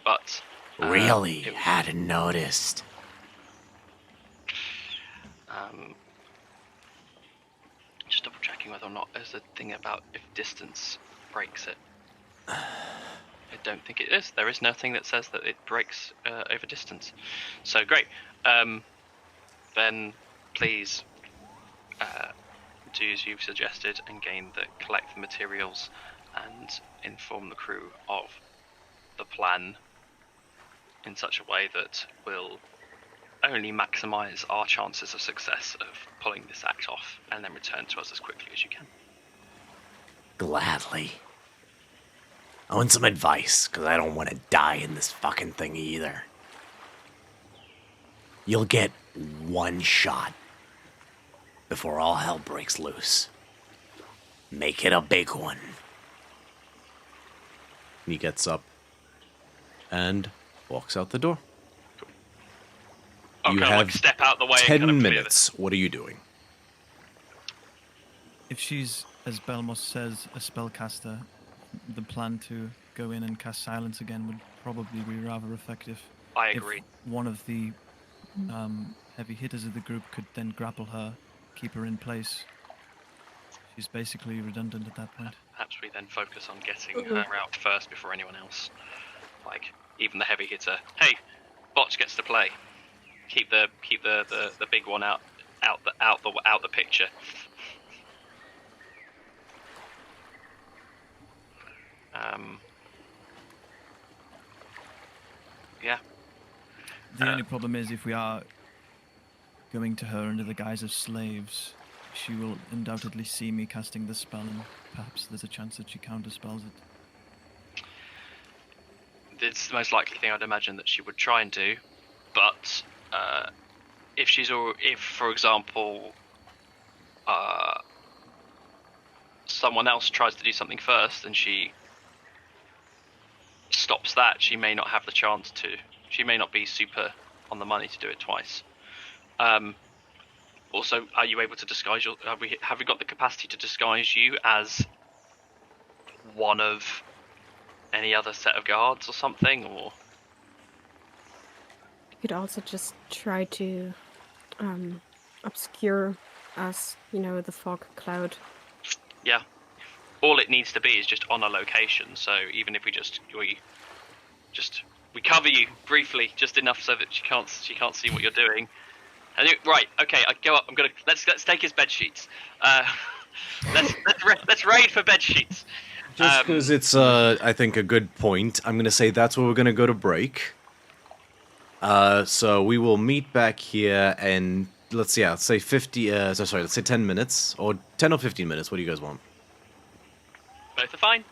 but... Really? Hadn't noticed. Just double checking whether or not there's a thing about if distance breaks it. I don't think it is. There is nothing that says that it breaks over distance. So great. Then please do as you've suggested and collect the materials and inform the crew of the plan in such a way that will only maximize our chances of success of pulling this act off, and then return to us as quickly as you can. Gladly. I want some advice, because I don't want to die in this fucking thing either. You'll get one shot before all hell breaks loose. Make it a big one. He gets up and walks out the door. I'll You kind of have like step out the way 10 and kind of clear minutes. What are you doing? If she's, as Belmos says, a spellcaster, the plan to go in and cast silence again would probably be rather effective. I agree. If one of the heavy hitters of the group could then grapple her, keep her in place. She's basically redundant at that point. Perhaps we then focus on getting her out first before anyone else. Like, even the heavy hitter. Hey, Botch gets to play. Keep the big one out the picture. Yeah. The only problem is if we are going to her under the guise of slaves, she will undoubtedly see me casting the spell, and perhaps there's a chance that she counterspells it. It's the most likely thing I'd imagine that she would try and do, but if for example, someone else tries to do something first and she stops that, she may not have the chance to. She may not be super on the money to do it twice. Also, are you able to disguise your? Have we got the capacity to disguise you as one of any other set of guards or something, or? You could also just try to obscure us, the fog cloud. Yeah. All it needs to be is just on a location. So even if we cover you briefly, just enough so that she can't see what you're doing. And right, okay, I go up. Let's take his bed sheets. Let's raid for bed sheets. Just because it's, I think, a good point, I'm going to say that's where we're going to go to break. So we will meet back here and let's say 10 minutes, or 10 or 15 minutes. What do you guys want? Both are fine.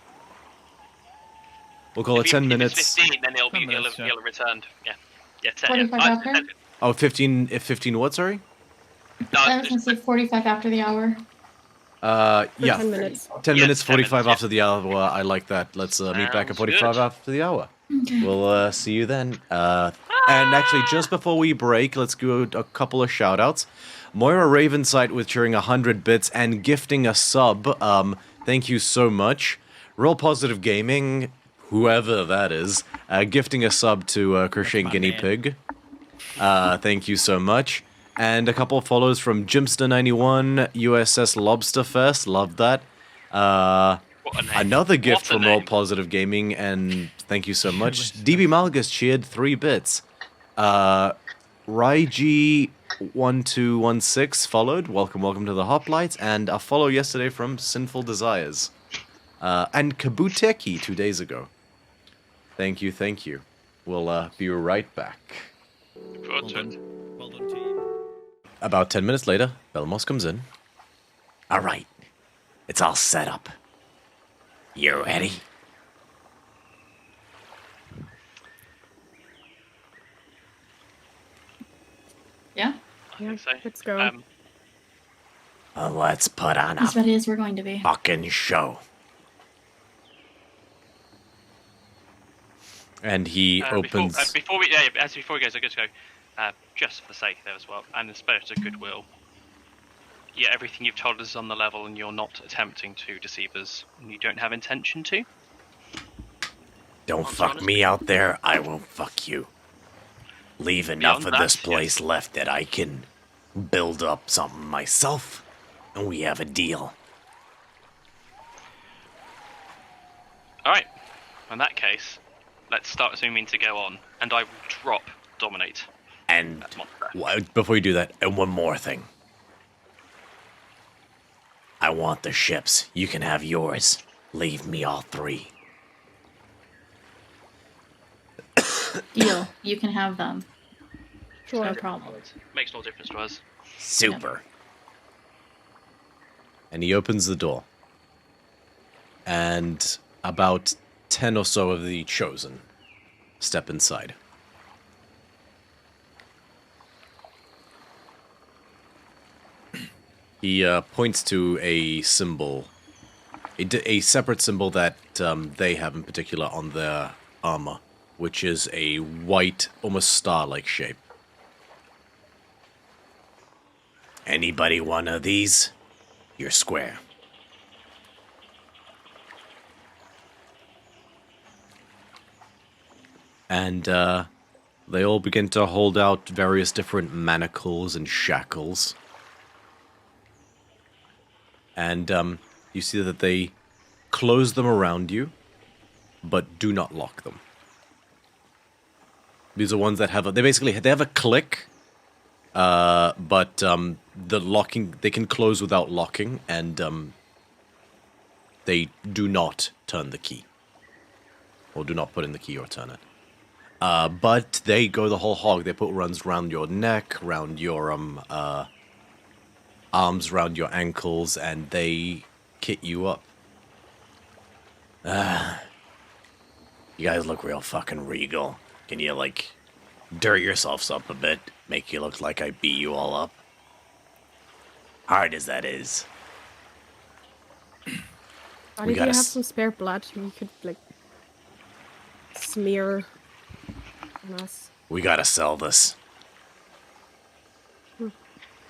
We'll call it 10 If minutes. it's 15, then he'll 10 minutes, have returned. Yeah. Yeah, 10. 45 after? Oh, 15, if 15 what, sorry? No, I was going to say 45 after the hour. Yeah. 10 minutes. 10 Yeah, minutes, 10 45 minutes, yeah. after the hour. I like that. Let's meet back at Sounds 45 good. after the hour. Okay. We'll see you then. And actually, just before we break, let's do a couple of shout-outs. Moira Ravensight with cheering 100 bits and gifting a sub. Thank you so much. Real Positive Gaming, whoever that is, gifting a sub to Crocheting Guinea Pig. Thank you so much. And a couple of follows from Jimster91, USS Lobsterfest, love that. What a name. Another gift What a from Real name. Positive Gaming, and thank you so much. DB Malgus cheered 3 bits. Raiji1216 followed. Welcome to the Hoplites. And a follow yesterday from Sinful Desires. And Kabuteki 2 days ago. Thank you. We'll be right back. Forward to it. Well done, team. About 10 minutes later, Belmos comes in. All right. It's all set up. You ready? Yeah? I think so. Let's go. Well, let's put on a As ready as we're going to be. fucking show. And he opens... Before he goes, I'm good to go. Just for the sake of there as well, and in spirit of goodwill. Yeah, everything you've told us is on the level, and you're not attempting to deceive us, and you don't have intention to. Don't fuck me out there, I won't fuck you. Leave enough of Beyond this that, place left that I can build up something myself, and we have a deal. Alright, in that case, let's start assuming to go on, and I will drop Dominate. And That monster. Before you do that, and one more thing. I want the ships. You can have yours. Leave me all 3. Deal. You can have them. Sure. No problem. Makes no difference to us. Super. and he opens the door. And about 10 or so of the chosen step inside. He points to a symbol, a separate symbol that they have in particular on their armor, which is a white, almost star-like shape. Anybody one of these? You're square. And they all begin to hold out various different manacles and shackles. And you see that they close them around you, but do not lock them. These are ones that have they have a click, but the locking, they can close without locking, and they do not turn the key. Or do not put in the key or turn it. But they go the whole hog. They put runs around your neck, around your arms, around your ankles, and they kit you up. You guys look real fucking regal. Can you, like, dirt yourselves up a bit? Make you look like I beat you all up? Hard as that is. Why We did you gotta have s- some spare blood? We could, like, smear on us. We gotta sell this.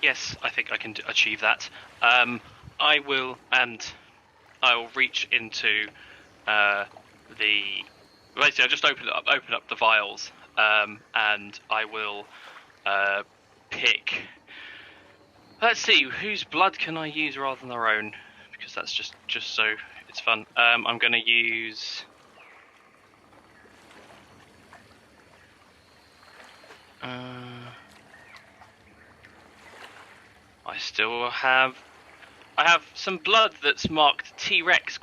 Yes, I think I can achieve that. I will reach into the. Basically, I just open up the vials, and I will pick. Let's see, whose blood can I use rather than their own? Because that's just so it's fun. I'm going to use. I have some blood that's marked T-Rex ?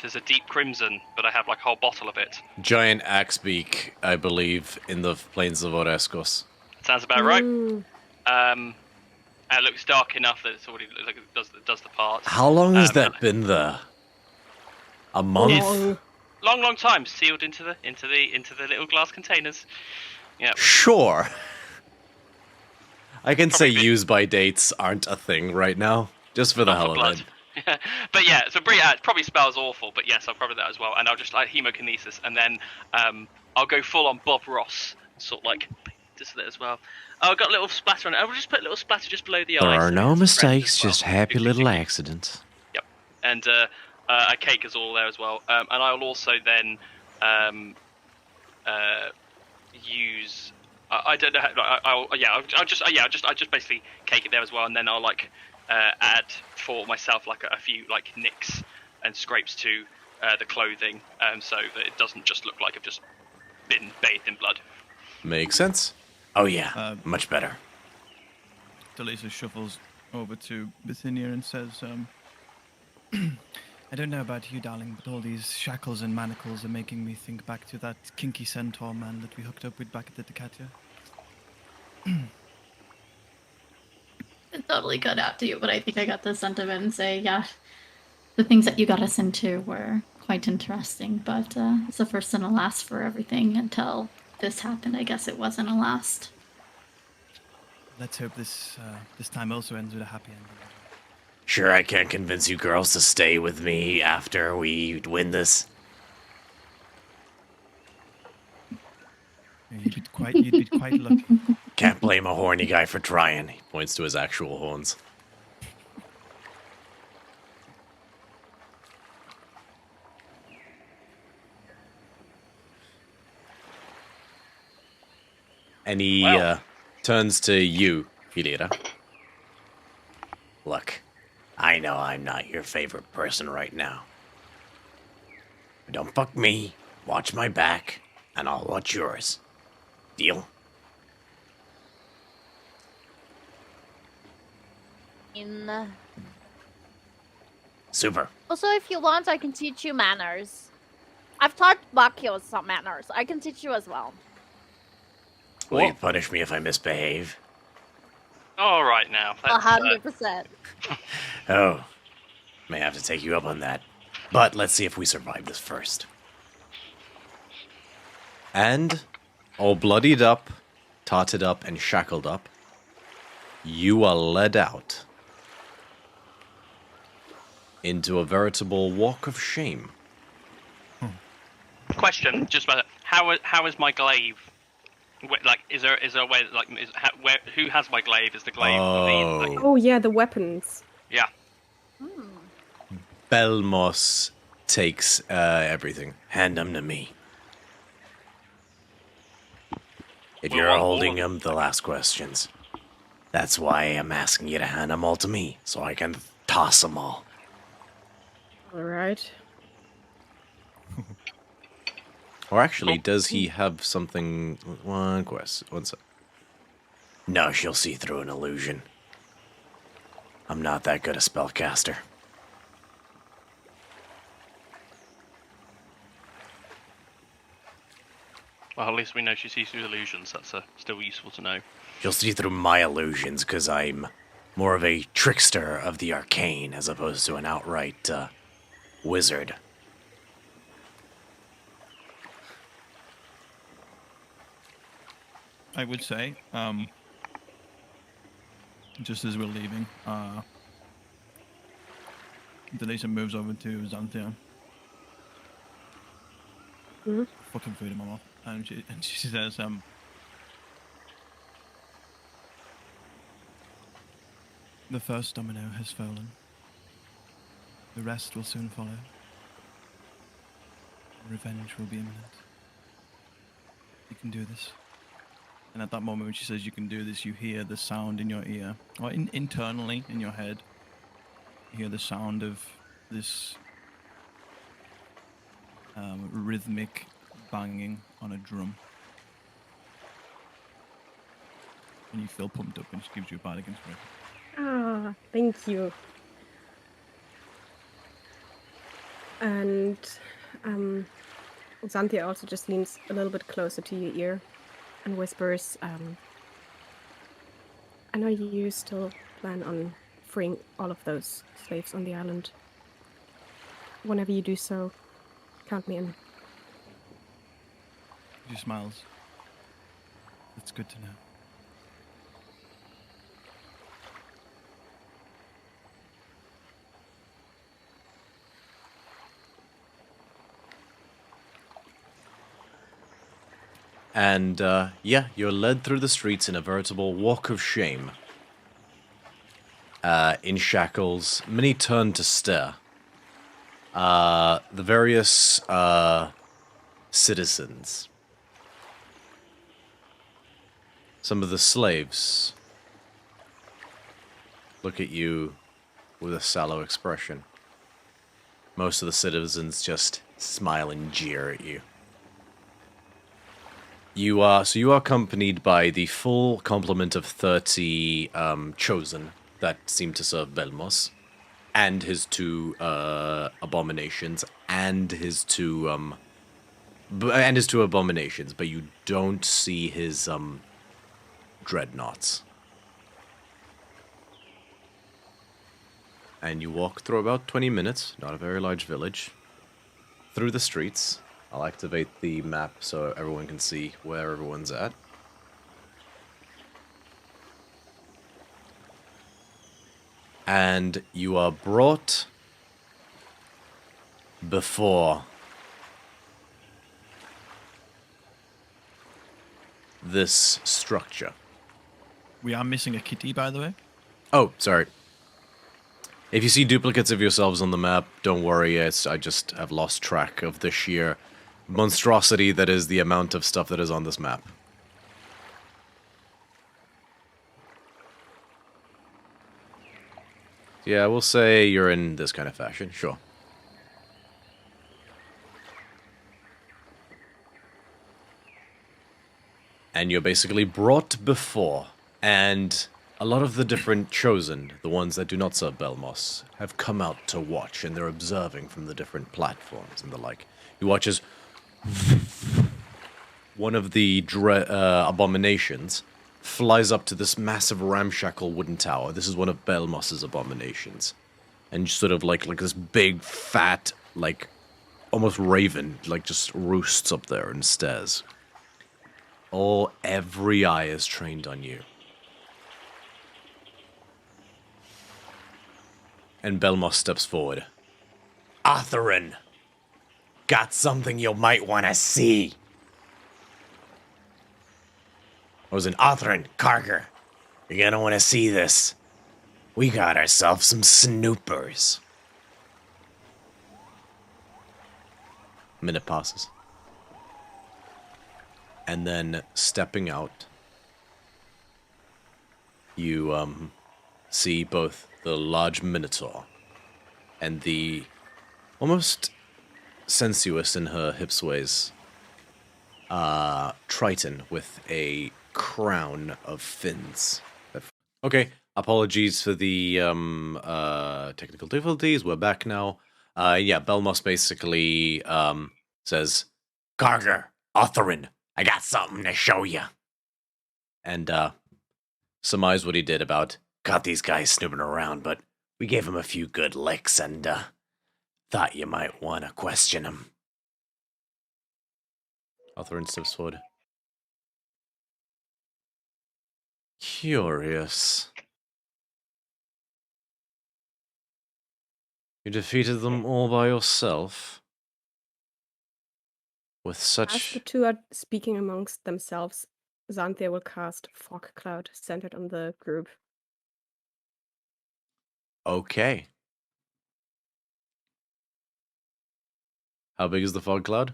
There's a deep crimson, but I have like a whole bottle of it. Giant axebeak, I believe, in the plains of Oreskos. Sounds about right. Mm. And it looks dark enough that it's already like it does the part. How long has that been there? A month? Long time, sealed into the little glass containers. Yeah. Sure. I can say Probably use by dates aren't a thing right now, just for the Not hell for of blood. it. But yeah, so it probably smells awful, but yes, I'll probably that as well. And I'll just like hemokinesis, and then I'll go full on Bob Ross, sort of like just that as well. Oh, I've got a little splatter on it. I'll just put a little splatter just below the There eye. are so no it's fresh mistakes, as well. just happy little accidents. Yep. And a cake is all there as well. And I'll also then use. I don't know. I'll just basically cake it there as well, and then I'll like add for myself like a few like nicks and scrapes to the clothing, so that it doesn't just look like I've just been bathed in blood. Makes sense. Oh yeah, much better. DndUnleashed shuffles over to Bithynia and says, I don't know about you, darling, but all these shackles and manacles are making me think back to that kinky centaur man that we hooked up with back at the Decatia. It totally cut out to you, but I think I got the sentiment and say, yeah, the things that you got us into were quite interesting, but it's the first and a last for everything until this happened. I guess it wasn't a last. Let's hope this time also ends with a happy ending. Sure, I can't convince you girls to stay with me after we win this. You'd be quite lucky. Can't blame a horny guy for trying. He points to his actual horns. And he turns to you, Hilira. Look, I know I'm not your favorite person right now. But don't fuck me, watch my back, and I'll watch yours. Deal? Super. Also, if you want, I can teach you manners. I've taught Bakio some manners. I can teach you as well. Will you punish me if I misbehave? All right now. 100%. Oh, may have to take you up on that. But let's see if we survive this first. And, all bloodied up, tarted up, and shackled up, you are led out into a veritable walk of shame. Question, just about that. How is my glaive? Like, is there a way that, like, who has my glaive? Is the glaive? Oh yeah, the weapons. Yeah. Belmos takes everything. Hand them to me. If Well, you're what- holding them, they'll ask questions. That's why I'm asking you to hand them all to me, so I can toss them all. All right. Or actually, does he have something... One sec. No, she'll see through an illusion. I'm not that good a spellcaster. Well, at least we know she sees through illusions. That's still useful to know. She'll see through my illusions, because I'm more of a trickster of the arcane, as opposed to an outright wizard. I would say, just as we're leaving, DndUnleashed moves over to Xanthia. Mm-hmm. Fucking food in my mouth. And she says, the first domino has fallen. The rest will soon follow. Revenge will be imminent. You can do this. And at that moment when she says you can do this, you hear the sound in your ear, or internally in your head. You hear the sound of this rhythmic banging on a drum. And you feel pumped up, and she gives you a bite against it. Ah, thank you. And Xanthia also just leans a little bit closer to your ear and whispers, I know you still plan on freeing all of those slaves on the island. Whenever you do so, count me in. She smiles. That's good to know. And yeah, you're led through the streets in a veritable walk of shame. In shackles, many turn to stare. The various citizens, some of the slaves, look at you with a sallow expression. Most of the citizens just smile and jeer at you. You are accompanied by the full complement of 30 chosen that seem to serve Belmos, and his 2 abominations, and his 2 abominations, but you don't see his dreadnoughts. And you walk through about 20 minutes, not a very large village, through the streets. I'll activate the map so everyone can see where everyone's at. And you are brought before this structure. We are missing a kitty, by the way. Oh, sorry. If you see duplicates of yourselves on the map, don't worry, I just have lost track of the sheer monstrosity that is the amount of stuff that is on this map. Yeah, we'll say you're in this kind of fashion, sure. And you're basically brought before, and a lot of the different chosen, the ones that do not serve Belmos, have come out to watch, and they're observing from the different platforms and the like. You watch as one of the abominations flies up to this massive ramshackle wooden tower. This is one of Belmos's abominations. And sort of like this big, fat, like, almost raven, like, just roosts up there and stares. Every eye is trained on you. And Belmos steps forward. Arthurin, got something you might want to see. I was in Arthurin, Karger. You're gonna want to see this. We got ourselves some snoopers. Minute passes. And then, stepping out, you, see both the large Minotaur and the almost sensuous in her hip sways Triton with a crown of fins. Okay, apologies for the technical difficulties. We're back now. Yeah, Belmos basically says, Karger, Arthurin, I got something to show you. And surmise what he did about, Got these guys snooping around, but we gave them a few good licks and thought you might want to question them. Arthurin steps forward. Curious. You defeated them all by yourself? With As such... the 2 are speaking amongst themselves, Xanthia will cast Fog Cloud centered on the group. Okay. How big is the fog cloud?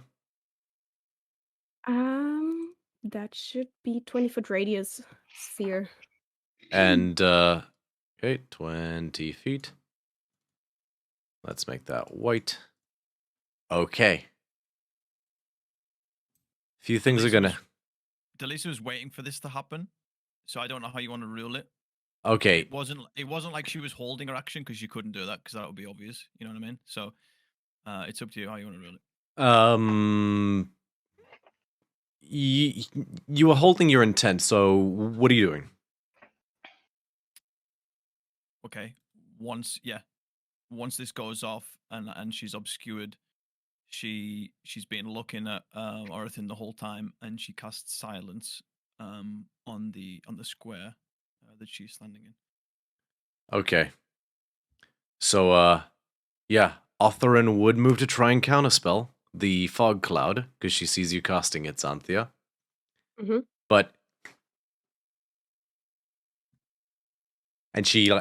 That should be 20-foot radius sphere. And, okay, 20 feet. Let's make that white. Okay. Few things are gonna... Delisa was waiting for this to happen, so I don't know how you want to rule it. Okay. It wasn't like she was holding her action because she couldn't do that because that would be obvious. You know what I mean? So It's up to you how you want to roll it. You are holding your intent, so what are you doing? Okay. Once this goes off and she's obscured, she's been looking at Orathin the whole time, and she casts silence on the square that she's standing in. Okay. So, yeah, Otherin would move to try and counterspell the fog cloud, because she sees you casting it, Xanthia. Mm-hmm. But... And she...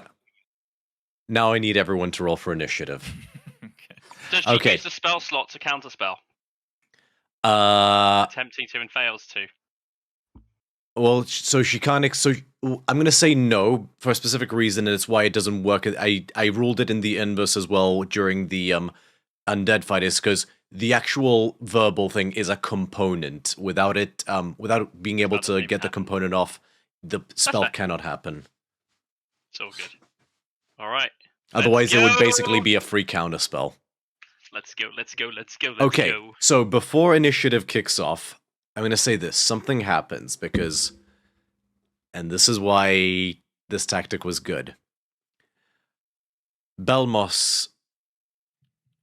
Now I need everyone to roll for initiative. Okay. Does she use the spell slot to counterspell? Attempting to and fails to. Well, so she can't... So I'm going to say no for a specific reason, and it's why it doesn't work. I ruled it in the inverse as well during the undead fight, is because the actual verbal thing is a component. Without it, without being able to get the component off, the spell cannot happen. It's all good. All right. Otherwise, it would basically be a free counter spell. Let's go. Okay, so before initiative kicks off, I'm going to say this. Something happens because... And this is why this tactic was good. Belmos...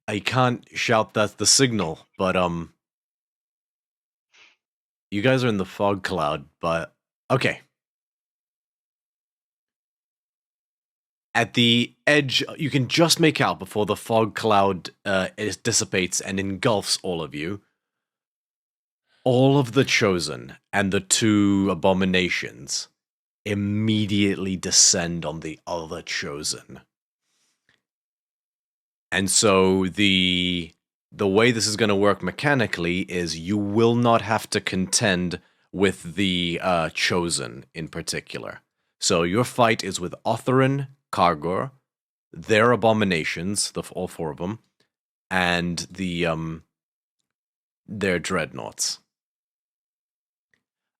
I can't shout that's the signal, but, you guys are in the fog cloud, but... Okay. At the edge, you can just make out before the fog cloud it dissipates and engulfs all of you. All of the Chosen and the two abominations immediately descend on the other Chosen. And so the way this is going to work mechanically is you will not have to contend with the Chosen in particular. So your fight is with Otherin, Kargor, their abominations, all four of them, and their dreadnoughts.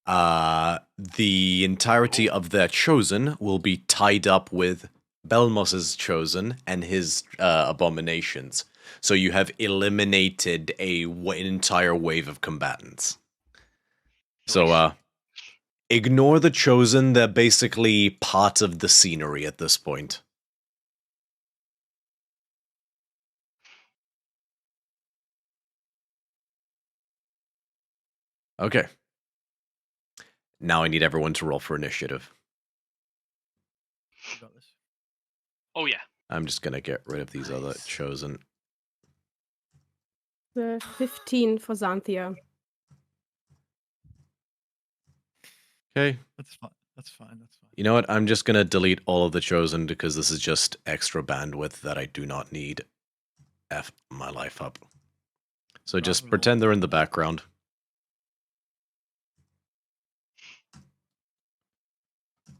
The entirety of their Chosen will be tied up with Belmos's Chosen and his abominations. So you have eliminated an entire wave of combatants. So, ignore the Chosen, they're basically part of the scenery at this point. Okay. Now I need everyone to roll for initiative. You got this. Oh, yeah. I'm just gonna get rid of these other Chosen. The 15 for Xanthia. Okay. That's fine. That's fine. You know what? I'm just gonna delete all of the Chosen because this is just extra bandwidth that I do not need. F my life up. So just pretend they're in the background.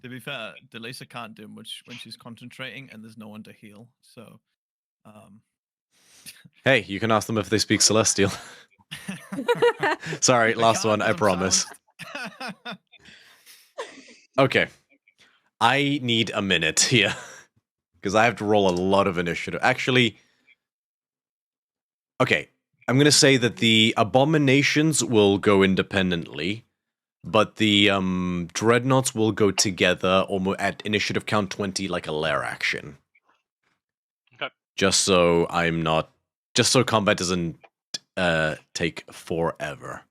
To be fair, Delisa can't do much when she's concentrating and there's no one to heal, so... Hey, you can ask them if they speak Celestial. Sorry, last one, I promise. Okay. I need a minute here. Because I have to roll a lot of initiative. Actually... Okay, I'm going to say that the abominations will go independently, but the dreadnoughts will go together almost at initiative count 20 like a lair action. Okay. Just so combat doesn't take forever.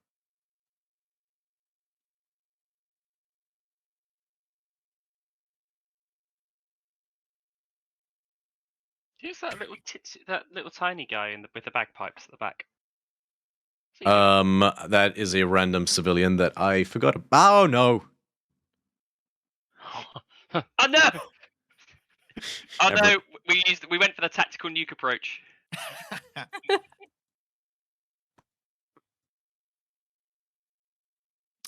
Who's that little tiny guy with the bagpipes at the back? That is a random civilian that I forgot about. Oh, no! Oh, no! Oh, no! We went for the tactical nuke approach.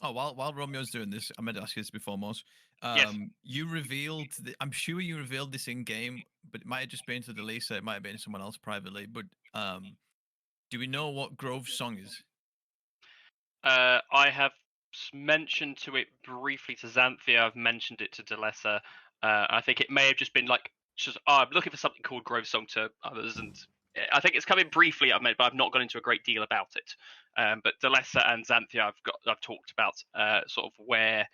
Oh, while Romeo's doing this, I meant to ask you this before, Mos. Yes. You revealed... I'm sure you revealed this in-game, but it might have just been to Delisa, it might have been to someone else privately, but do we know what Grove's song is? I have mentioned to it briefly to Xanthia, I've mentioned it to Delisa. I think it may have just been like, I'm looking for something called Grove's song to others, and I think it's come in briefly. I've but I've not gone into a great deal about it. But Delessa and Xanthia, I've talked about sort of where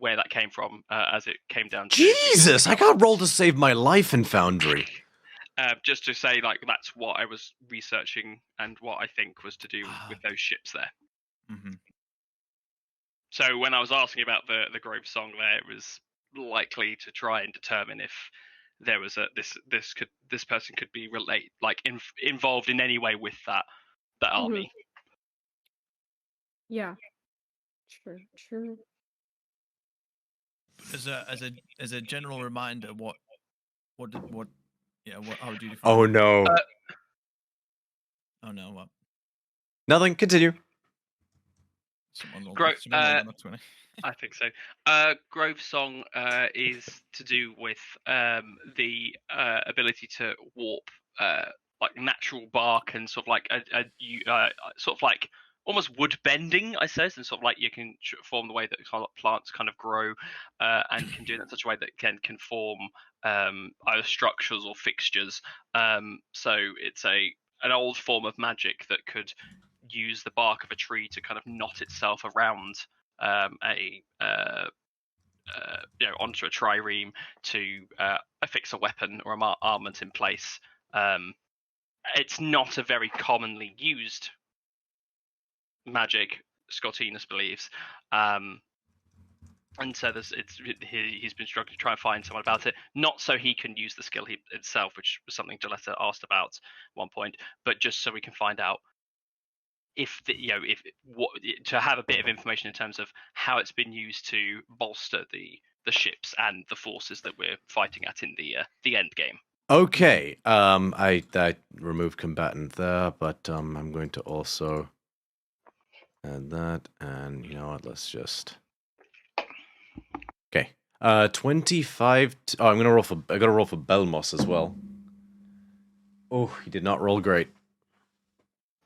that came from as it came down to Jesus, I got rolled to save my life in Foundry. just to say, like, that's what I was researching and what I think was to do with those ships there. Mm-hmm. So when I was asking about the Grove song there, it was likely to try and determine if there was this person could be involved in any way with that army. Yeah. Sure. As a general reminder, how would you define? Oh no. Oh no, what? Nothing, continue. Someone rolled a 20. I think so. Grove Song is to do with the ability to warp like natural bark and sort of like sort of like almost wood bending, I suppose, and sort of like you can form the way that kind of plants kind of grow and can do it in such a way that can form either structures or fixtures. So it's an old form of magic that could use the bark of a tree to kind of knot itself around onto a trireme to affix a weapon or an armament in place. It's not a very commonly used magic, Scottinus believes, and so he's been struggling to try and find someone about it, not so he can use the skill itself, which was something Deletta asked about at one point, but just so we can find out to have a bit of information in terms of how it's been used to bolster the ships and the forces that we're fighting at in the end game. Okay. I removed combatant there, but I'm going to also add that, and you know what? Let's just. Okay. 25. I'm gonna roll for. I gotta roll for Belmos as well. Oh, he did not roll great.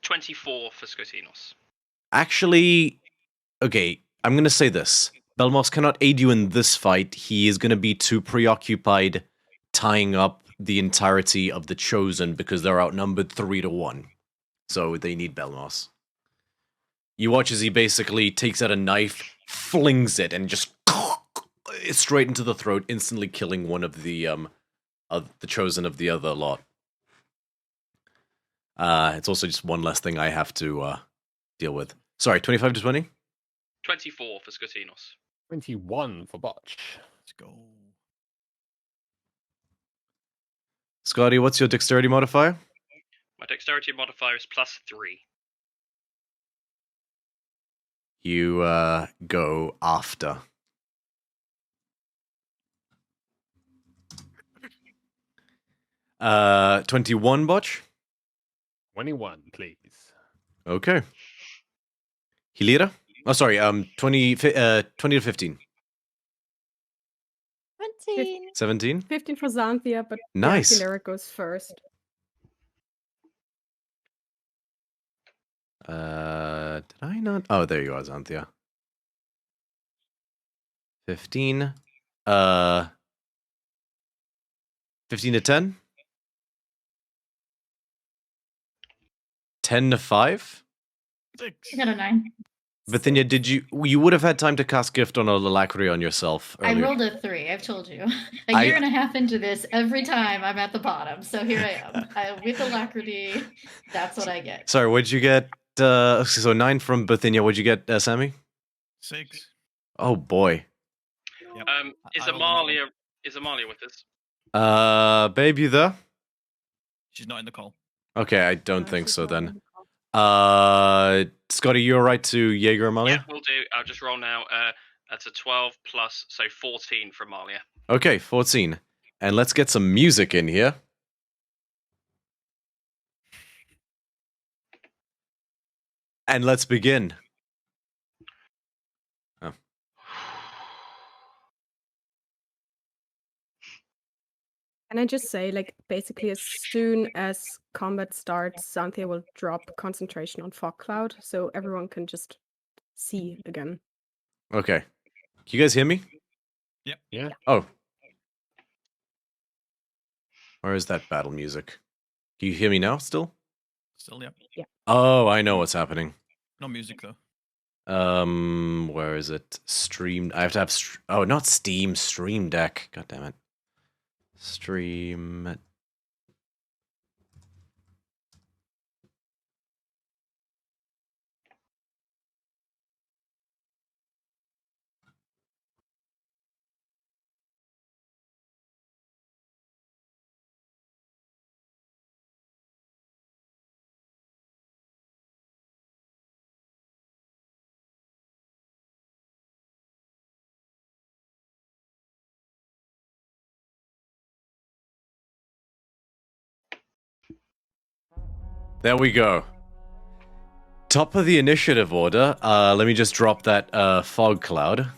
24 for Scottinus. Actually, okay, I'm gonna say this. Belmos cannot aid you in this fight. He is gonna be too preoccupied tying up the entirety of the Chosen because they're outnumbered 3-1. So they need Belmos. You watch as he basically takes out a knife, flings it, and just straight into the throat, instantly killing one of the Chosen of the other lot. It's also just one less thing I have to deal with. Sorry, 25 to 20? 24 for Scottinus. 21 for Botch. Let's go. Scotty, what's your dexterity modifier? My dexterity modifier is +3. You go after. Uh, 21, Botch? 21, please. Okay. Hilira? Oh, sorry, 20 to 15. 17. 17? 15 for Xanthia, but Nice. Hilira goes first. Did I not? Oh, there you are, Xanthia. 15. 15 to 10? 10 to 5? 6. I got a 9. Bithynia, you would have had time to cast Gift on a Alacrity on yourself earlier. I rolled a 3, I've told you. A year and a half into this, every time I'm at the bottom. So here I am. With Alacrity, that's what I get. Sorry, what'd you get? So 9 from Bithynia. What'd you get, Sammy? 6. Oh, boy. Yep. Is I rolled another Amalia with us? Babe, you there? She's not in the call. Okay, I don't think she's so not then. on the call. Scotty, you alright to Jaeger Amalia? Yeah, we'll do. I'll just roll now. That's a 12 plus, so 14 for Amalia. Okay, 14. And let's get some music in here. And let's begin. Oh. Can I just say, like, basically as soon as combat starts, Xanthia will drop concentration on Fog Cloud, so everyone can just see again. Okay. Can you guys hear me? Yep. Yeah. Oh. Where is that battle music? Can you hear me now still? Still, yeah. Yeah. Oh, I know what's happening. No music though. Where is it? Stream. I have to have. Oh, not Steam. Stream Deck. God damn it. Stream. There we go. Top of the initiative order. Let me just drop that fog cloud.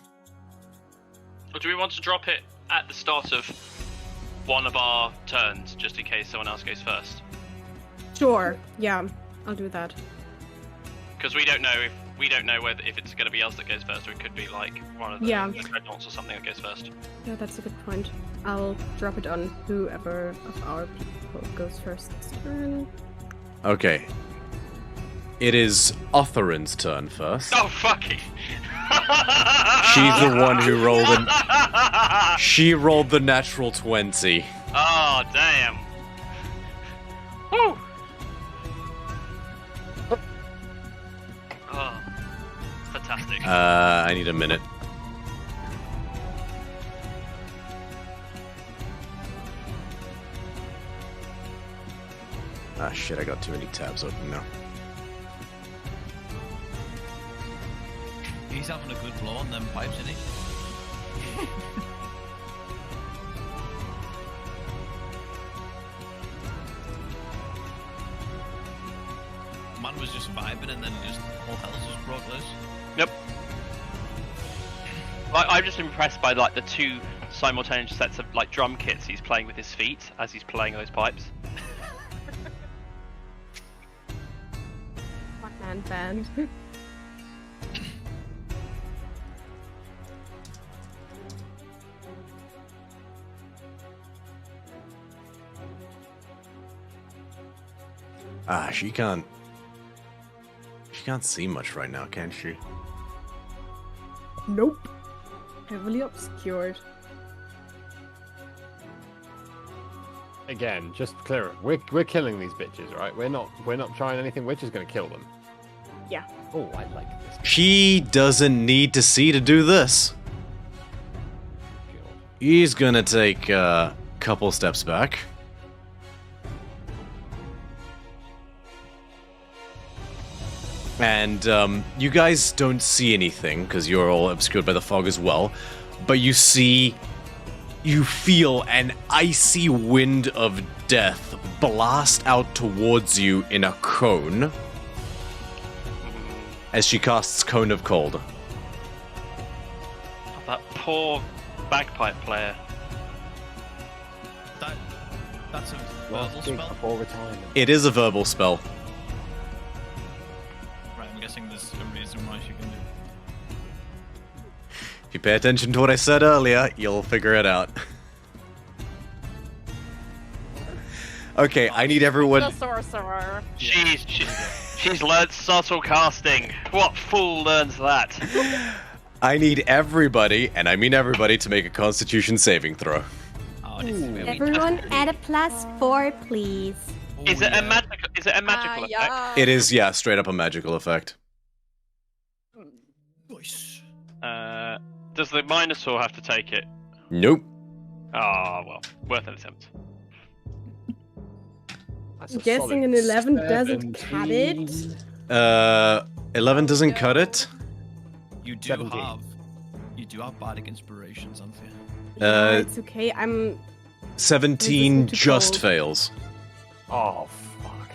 Or do we want to drop it at the start of one of our turns, just in case someone else goes first? Sure. Yeah, I'll do that. Because we don't know if it's going to be us that goes first, or it could be like one of the dreadnoughts or something that goes first. Yeah, that's a good point. I'll drop it on whoever of our people goes first this turn. Okay. It is Otherin's turn first. Oh, fuck it. She's the one who rolled She rolled the natural 20. Oh, damn. Woo! Oh, fantastic. I need a minute. Ah, shit, I got too many tabs open now. He's having a good blow on them pipes, isn't he? Man was just vibing and then just all hell just broke loose. Yep. Like, I'm just impressed by like the two simultaneous sets of like drum kits he's playing with his feet as he's playing those pipes. One-man band. Ah, she can't see much right now, can she? Nope. Heavily obscured. Again, just clear it. We're killing these bitches, right? We're not trying anything. We're just gonna kill them. Yeah. Oh, I like this. She doesn't need to see to do this. He's gonna take a couple steps back. And you guys don't see anything because you're all obscured by the fog as well. But you feel an icy wind of death blast out towards you in a cone as she casts Cone of Cold. Oh, that poor bagpipe player. That's a verbal spell? Before retirement. It is a verbal spell. Right, I'm guessing there's a reason why she can do it. If you pay attention to what I said earlier, you'll figure it out. Okay, I need everyone... The sorcerer. She's learned subtle casting. What fool learns that? I need everybody, and I mean everybody, to make a Constitution saving throw. Oh, Everyone add a +4, please. Is it a magical effect? Yeah. It is, yeah, straight up a magical effect. Nice. Does the Minotaur have to take it? Nope. Ah, well, worth an attempt. That's a Guessing solid an 11 doesn't cut it. 11 doesn't cut it. You do 17. have bardic inspirations, aren't you? Yeah, it's okay. I'm 17 Resistant to just cold. fails. Oh, fuck.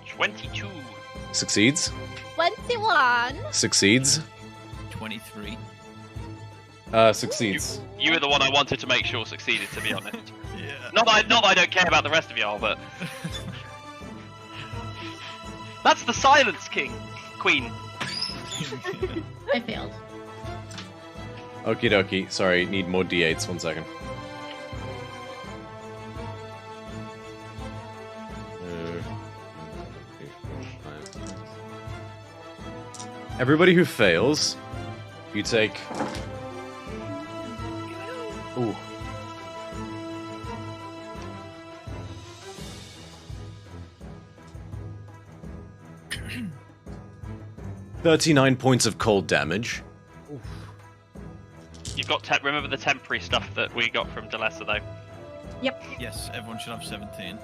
22. Succeeds. 21. Succeeds. 23. Succeeds. You were the one I wanted to make sure succeeded, to be honest. Yeah. Not that I don't care about the rest of y'all, but... That's the Silence Queen. I failed. Okie dokie. Sorry, need more d8s. 1 second. Everybody who fails, you take... Ooh. $39 points of cold damage. You've got remember the temporary stuff that we got from Delessa though. Yep. Yes, everyone should have 17.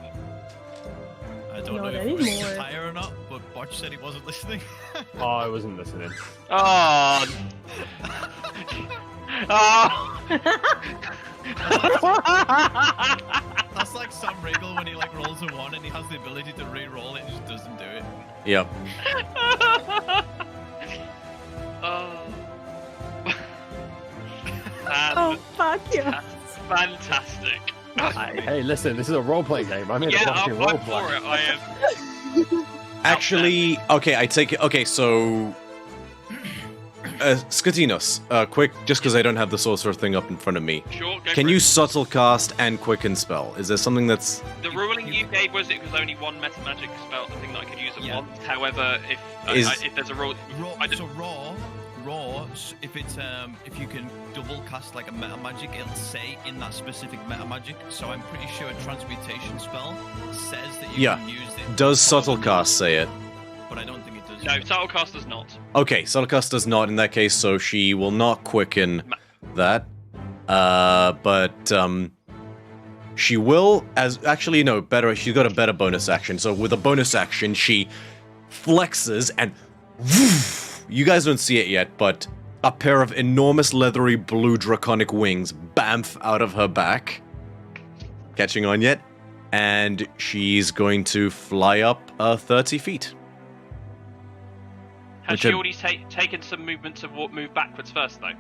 I don't Not know if it was anymore. higher or not, but Botch said he wasn't listening. Oh, I wasn't listening. Oh. Oh. That's like Sam Riegel when he like rolls a 1 and he has the ability to re-roll it and just doesn't do it. Yep. Oh. Oh, fuck yeah. Fantastic. Hey, listen, this is a roleplay game. I'm in a fucking I'm roleplay. for it. I am. Actually, okay, I take it. Okay, so. Skatinos, quick, just because I don't have the sorcerer thing up in front of me. Sure, go Can for you it. subtle cast and quicken spell? Is there something that's. The ruling you gave was it was only one meta magic spell, the thing that I could use at Yeah. once. However, if if there's a rule, Raw, if it's if you can double cast like a meta magic, it'll say in that specific meta magic. So I'm pretty sure a transmutation spell says that you can use it. Does subtle cast say it? But I don't think it does. no, Subtlecast does not. Okay, subtle cast does not in that case, so she will not quicken that. But she will actually no, better, she's got a better bonus action. So with a bonus action, she flexes and you guys don't see it yet, but a pair of enormous leathery blue draconic wings bamf out of her back. Catching on yet? And she's going to fly up 30 feet. Has she already taken some movement to move backwards first, though?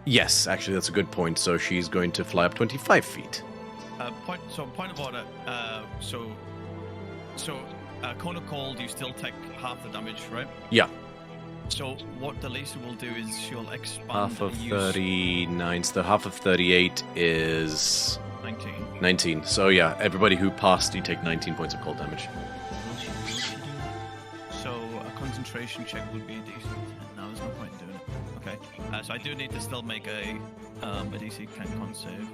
Yes, actually, that's a good point. So she's going to fly up 25 feet. Point of order. Cone of Cold, you still take half the damage, right? Yeah. So what Delisa will do is she'll expand. Half of and use 39, so half of 38 is 19. 19. So yeah, everybody who passed, you take 19 points of cold damage. So a concentration check would be a decent. No, there's no point in doing it. Okay. So I do need to still make a DC 10 con save.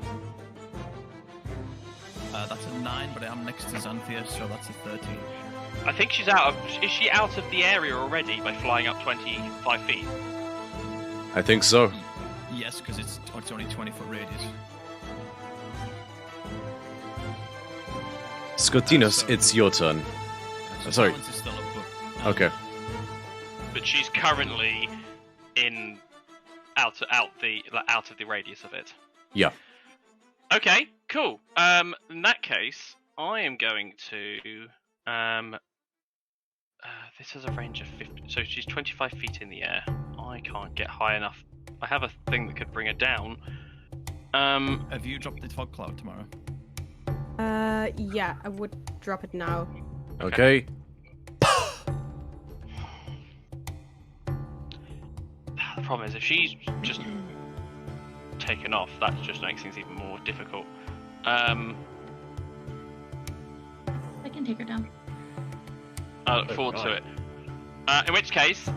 That's a 9, but I'm next to Xanthia, so that's a 13. I think she's out of. Is she out of the area already by flying up 25 feet? I think so. Yes, because it's only 20-foot radius. Skotinos, it's your turn. So Sorry. balance is still up, but, Okay. But she's currently out of the radius of it. Yeah. Okay, cool. In that case, I am going to. This has a range of 50. So she's 25 feet in the air. I can't get high enough. I have a thing that could bring her down. Have you dropped the fog cloud tomorrow? Yeah, I would drop it now. Okay. The problem is if she's just taken off, that just makes things even more difficult. I can take her down. I look forward to it. In which case,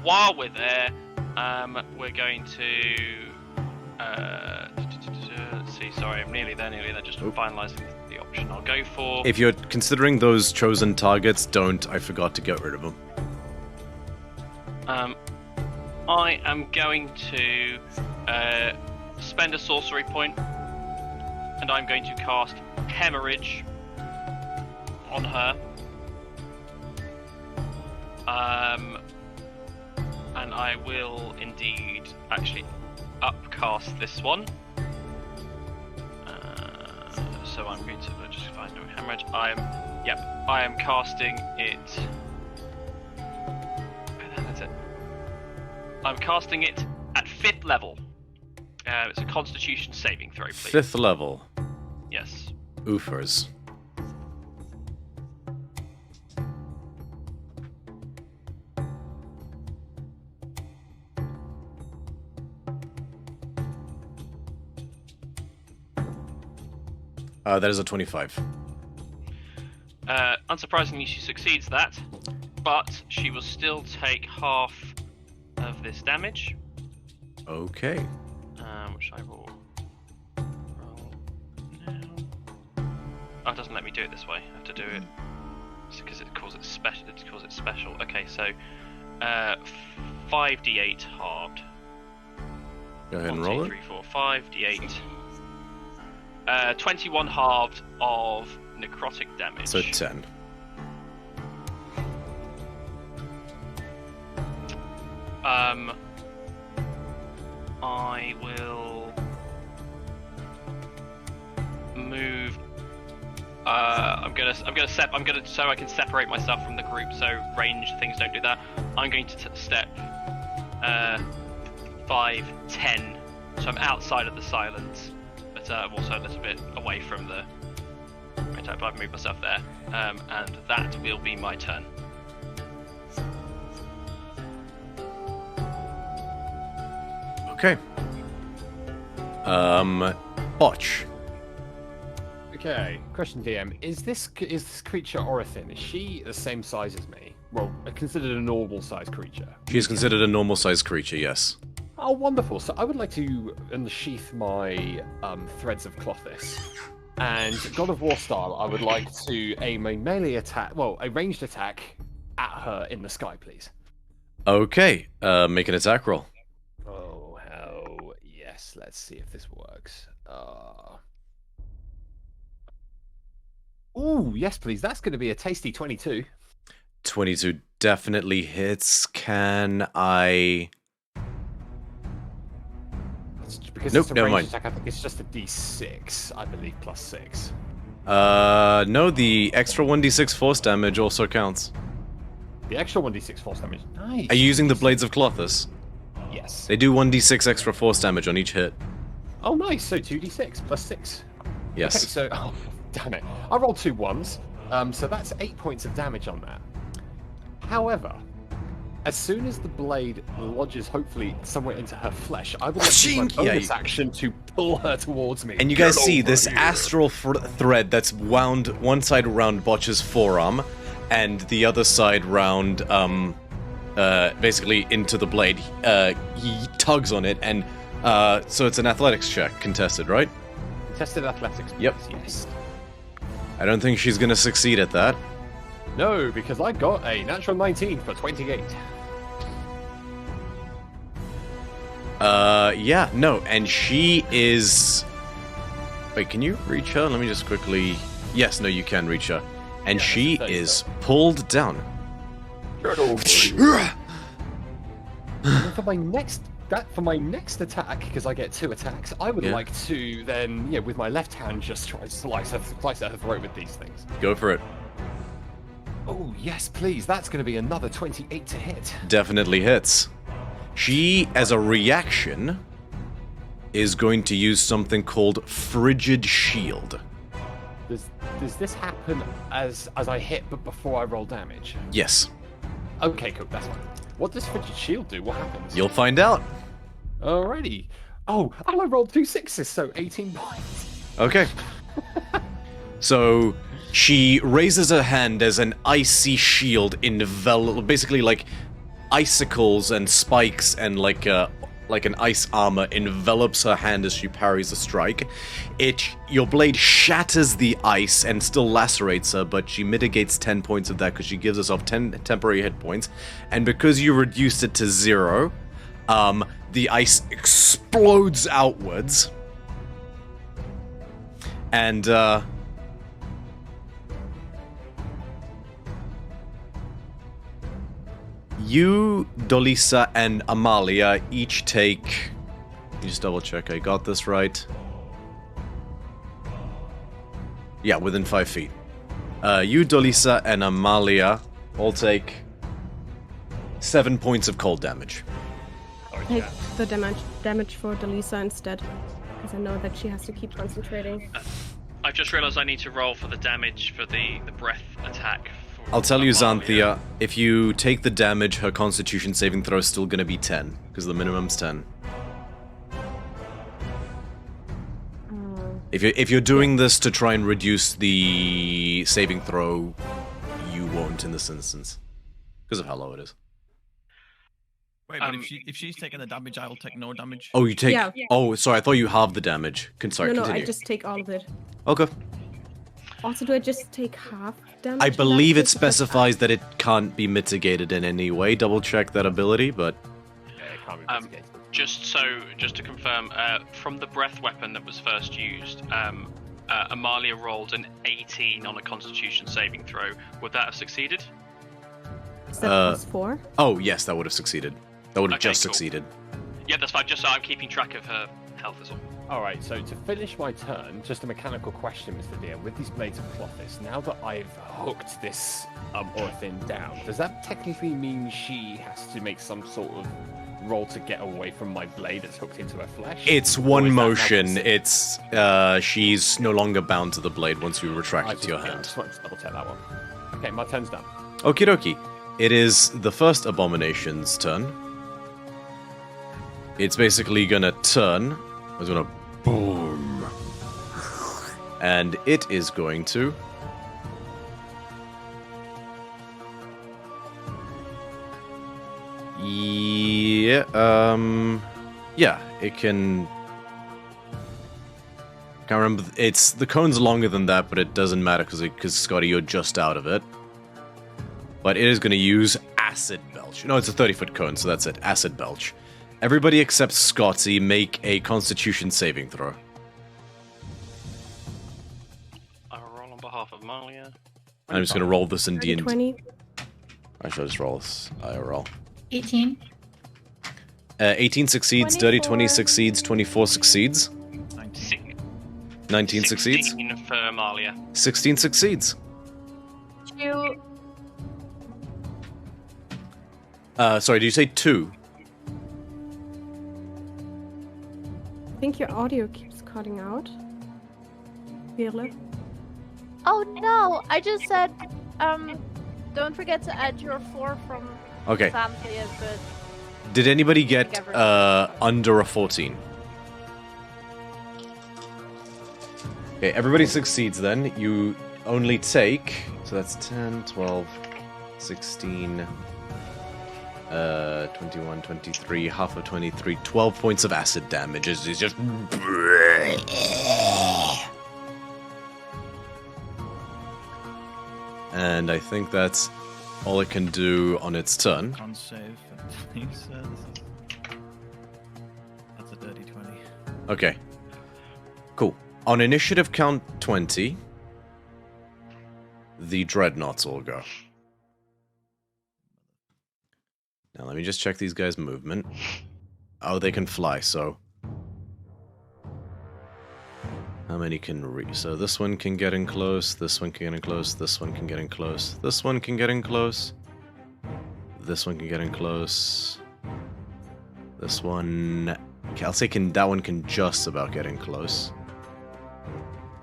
while we're there, we're going to. Let's see, sorry, I'm nearly there. Just finalising the option. I'll go for. If you're considering those chosen targets, don't. I forgot to get rid of them. I am going to spend a sorcery point, and I'm going to cast Hemorrhage on her. And I will indeed actually upcast this one. So I'm going to just find no hemorrhage. I am casting it. That's it. I'm casting it at 5th level. It's a Constitution saving throw, please. 5th level. Yes. Oofers. That is a 25. Unsurprisingly, she succeeds that. but she will still take half of this damage. Okay. Which I will roll now. Oh, it doesn't let me do it this way. I have to do it because it calls it special. It calls it special. Okay, so 5d8 halved. Go ahead and 1, roll 2, it. 3, 4, 5d8. 21 halved of necrotic damage. So 10. I will move. So I can separate myself from the group. So ranged things don't do that. I'm going to step 5, 10. So I'm outside of the silence, but I'm also a little bit away from the. Right, but I've moved myself there, and that will be my turn. Okay. Botch. Okay, question DM. Is this creature Orathin, is she the same size as me? Well, considered a normal sized creature. She is considered a normal sized creature, yes. Oh, wonderful. So I would like to unsheath my threads of clothis. And God of War style, I would like to aim a melee attack, well, a ranged attack at her in the sky, please. Okay, make an attack roll. Oh, hell yes. Let's see if this works. Ooh, yes, please. That's going to be a tasty 22. 22 definitely hits. Can I... Because Nope, it's a never ranged mind. attack, I think it's just a d6, I believe, plus 6. No, the extra 1d6 force damage also counts. The extra 1d6 force damage. Nice. Are you using the Blades of Clothis? Yes. They do 1d6 extra force damage on each hit. Oh, nice. So 2d6 plus 6. Yes. Okay, so... Oh, damn it. I rolled 2 1s, so that's 8 points of damage on that. However, as soon as the blade lodges, hopefully, somewhere into her flesh, I will use my bonus action to pull her towards me. And you guys see this astral thread that's wound one side around Botch's forearm, and the other side round, basically into the blade. He tugs on it, and so it's an athletics check, contested, right? Contested athletics. Yep. Yes. I don't think she's gonna succeed at that. No, because I got a natural 19 for 28. Yeah, no, and she is... Wait, can you reach her? Let me just quickly... Yes, no, you can reach her. And Yeah, she that's is pulled down. For my next attack, because I get 2 attacks, I would like to then, with my left hand, just try to slice at her throat with these things. Go for it. Oh, yes, please. That's going to be another 28 to hit. Definitely hits. She, as a reaction, is going to use something called Frigid Shield. Does this happen as I hit, but before I roll damage? Yes. Okay, cool. That's fine. What does Frigid Shield do? What happens? You'll find out. Alrighty. Oh, and I rolled 2 6s, so 18 points. Okay. So she raises her hand as an icy shield basically like icicles and spikes and like an ice armor envelops her hand as she parries a strike. Your blade shatters the ice and still lacerates her, but she mitigates 10 points of that because she gives herself 10 temporary hit points. And because you reduced it to 0, the ice explodes outwards. And, you, Dolisa, and Amalia each take... Let me just double check I got this right. Yeah, within 5 feet. You, Dolisa, and Amalia all take 7 points of cold damage. Take the damage for Delisa instead, because I know that she has to keep concentrating. I've just realised I need to roll for the damage for the breath attack. I'll tell you, Xanthia, if you take the damage, her constitution saving throw is still going to be 10, because the minimum's 10. If you're doing this to try and reduce the saving throw, you won't in this instance. because of how low it is. Wait, but if she's taking the damage, I will take no damage. Oh, you take. Yeah. Oh, sorry. I thought you halved the damage. Sorry, no, continue. I just take all of it. Okay. Also, do I just take half damage? I in that believe it case? Because specifies that it can't be mitigated in any way. Double check that ability, but Yeah, it can't be mitigated. Just to confirm, from the breath weapon that was first used, Amalia rolled an 18 on a Constitution saving throw. Would that have succeeded? Is that +4? oh yes, that would have succeeded. That would have Okay, just cool. succeeded. Yeah, that's fine. Just so I'm keeping track of her health as well. Alright, so to finish my turn, just a mechanical question, Mr. DM. With these blades of Clothis, now that I've hooked this Orthin down, does that technically mean she has to make some sort of roll to get away from my blade that's hooked into her flesh? It's Or one is that now motion. considered- It's she's no longer bound to the blade once you retract I it to your just hand. wanted to double check that one. Okay, my turn's done. Okie dokie. It is the first abomination's turn. It's basically gonna turn. It's gonna boom. And it is going to. Yeah, yeah, it can. Can't remember. It's the cone's longer than that, but it doesn't matter because Scotty, you're just out of it. But it is going to use Acid Belch. No, it's a 30-foot cone, so that's it. Acid Belch. Everybody except Scotty make a Constitution saving throw. I will roll on behalf of Amalia. I'm just going to roll this in D&D. 20. I should just roll this IRL. 18. 18 succeeds, dirty 20 succeeds, 24 succeeds, 19 succeeds, 16 for Amalia. 16 succeeds. You Sorry, did you say 2? I think your audio keeps cutting out. Virle? Oh no! I just said, don't forget to add your 4 from Okay. Xanthia, but Did anybody get everyone. under a 14? Okay, everybody succeeds then. You only take, so that's 10, 12, 16, 21, 23, half of 23, 12 points of acid damage. It's just... And I think that's all it can do on its turn. Can't save. He says. That's a dirty 20. Okay. Cool. On initiative count 20, the dreadnoughts will go. Now let me just check these guys' movement. Oh, they can fly, so... How many can reach? So this one can get in close, this one can get in close, this one can get in close, this one can get in close, this one can get in close, this one... Okay, I'll say that one can just about get in close.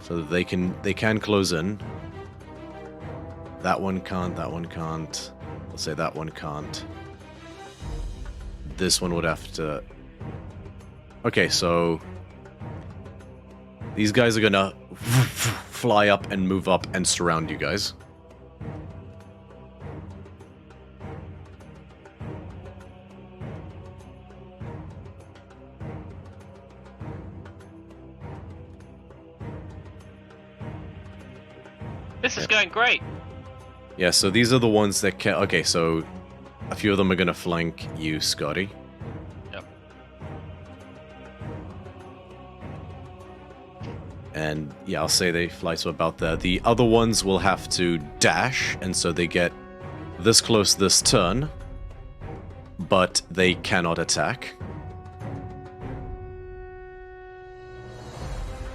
So they can close in. That one can't, that one can't. I'll say that one can't. This one would have to... Okay, so... These guys are gonna fly up and move up and surround you guys. This is going great. Yeah, so these are the ones that can... Okay, so a few of them are gonna flank you, Scotty. Yep. And yeah, I'll say they fly to about there. The other ones will have to dash, and so they get this close this turn, but they cannot attack.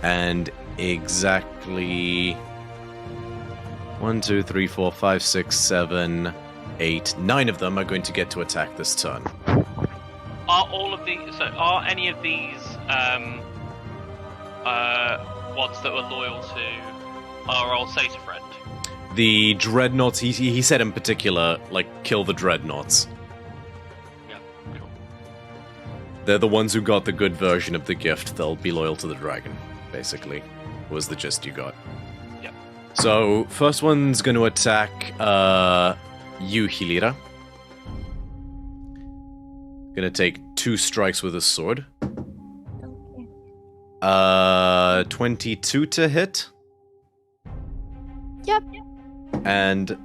And exactly 1, 2, 3, 4, 5, 6, 7, 8, 9 of them are going to get to attack this turn. Are all of these? So are any of these ones that were loyal to our old Sata friend? The dreadnoughts, he said in particular, like, kill the dreadnoughts. Yeah, cool. They're the ones who got the good version of the gift. They'll be loyal to the dragon, basically, was the gist you got. Yep. So, first one's going to attack you, Hilira. Gonna take 2 strikes with his sword. 22 to hit. Yep. And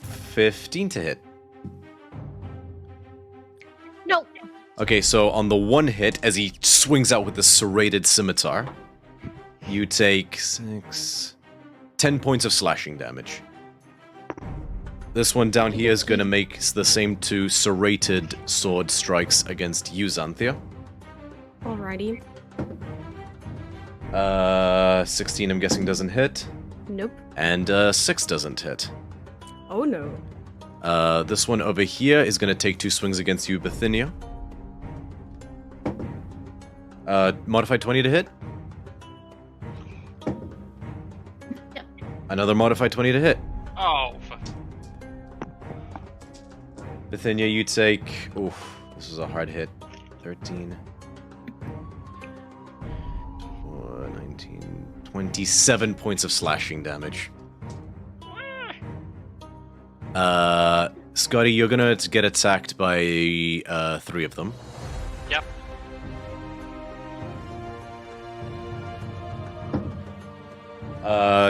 15 to hit. No. Okay, so on the 1 hit, as he swings out with the serrated scimitar, you take 10 points of slashing damage. This one down here is gonna make the same 2 serrated sword strikes against you, Xanthia. Alrighty. 16 I'm guessing doesn't hit. Nope. And 6 doesn't hit. Oh no. This one over here is gonna take 2 swings against you, Bithynia. Modified 20 to hit. Yep. Another modified 20 to hit. Oh, Bithynia, you take... Oof, this is a hard hit. 13... 19... 27 points of slashing damage. Scotty, you're gonna get attacked by 3 of them. Yep.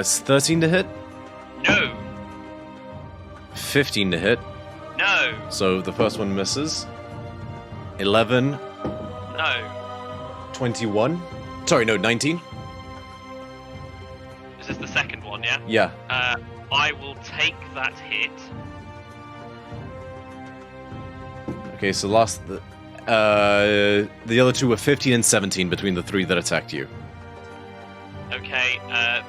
It's 13 to hit. No. 15 to hit. No. So the first one misses. 11. No. 21. Sorry, no, 19. This is the second one, yeah? Yeah. I will take that hit. Okay, so the other 2 were 15 and 17 between the 3 that attacked you. Okay,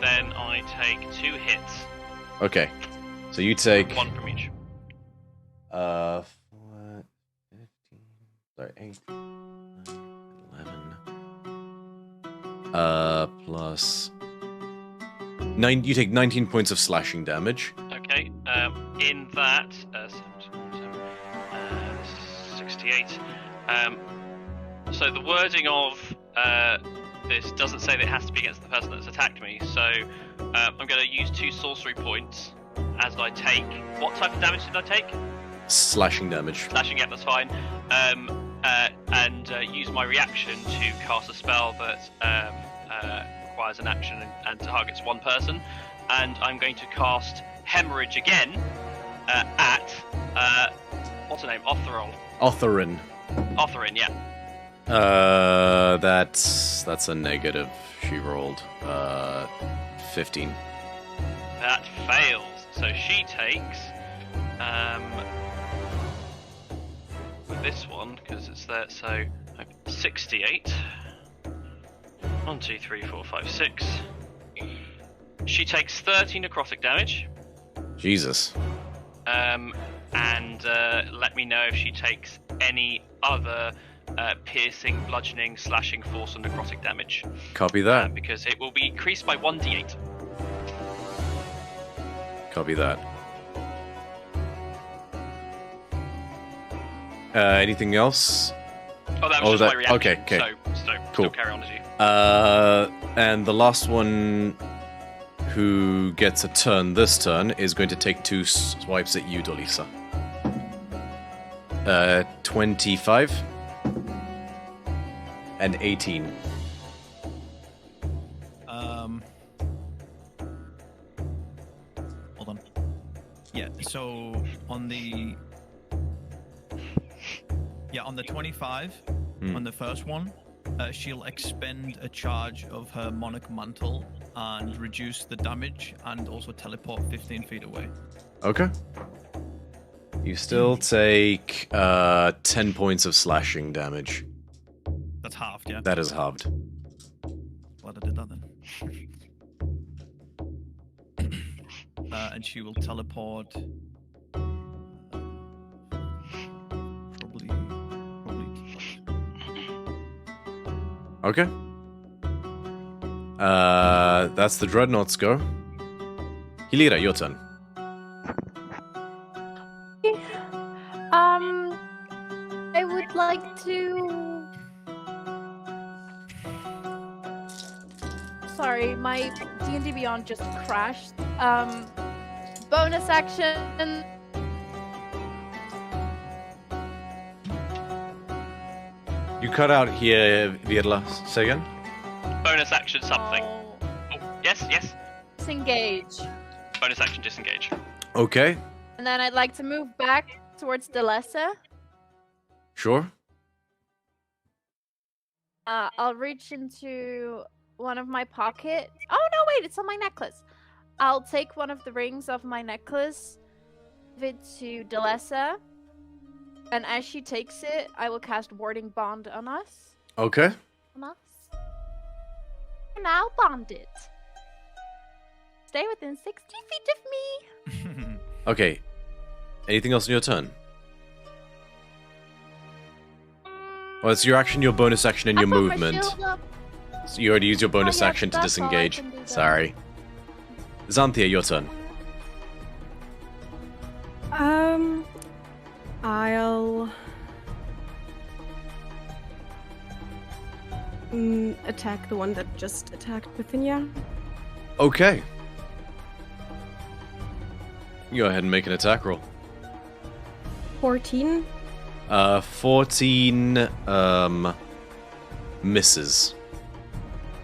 then I take 2 hits. Okay. So you take 1 from each. 4, 15, sorry, 8, 9, 11. Plus 9. You take 19 points of slashing damage. Okay, in that, 68. So the wording of this doesn't say that it has to be against the person that's attacked me, so I'm going to use 2 sorcery points as I take... What type of damage did I take? Slashing damage. Slashing, yeah, that's fine. And use my reaction to cast a spell that requires an action and targets 1 person. And I'm going to cast Hemorrhage again at... what's her name? Otherin, yeah. That's a negative. She rolled 15. That fails. So she takes with this one, because it's there, so 68. 1, 2, 3, 4, 5, 6. She takes 30 necrotic damage. Jesus. And let me know if she takes any other piercing, bludgeoning, slashing, force, and necrotic damage. Copy that. Because it will be increased by 1d8. Copy that. Anything else? Oh, that was just my reaction. Okay. So Cool. still carry on as you. And the last one who gets a turn this turn is going to take 2 swipes at you, Dolisa. 25 and 18. Hold on. Yeah, so on the 25, on the first one, she'll expend a charge of her Monarch Mantle and reduce the damage and also teleport 15 feet away. Okay. You still take 10 points of slashing damage. That's halved, yeah? That is halved. Glad I did that then. And she will teleport... Probably... Okay. That's the Dreadnoughts go. Hilira, your turn. I would like to... Sorry, my D&D Beyond just crashed. Bonus action. You cut out here, Virla. Say again? Bonus action something. Oh, yes. Disengage. Bonus action disengage. Okay. And then I'd like to move back towards Delessa. Sure. I'll reach into one of my pockets. Oh no, wait, it's on my necklace. I'll take one of the rings off my necklace, give it to Delessa, and as she takes it, I will cast Warding Bond on us. Okay. On us. We're now bonded. Stay within 60 feet of me. Okay. Anything else on your turn? Well, it's your action, your bonus action, and your I put my movement. shield up. So you already used your bonus yeah, action to that's all I disengage. can do then. Sorry. Xanthia, your turn. I'll attack the one that just attacked Bithynia. Okay. Go ahead and make an attack roll. 14. 14 misses.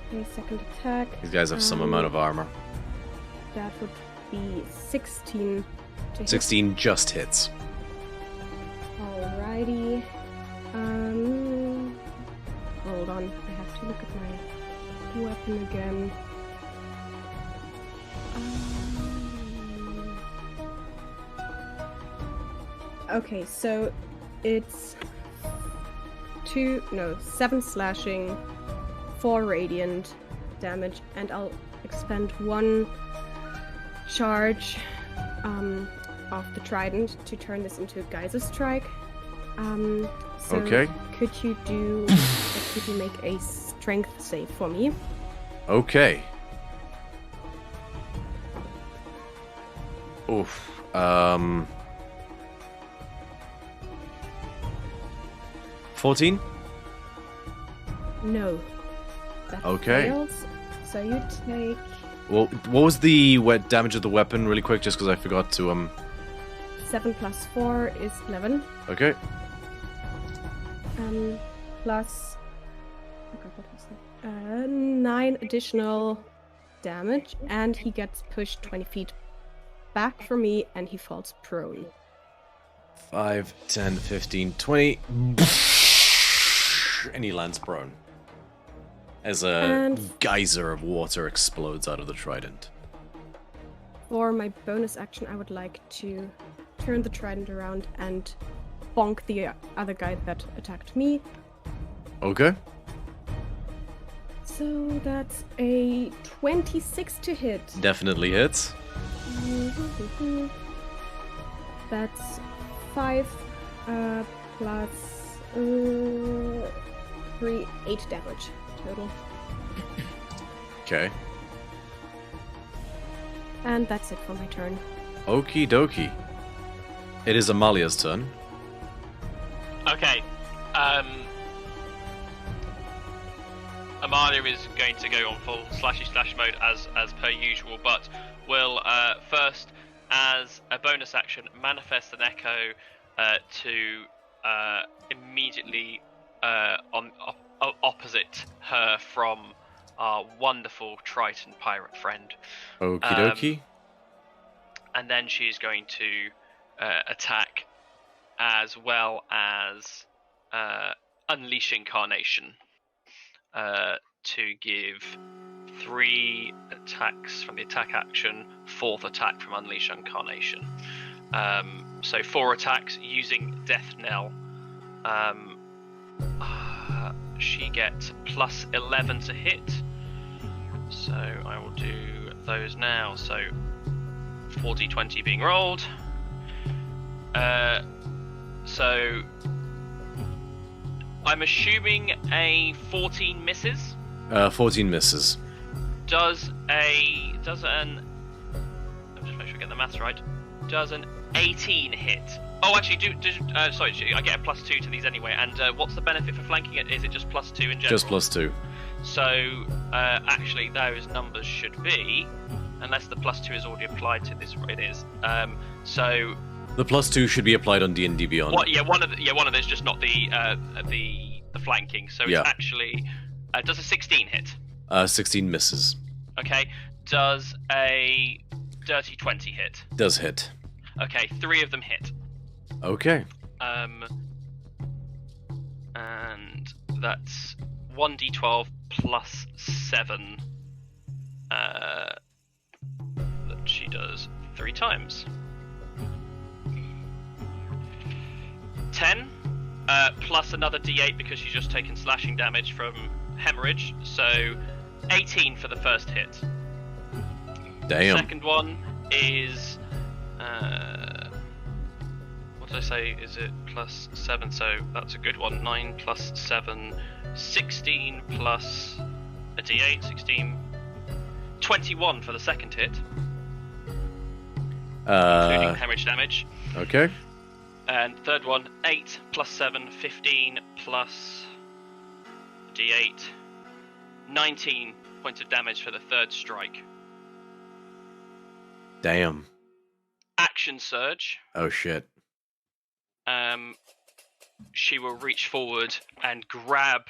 Okay, second attack. These guys have some amount of armor. That would be 16 to hit. 16 just hits. Alrighty. Hold on. I have to look at my weapon again. Okay, so it's 7 slashing, 4 radiant damage, and I'll expend 1 charge of the trident to turn this into a geyser strike. So Okay. Could you make a strength save for me? Okay. Oof. 14? No. That Okay. fails. So you take Well, what was the damage of the weapon, really quick, just because I forgot to 7 plus 4 is 11. Okay. Plus 9 additional damage, and he gets pushed 20 feet back from me, and he falls prone. 5, 10, 15, 20. And he lands prone. As a And- geyser of water explodes out of the trident. For my bonus action, I would like to turn the trident around and bonk the other guy that attacked me. Okay. So that's a 26 to hit. Definitely hits. That's 5 plus 3, 8 damage total. Okay. And that's it for my turn. Okie dokie. It is Amalia's turn. Okay. Amalia is going to go on full slashy/slash mode as per usual, but will first, as a bonus action, manifest an echo to immediately opposite her from our wonderful Triton pirate friend. Okie dokie. And then she's going to attack, as well as Unleash Incarnation, to give 3 attacks from the attack action, 4th attack from Unleash Incarnation. So 4 attacks using Death Knell. She gets plus 11 to hit. So I will do those now. So 4d20 being rolled. So I'm assuming a 14 misses. 14 misses. Does an I'm just make sure I get the maths right. Does an 18 hit? Oh, actually, sorry, I get a plus 2 to these anyway. And what's the benefit for flanking it? Is it just plus 2 in general? Just plus 2. So actually, those numbers should be, unless the plus 2 is already applied to this. It is. So The plus 2 should be applied on D&D Beyond. one of those, just not the the flanking. So Yeah. it's actually does a 16 hit? 16 misses. Okay. Does a dirty 20 hit? Does hit. Okay, 3 of them hit. Okay. And that's 1d12 plus 7. That she does 3 times. 10 plus another d8 because she's just taken slashing damage from hemorrhage. So 18 for the first hit. Damn. Second one is what did I say? Is it plus 7? So that's a good one. 9 plus 7, 16 plus a d8, 16, 21 for the second hit, including hemorrhage damage. Okay. And third one, 8 plus 7, 15 plus d8, 19 points of damage for the third strike. Damn. Action surge. Oh shit. She will reach forward and grab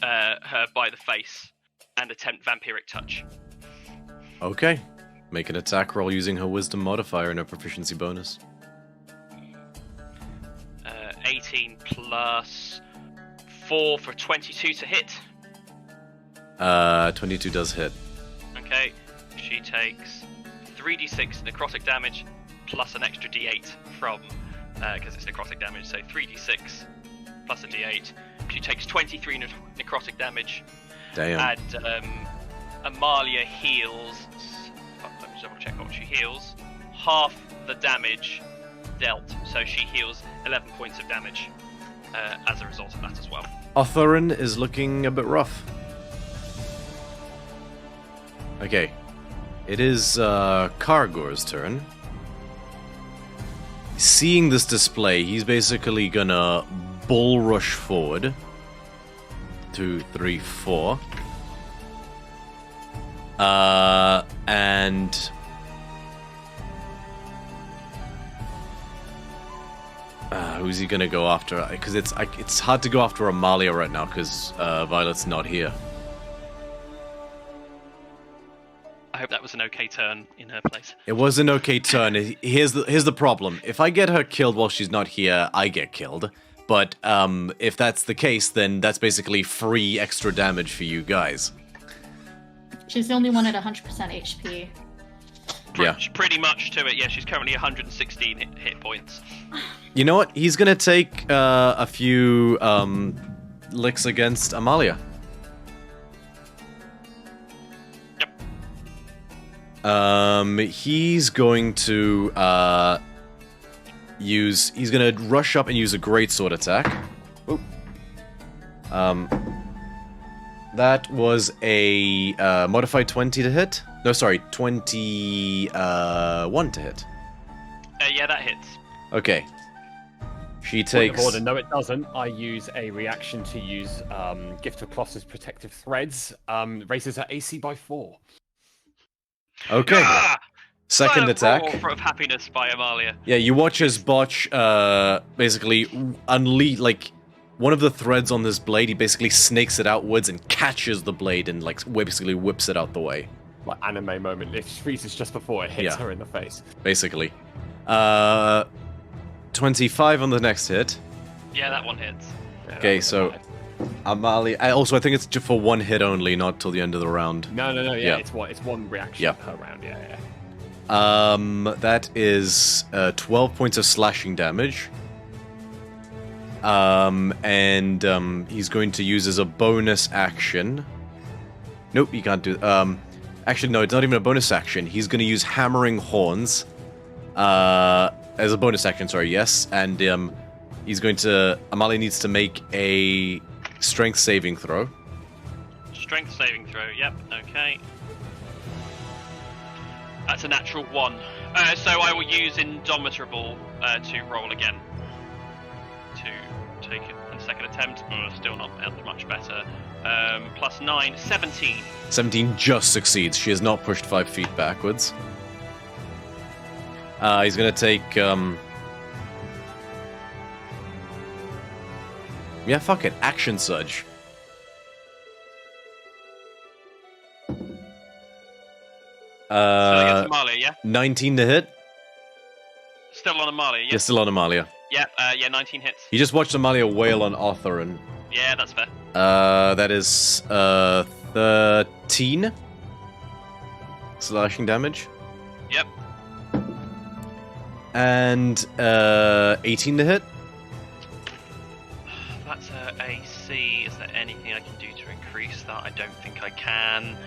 her by the face and attempt vampiric touch. Okay. Make an attack roll using her wisdom modifier and her proficiency bonus. 18 plus 4 for 22 to hit. 22 does hit. Okay, she takes 3d6 necrotic damage plus an extra d8 from, because it's necrotic damage, so 3d6 plus a d8. She takes 23 necrotic damage. Damn. And Amalia heals, let me double check what she heals, half the damage dealt, so she heals 11 points of damage as a result of that as well. Otharin is looking a bit rough. Okay. It is Kargor's turn. Seeing this display, he's basically gonna bull rush forward. 2, 3, 4. And who's he gonna go after? Because it's hard to go after Amalia right now because Violet's not here. I hope that was an okay turn in her place. It was an okay turn. Here's the problem. If I get her killed while she's not here, I get killed. But if that's the case, then that's basically free extra damage for you guys. She's the only one at 100% HP. Yeah. Pretty much to it, yeah. She's currently 116 hit points. You know what? He's gonna take a few licks against Amalia. Yep. He's going to he's gonna rush up and use a greatsword attack. Oop. That was a modified 20 to hit. No, sorry, 21 to hit. Yeah, that hits. Okay. She Point takes. of order, no, it doesn't. I use a reaction to use Gift of Colossus Protective Threads. Raises her AC by 4. Okay. Ah! Second attack. Roar of happiness by Amalia. Yeah, you watch as Botch basically unleash one of the threads on this blade. He basically snakes it outwards and catches the blade and basically whips it out the way. Like anime moment. It freezes just before it hits Yeah. her in the face. Basically. 25 on the next hit. Yeah, that one hits. Yeah, Okay, that was so bad. Amalia. Also, I think it's just for one hit only, not till the end of the round. No, yeah, Yeah. it's one reaction Yeah. per round, yeah. That is 12 points of slashing damage. And he's going to use as a bonus action. Nope, he can't do. Actually, no, it's not even a bonus action. He's going to use Hammering Horns as a bonus action. Sorry, yes, and he's going to. Amalia needs to make a Strength saving throw. Strength saving throw, yep, okay. That's a natural 1. So I will use Indomitable to roll again. To take it in the second attempt. Still not much better. Plus 9, 17. 17 just succeeds. She has not pushed 5 feet backwards. He's going to take Yeah, fuck it. Action Surge. Still against Amalia, yeah? 19 to hit. Still on Amalia, yeah? You're still on Amalia. Yeah, 19 hits. You just watched Amalia wail on Arthur, and Yeah, that's fair. that is 13 slashing damage. Yep. And 18 to hit. That's her AC. Is there anything I can do to increase that? I don't think I can.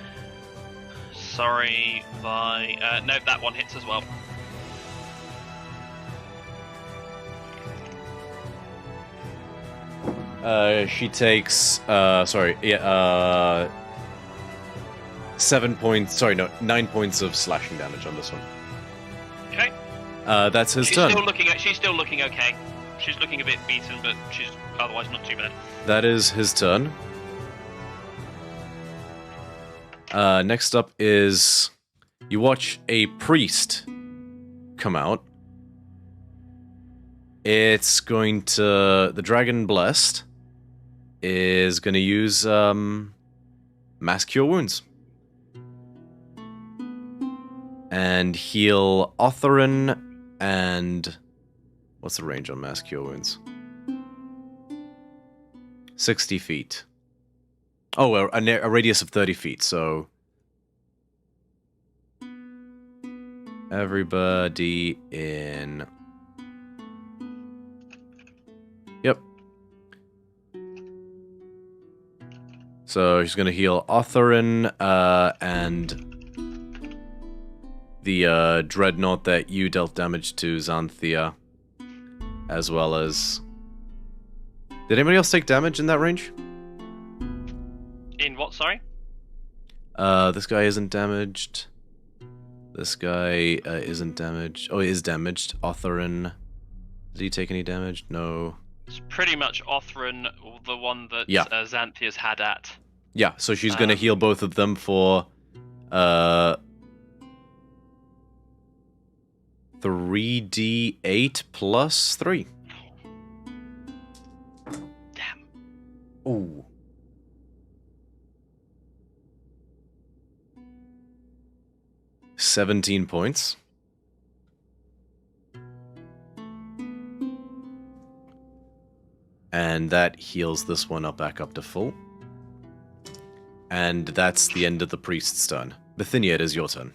Sorry, bye. No, that one hits as well. She takes 7 points. Sorry, no, 9 points of slashing damage on this one. Okay. That's his She's turn. She's still looking okay. She's looking a bit beaten, but she's otherwise not too bad. That is his turn. Next up is you watch a priest come out. It's going to... The Dragon Blessed is going to use Mass Cure Wounds. And heal Otherin and... What's the range on Mass Cure Wounds? 60 feet. Oh, a radius of 30 feet, so... Everybody in... Yep. So he's going to heal Otherin and the Dreadnought that you dealt damage to, Xanthia, as well as... Did anybody else take damage in that range? In what, sorry? This guy isn't damaged. This guy isn't damaged. Oh, he is damaged. Otherin. Did he take any damage? No. It's pretty much Othran, the one that Yeah. Xanthia's had at. Yeah, so she's going to heal both of them for 3d8 plus 3. Damn. Ooh. $17 points. And that heals this one back up to full. And that's the end of the priest's turn. Bithynia, it is your turn.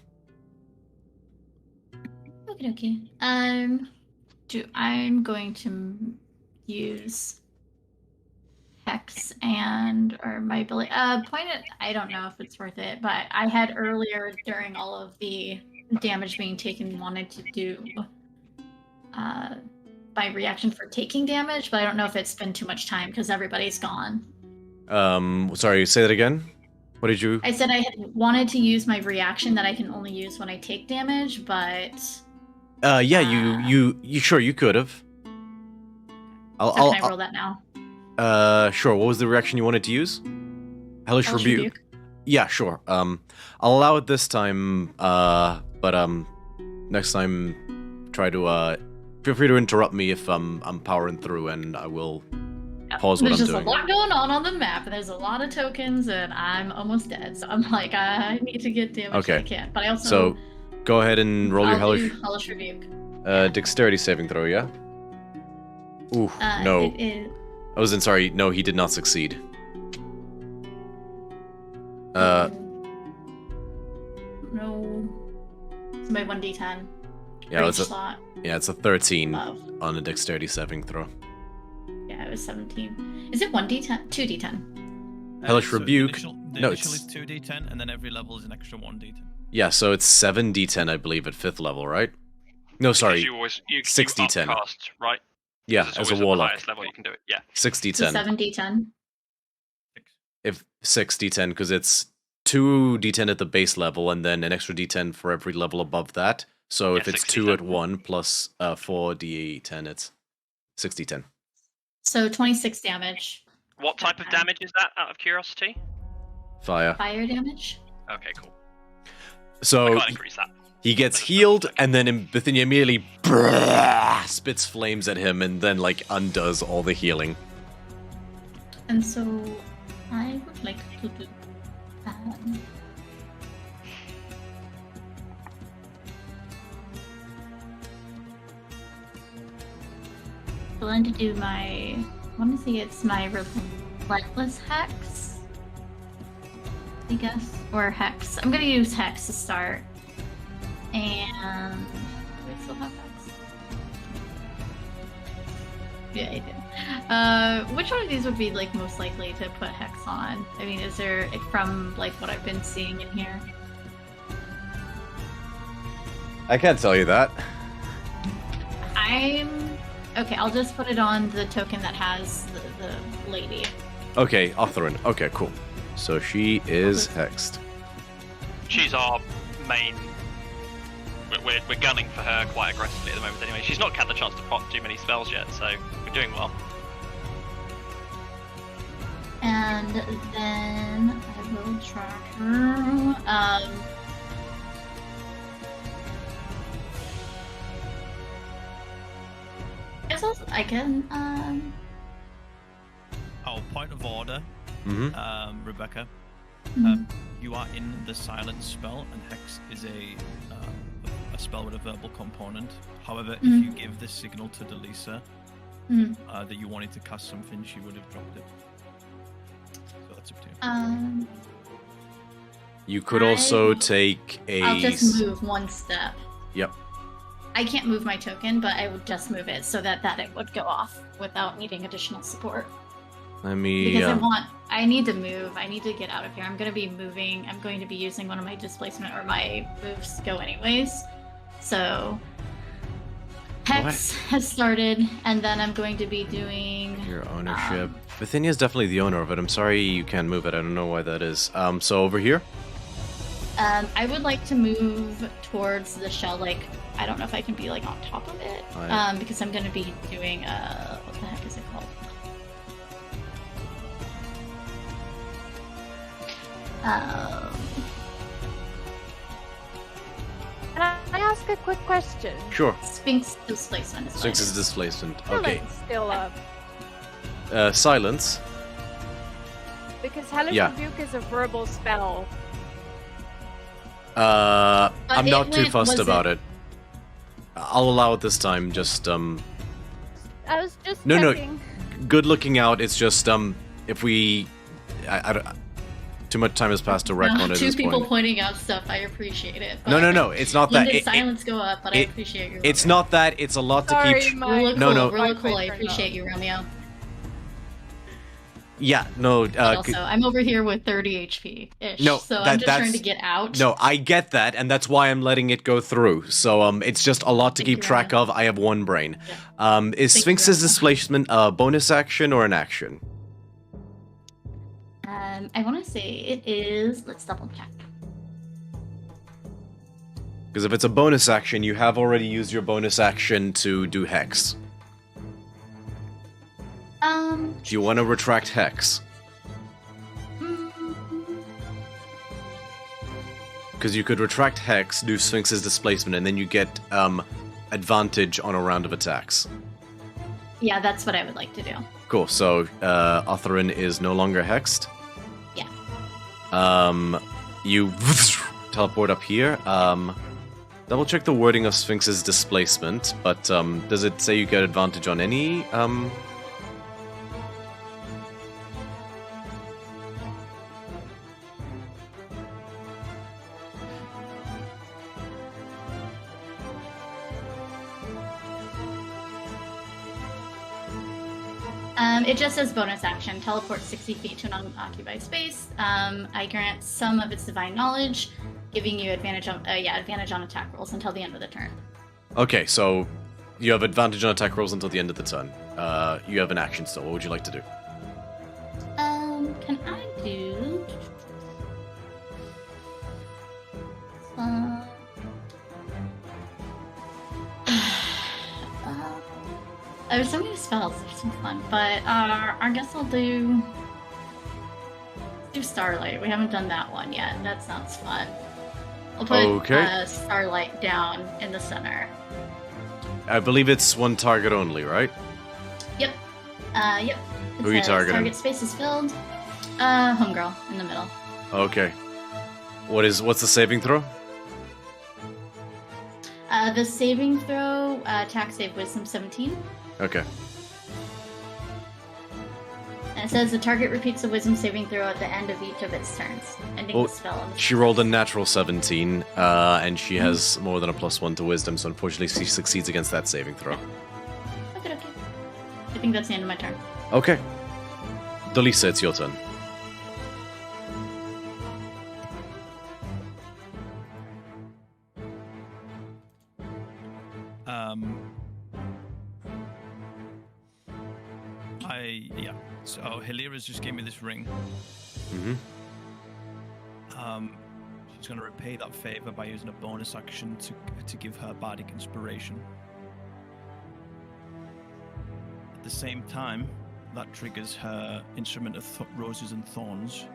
Okay. I'm going to use Hex or my ability. Point it. I don't know if it's worth it, but I had earlier during all of the damage being taken wanted to do my reaction for taking damage, but I don't know if it's been too much time because everybody's gone. Sorry, say that again. What did you? I said I had wanted to use my reaction that I can only use when I take damage, but. Yeah, you sure you could have. Can I roll that now? Sure. What was the reaction you wanted to use? Hellish Rebuke. Yeah, sure. I'll allow it this time. But next time, try to feel free to interrupt me if I'm powering through, and I will pause what I'm doing. There's just a lot going on the map, and there's a lot of tokens, and I'm almost dead. So I'm like, I need to get damage if I can. But I also. So, go ahead and roll your Hellish Rebuke. Dexterity saving throw. Yeah. Ooh, no. I wasn't sorry. No, he did not succeed. No. It's my 1d10. Yeah, it's a 13 Love. on a dexterity saving throw. Yeah, it was 17. Is it 1d10? 2d10. Hellish Rebuke. The no, initial is 2d10, and then every level is an extra 1d10. Yeah, so it's 7d10, I believe, at 5th level, right? No, sorry. You 6d10. Upcast, right? Yeah, as a warlock. At the highest level you can do it. Yeah. 6d10. So 7d10. If 6d10, because it's 2d10 at the base level, and then an extra d10 for every level above that. So if it's 2 at 1 plus 4d10, it's 6d10. So 26 damage. What type of damage is that, out of curiosity? Fire. Fire damage? Okay, cool. So I can't increase that. he gets healed, and then Bithynia immediately spits flames at him, and then, like, undoes all the healing. And so I would like to do I want to do I want to say it's my Relentless Hex, I guess, or Hex. I'm gonna use Hex to start. And do I still have Hex? Yeah, I did. Which one of these would be like most likely to put Hex on? I mean, is there, from like what I've been seeing in here? I can't tell you that. Okay, I'll just put it on the token that has the lady. Okay, Otherin. Okay, cool. So she is hexed. She's our main. We're gunning for her quite aggressively at the moment anyway. She's not had the chance to pop too many spells yet, so we're doing well. And then I will track her. I can, Oh, point of order. Rebecca. You are in the silence spell, and Hex is a spell with a verbal component. However, if you give this signal to Delisa that you wanted to cast something, she would have dropped it. So that's up to you. You could also take a... I'll just move one step. Yep. I can't move my token, but I would just move it so that it would go off without needing additional support. Let me... Because I need to move. I need to get out of here. I'm going to be moving. I'm going to be using one of my displacement or my moves to go anyways. So Hex has started, and then I'm going to be doing... Your ownership. Bithynia's definitely the owner of it. I'm sorry you can't move it. I don't know why that is. So over here? I would like to move towards the shell, like, I don't know if I can be, like, on top of it, because I'm going to be doing, what the heck is it called? Can I ask a quick question? Sure. Sphinx displacement is Sphinx's displacement. Okay. Still up. Silence. Because Hellish Rebuke is a verbal spell. I'm not too fussed about it. I'll allow it this time, just, I was just No, checking. no. Good looking out, it's just, if we... I don't... Too much time has passed to wreck one at two this people point. pointing out stuff, I appreciate it. No, it's not that. You did silence go up, but I appreciate your It's not that, it's a lot to keep... Really No. Really cool, I appreciate you, Romeo. Yeah, no, also, I'm over here with 30 HP-ish, no, so I'm just trying to get out. No, I get that, and that's why I'm letting it go through. So, it's just a lot to keep track of. I have one brain. Yeah. Is Sphinx's displacement a bonus action or an action? I want to say it is... Let's double check. Because if it's a bonus action, you have already used your bonus action to do Hex. Do you want to retract Hex? Because you could retract Hex, do Sphinx's displacement, and then you get advantage on a round of attacks. Yeah, that's what I would like to do. Cool, so Otherin is no longer hexed. Yeah. You teleport up here. Double check the wording of Sphinx's displacement, but does it say you get advantage on any It just says bonus action. Teleport 60 feet to an unoccupied space. I grant some of its divine knowledge, giving you advantage on attack rolls until the end of the turn. Okay, so you have advantage on attack rolls until the end of the turn. You have an action still. What would you like to do? Can I do... There's so many spells, they're so fun, but I guess I'll do Starlight. We haven't done that one yet. That sounds fun. I'll put Starlight down in the center. I believe it's one target only, right? Yep. Yep. Who are you says targeting? Target space is filled. Homegirl in the middle. Okay. What's the saving throw? The saving throw, attack save wisdom 17. Okay. And it says the target repeats the wisdom saving throw at the end of each of its turns, ending Well, the spell. she rolled a natural 17, and she has more than a +1 to wisdom, so unfortunately she succeeds against that saving throw. Okay. I think that's the end of my turn. Okay. Delisa, it's your turn. So Hilira's just gave me this ring. Mm-hmm. She's going to repay that favor by using a bonus action to give her bardic inspiration. At the same time, that triggers her instrument of roses and thorns,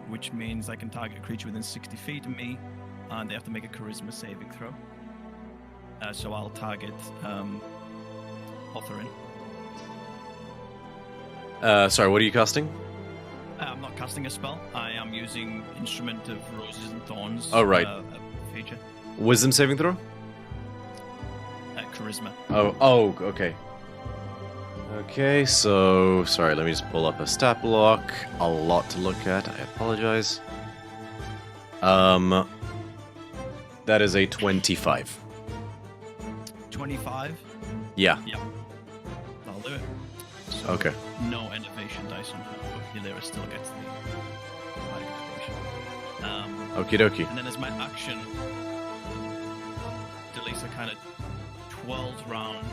which means I can target a creature within 60 feet of me, and they have to make a charisma saving throw. So I'll target Otherin. Sorry, what are you casting? I'm not casting a spell. I am using Instrument of Roses and Thorns. Oh, right. Feature. Wisdom saving throw? Charisma. Oh, okay. Okay, so... Sorry, let me just pull up a stat block. A lot to look at. I apologize. That is a 25. 25? Yeah. Yep. That'll do it. So Okay. No innovation dice on her, but Hilira still gets the bardic inspiration. Okie dokie. And then as my action, Delisa kind of twirls round,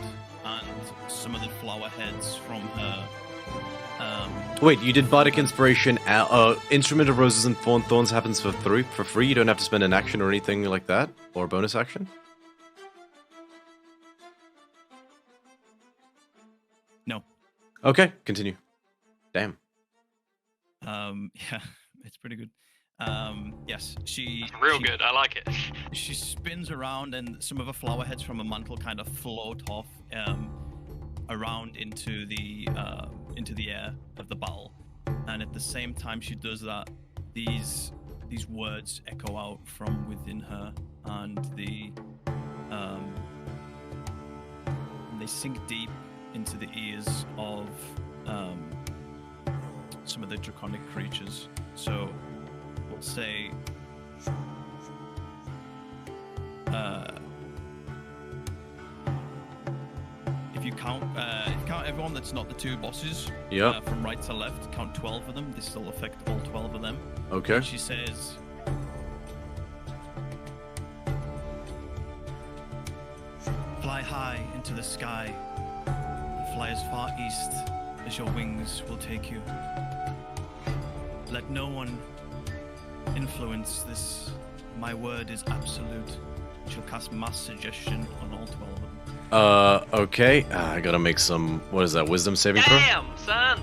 and some of the flower heads from her. Wait, you did bardic inspiration. Instrument of Roses and Thorns happens for free. You don't have to spend an action or anything like that, or a bonus action. No. Okay, continue. Damn. Yeah, it's pretty good. Yes, she Good. I like it. She spins around, and some of her flower heads from a mantle kind of float off around into the air of the battle. And at the same time she does that, these words echo out from within her, and they sink deep into the ears of some of the draconic creatures. So we'll say if you count everyone that's not the two bosses, from right to left, count 12 of them. This will affect all 12 of them. Okay. She says, "Fly high into the sky. Fly as far east as your wings will take you. Let no one influence this. My word is absolute." She'll cast mass suggestion on all 12 of them. Okay. I gotta make some... What is that? Wisdom saving throw? Damn, son!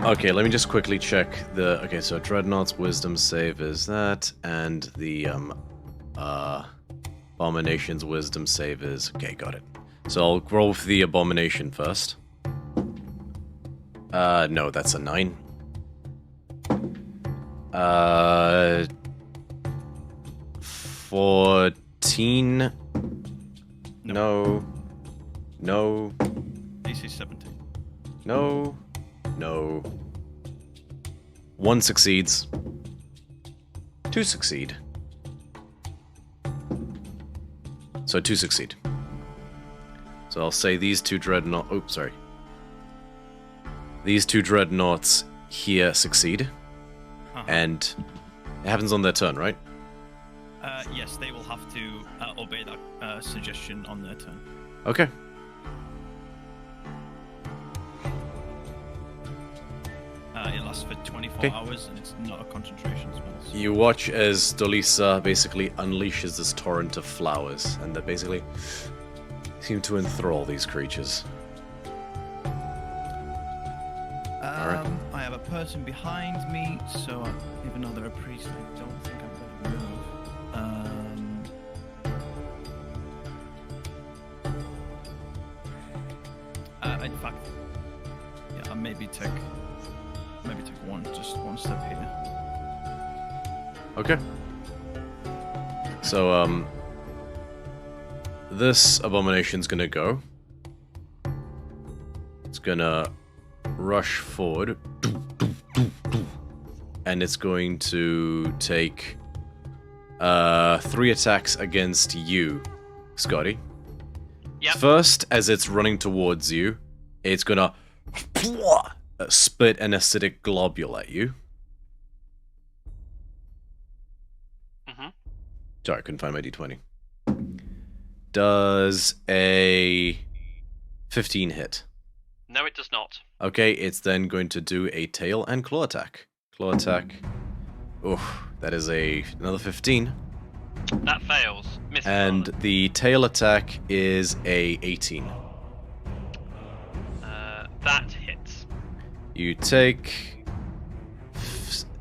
Okay, let me just quickly check the... Okay, so Dreadnought's wisdom save is that, and the, Abomination's wisdom save is... Okay, got it. So I'll roll for the Abomination first. No, that's a 9. 14... No. DC 17. No. 1 succeeds. 2 succeed. So 2 succeed. So I'll say these two dreadnoughts... Oh, sorry. These two dreadnoughts here succeed. And it happens on their turn, right? Yes, they will have to obey that suggestion on their turn. Okay. It lasts for 24 hours, and it's not a concentration spell. So. You watch as Dolisa basically unleashes this torrent of flowers, and they basically seem to enthrall these creatures. I have a person behind me, so even though they're a priest, I don't think I'm going to move. In fact, yeah, I'll maybe take one step here. Okay. So, this abomination's gonna go. It's gonna rush forward. And it's going to take 3 attacks against you, Scotty. Yep. First, as it's running towards you, it's gonna spit an acidic globule at you. Sorry, I couldn't find my d20. Does a 15 hit? No, it does not. Okay, it's then going to do a tail and claw attack. Claw attack. Oof, that is another 15. That fails. Misses. And the tail attack is a 18. That hits. You take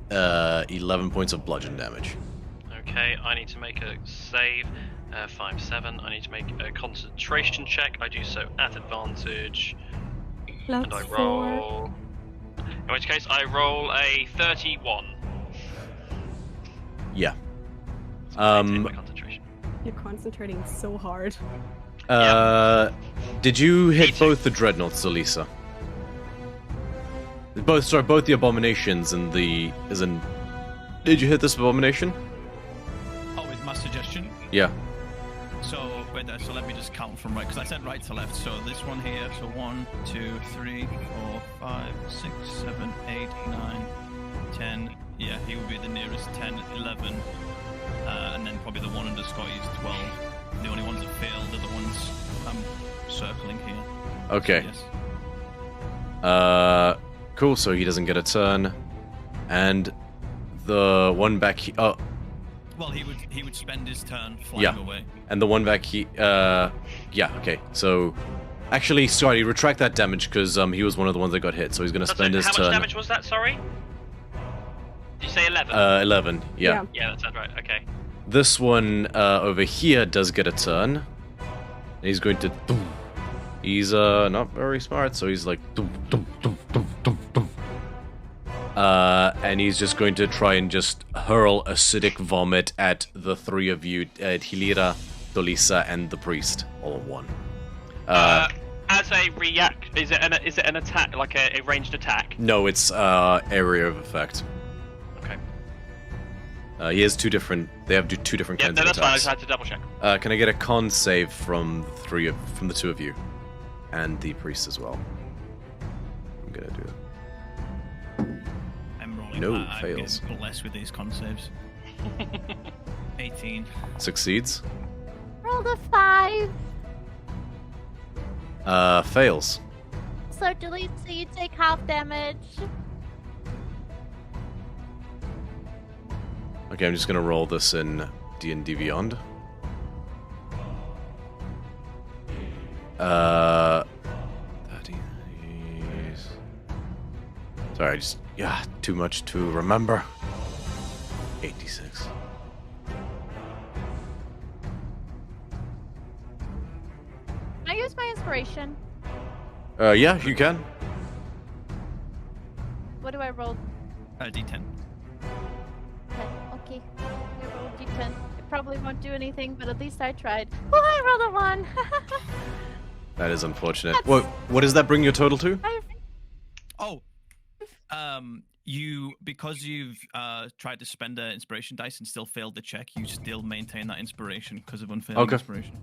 11 points of bludgeon damage. Okay, I need to make a save. 5-7. I need to make a concentration check. I do so at advantage. Plus And I 4. roll. In which case, I roll a 31. Yeah. Take my concentration. You're concentrating so hard. Did you hit Me too. both the dreadnoughts, Elisa? Both the abominations and the Did you hit this abomination? Oh, with my suggestion. Yeah. So wait, so let me just count from right, because I said right to left. So this one here. So 1, 2, 3, 4, 5, 6, 7, 8, 9, 10. Yeah, he would be the nearest 10, 11, and then probably the one under Scotty is 12. The only ones that failed are the ones I'm circling here. Okay. So, yes. Cool. So he doesn't get a turn, and the one back. Well, he would spend his turn flying away. And the one back yeah, okay. So, actually, sorry, retract that damage, because he was one of the ones that got hit, so he's gonna spend his How turn. much damage was that, sorry? Did you say 11? 11, yeah. Yeah, that sounds right, okay. This one over here does get a turn. And he's going to... He's not very smart, so he's like... and he's just going to try and just hurl acidic vomit at the 3 of you, at Hilira, Dolisa, and the priest, all in one. As a react, is it an attack, like a ranged attack? No, it's area of effect. Okay. He has two different. They have two different kinds of that's fine. I attacks. just had to double check. Can I get a con save from the 2 of you, and the priest as well? I'm gonna do it. I'm rolling. No, I'm fails. getting blessed with these con saves. 18. Succeeds. Rolled a 5. Fails. So delete, so you take half damage. Okay, I'm just gonna roll this in D&D Beyond. 30. Sorry, too much to remember. 86. Can I use my inspiration? Yeah, you can. What do I roll? D10. Okay. I rolled D10. It probably won't do anything, but at least I tried. Oh, I rolled a 1. That is unfortunate. What does that bring your total to? Oh, because you've tried to spend an inspiration dice and still failed the check, you still maintain that inspiration because of unfailing inspiration.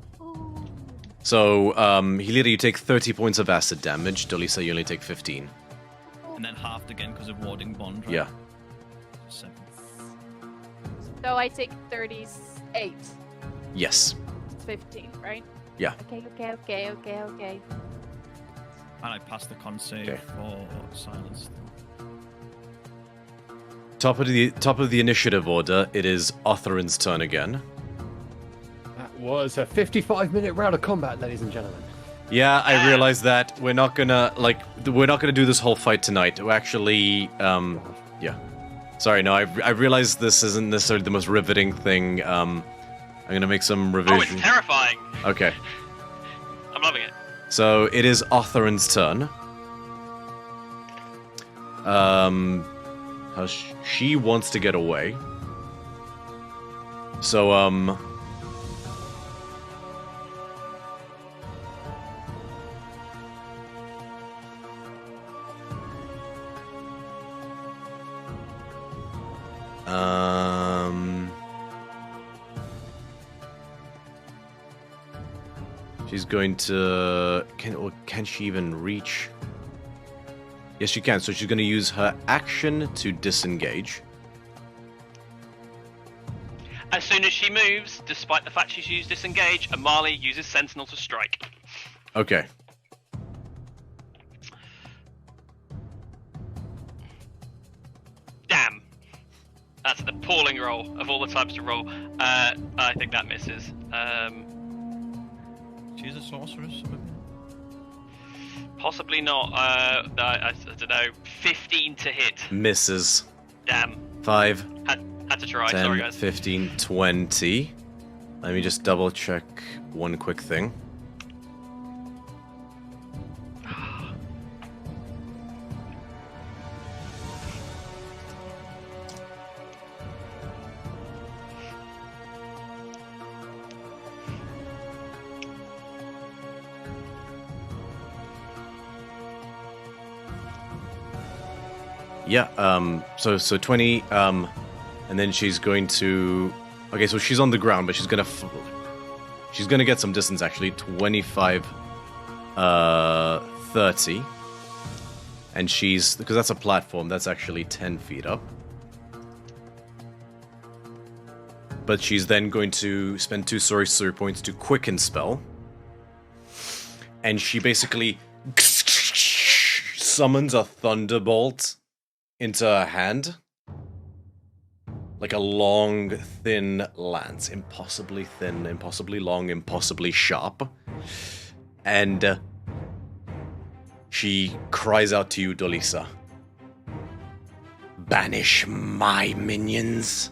So, Hilira, you take 30 points of acid damage. Dolisa, you only take 15. And then halved again because of warding bond, right? Yeah. 7. So I take 38. Yes. It's 15, right? Yeah. Okay. And I pass the con save for silence. Top of the initiative order, it is Otherin's turn again. That was a 55-minute round of combat, ladies and gentlemen. Yeah, I realize that we're not gonna do this whole fight tonight. We're actually, yeah. Sorry, no, I realize this isn't necessarily the most riveting thing. I'm gonna make some revisions. Oh, it's terrifying. Okay. I'm loving it. So it is Otharin's turn. She wants to get away. So, she's going to... Can she even reach? Yes, she can. So she's going to use her action to disengage. As soon as she moves, despite the fact she's used disengage, Amali uses Sentinel to strike. Okay. Damn. That's an appalling roll of all the types to roll. I think that misses. She's a sorceress. Possibly not. I don't know. 15 to hit. Misses. Damn. 5, Had to try. 10, Sorry, guys. 15, 20. Let me just double check one quick thing. Yeah, so 20, and then she's going to... Okay, so she's on the ground, but she's gonna get some distance, actually. 25, 30. And she's... Because that's a platform, that's actually 10 feet up. But she's then going to spend 2 sorcery points to quicken spell. And she basically summons a thunderbolt into her hand. Like a long, thin lance. Impossibly thin, impossibly long, impossibly sharp. And she cries out to you, Dolisa. Banish my minions.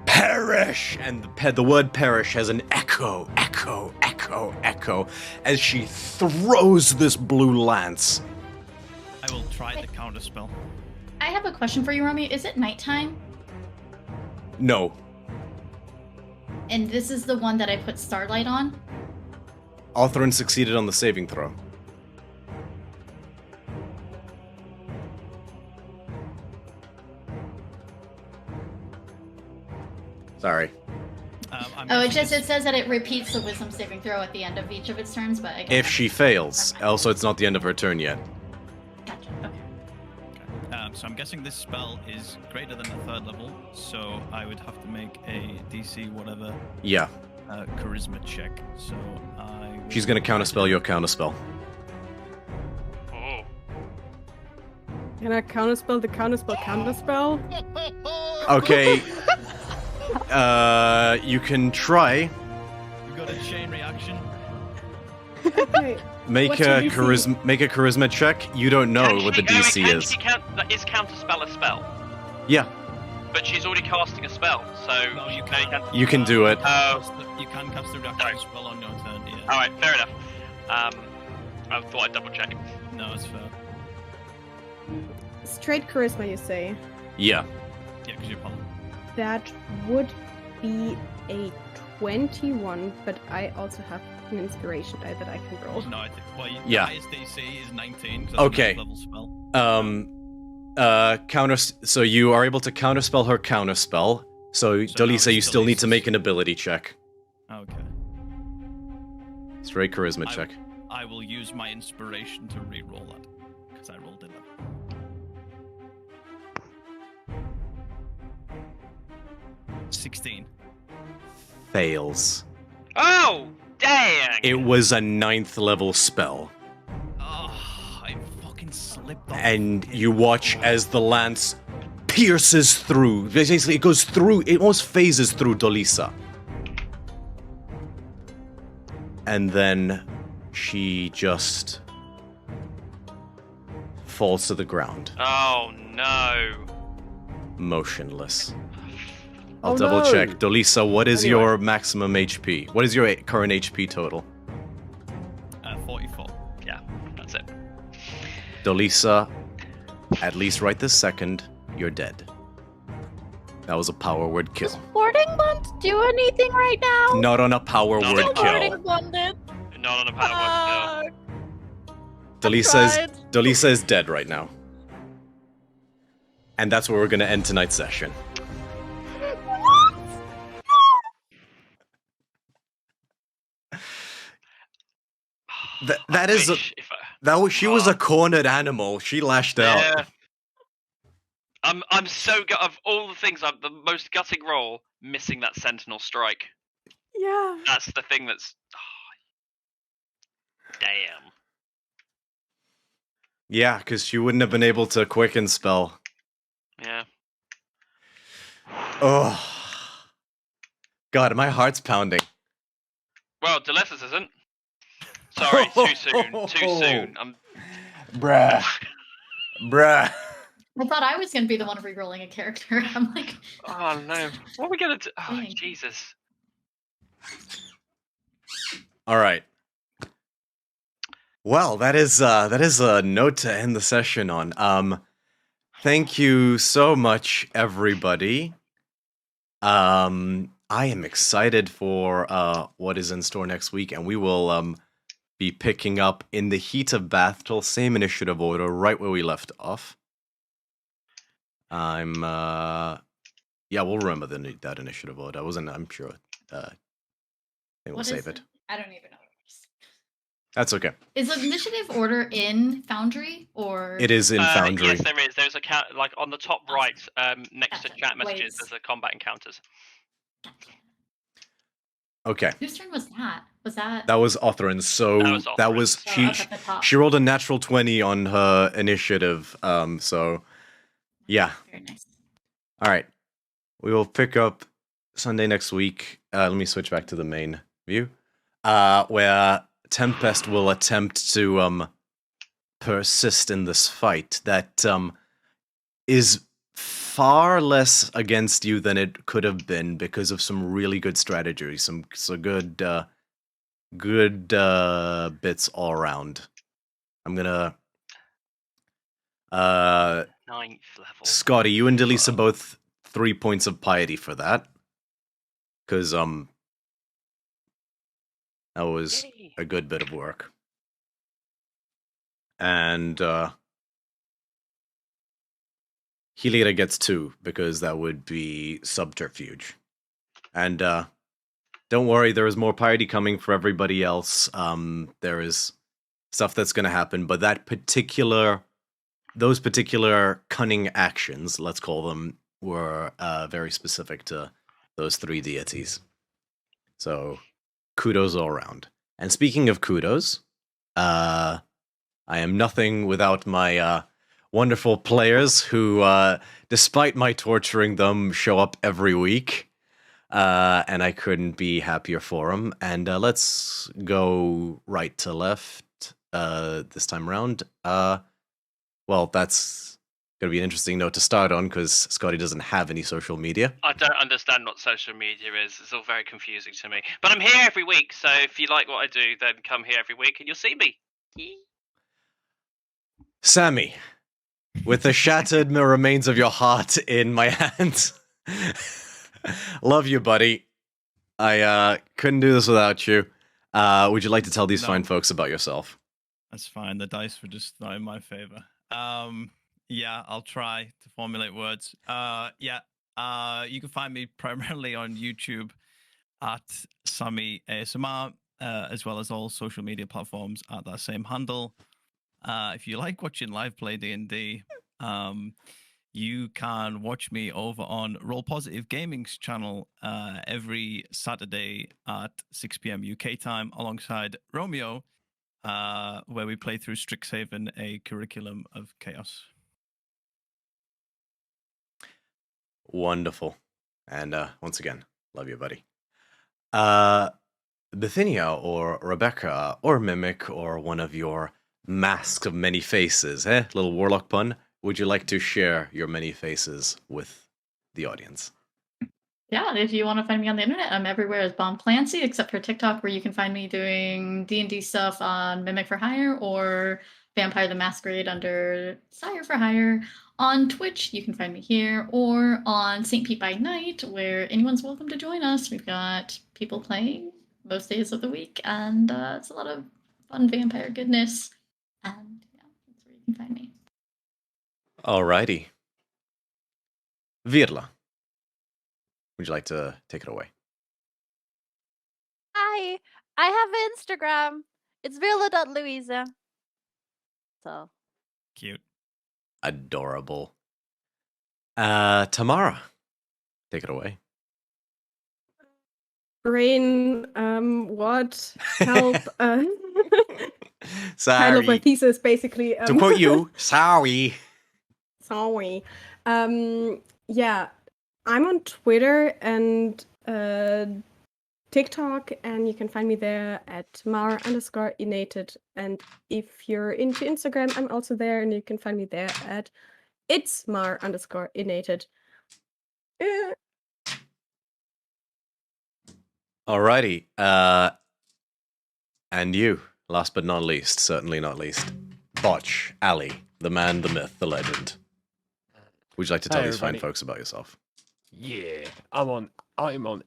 Perish! And the word perish has an echo, echo, echo, echo, as she throws this blue lance. I will try the counter spell. I have a question for you, Romy. Is it nighttime? No. And this is the one that I put Starlight on? Otharin succeeded on the saving throw. Sorry. It says that it repeats the wisdom saving throw at the end of each of its turns, but I guess If she fails. Also, it's not the end of her turn yet. Gotcha, okay. So I'm guessing this spell is greater than the 3rd level, so I would have to make a DC whatever Yeah. charisma check. So She's gonna counterspell your counterspell. Oh. Can I counterspell the counterspell? Okay. You can try. We got a chain reaction. Okay. Make What's a your DC? charisma check. You don't know what the DC is. Is counterspell a spell? Yeah, But she's already casting a spell, so No, you no, can't. you can do it. You can cast the reaction spell on your turn. Yeah. Alright, fair enough. I thought I'd double check. No, it's fair. Straight charisma, you say? Yeah. Yeah, because you're paladin. That would be a 21, but I also have an inspiration die that I can roll. No, I think. Well, Yeah. The highest DC is 19. So Okay. Level spell. So you are able to counterspell her counterspell. So, So now Dolisa, you it's still need to Dolisa's. make an ability check. Okay. Straight charisma check. I will use my inspiration to re-roll that because I rolled it up. $16. Fails. Oh, dang! It was a 9th level spell. Oh, I fucking slipped off. And you watch as the lance pierces through. Basically, it goes through, it almost phases through Dolisa. And then she just falls to the ground, Oh no. motionless. I'll double check. Dolisa, what is your maximum HP? What is your current HP total? 44. Yeah, that's it. Dolisa, at least right this second, you're dead. That was a power word kill. Does Boarding Bond do anything right now? Not on a power Not word on kill. Boarding Bonded. Not on a power word Dolisa is dead right now. And that's where we're gonna end tonight's session. She was a cornered animal. She lashed out. I'm so gut of all the things. I'm the most gutting roll. Missing that Sentinel strike. Yeah. That's the thing that's. Damn. Yeah, because she wouldn't have been able to quicken spell. Yeah. Oh. God, my heart's pounding. Well, Delethus isn't. Sorry, too soon. Too soon. Bruh. I thought I was going to be the one re-rolling a character. I'm like... Oh, no. What are we going to do? Oh, Jesus. All right. Well, that is a note to end the session on. Thank you so much, everybody. I am excited for what is in store next week, and we will be picking up in the heat of battle, same initiative order, right where we left off. Yeah, we'll remember that initiative order. I'm sure. We'll save it. I don't even know what it is. That's okay. Is the initiative order in Foundry or? It is in Foundry. Yes, there is. There's a like on the top right, next to chat messages. There's a combat encounters. Okay. Whose turn was that? That was Othrin. So that was she rolled a natural 20 on her initiative. So yeah. Very nice. All right. We will pick up Sunday next week. Let me switch back to the main view. Where Tempest will attempt to persist in this fight that is far less against you than it could have been because of some really good strategy, some good bits all around. I'm gonna 9th level. Scotty, you and Delisa both 3 points of piety for that. Because that was a good bit of work. And Helita gets 2 because that would be subterfuge. And don't worry, there is more piety coming for everybody else. There is stuff that's going to happen, but those particular cunning actions, let's call them, were very specific to those 3 deities. So kudos all around. And speaking of kudos, I am nothing without my wonderful players who, despite my torturing them, show up every week. And I couldn't be happier for them. And let's go right to left this time around. Well, that's going to be an interesting note to start on because Scotty doesn't have any social media. I don't understand what social media is. It's all very confusing to me. But I'm here every week, so if you like what I do, then come here every week and you'll see me. Sammy, with the shattered remains of your heart in my hands. Love you, buddy. I couldn't do this without you. Would you like to tell these fine folks about yourself? That's fine. The dice were just not in my favor. Yeah, I'll try to formulate words. You can find me primarily on YouTube at Sammy ASMR, as well as all social media platforms at that same handle. If you like watching live play D&D, you can watch me over on Roll Positive Gaming's channel every Saturday at 6 p.m. UK time alongside Romeo, where we play through Strixhaven, a curriculum of chaos. Wonderful. And once again, love you, buddy. Bithynia or Rebecca or Mimic or one of your masks of many faces, little warlock pun. Would you like to share your many faces with the audience? yeah, if you want to find me on the internet, I'm everywhere as Bomb Clancy, except for TikTok, where you can find me doing D&D stuff on Mimic for Hire or Vampire the Masquerade under Sire for Hire. On Twitch, you can find me here, or on St. Pete by Night, where anyone's welcome to join us. We've got people playing most days of the week, and it's a lot of fun vampire goodness. And yeah, that's where you can find me. Alrighty. Virla, would you like to take it away? Hi, I have Instagram. It's Virla.Louisa. So Cute. Adorable. Tamara, take it away. Brain, what? Help. Kind of my Sorry. thesis, basically. To quote you, sorry. Sorry. Yeah, I'm on Twitter and TikTok, and you can find me there at mar_inated. And if you're into Instagram, I'm also there, and you can find me there at it's mar_inated. Alrighty. And you, last but not least, certainly not least, Botch, Ali, the man, the myth, the legend. Would you like to tell these fine folks about yourself? Yeah, I'm on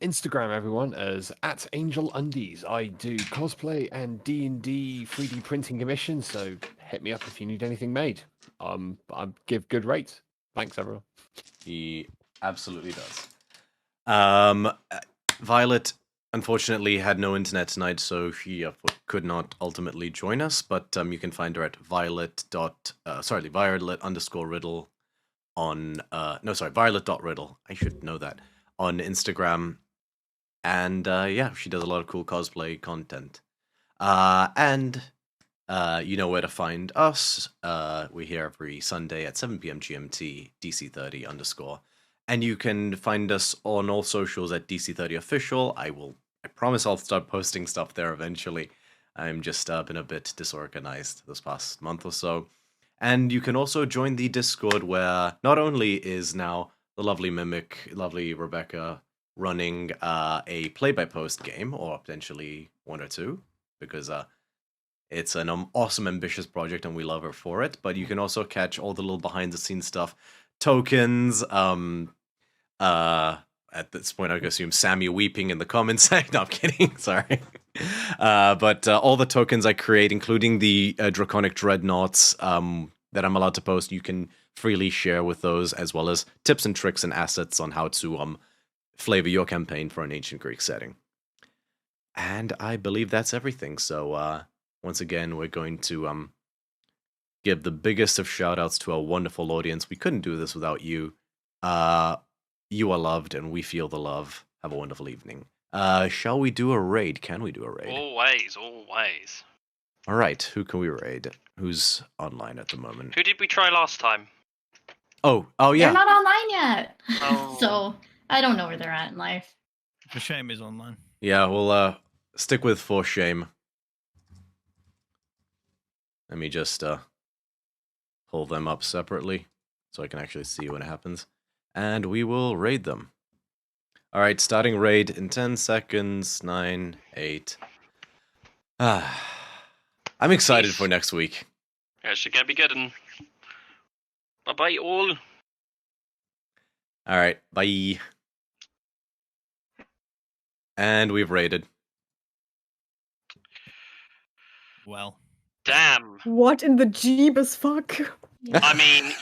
Instagram, everyone, as @AngelUndies. I do cosplay and D&D 3D printing commissions, so hit me up if you need anything made. I give good rates. Thanks, everyone. He absolutely does. Violet, unfortunately, had no internet tonight, so she could not ultimately join us, but you can find her at Violet_Riddle on Violet.Riddle. I should know that. On Instagram. And yeah, she does a lot of cool cosplay content. And you know where to find us. We're here every Sunday at 7 p.m. GMT, DC30_. And you can find us on all socials at DC30 Official. I promise I'll start posting stuff there eventually. I'm just been a bit disorganized this past month or so. And you can also join the Discord, where not only is now the lovely Mimic, lovely Rebecca, running a play-by-post game, or potentially one or two, because it's an awesome, ambitious project, and we love her for it. But you can also catch all the little behind-the-scenes stuff, tokens. At this point, I assume Sammy weeping in the comments. No, I'm kidding. Sorry. But all the tokens I create, including the Draconic Dreadnoughts that I'm allowed to post, you can freely share with those, as well as tips and tricks and assets on how to flavor your campaign for an ancient Greek setting. And I believe that's everything. So once again, we're going to give the biggest of shout-outs to our wonderful audience. We couldn't do this without you. You are loved, and we feel the love. Have a wonderful evening. Shall we do a raid? Can we do a raid? Always, always. All right, who can we raid? Who's online at the moment? Who did we try last time? Oh, yeah. They're not online yet. Oh. So I don't know where they're at in life. For shame is online. Yeah, we'll stick with For Shame. Let me just pull them up separately so I can actually see when it happens. And we will raid them. Alright, starting raid in 10 seconds. 9, 8. I'm excited for next week. Yeah, it should get be good. And bye-bye all. Alright, bye. And we've raided. Well. Damn. What in the jeebus fuck? I mean...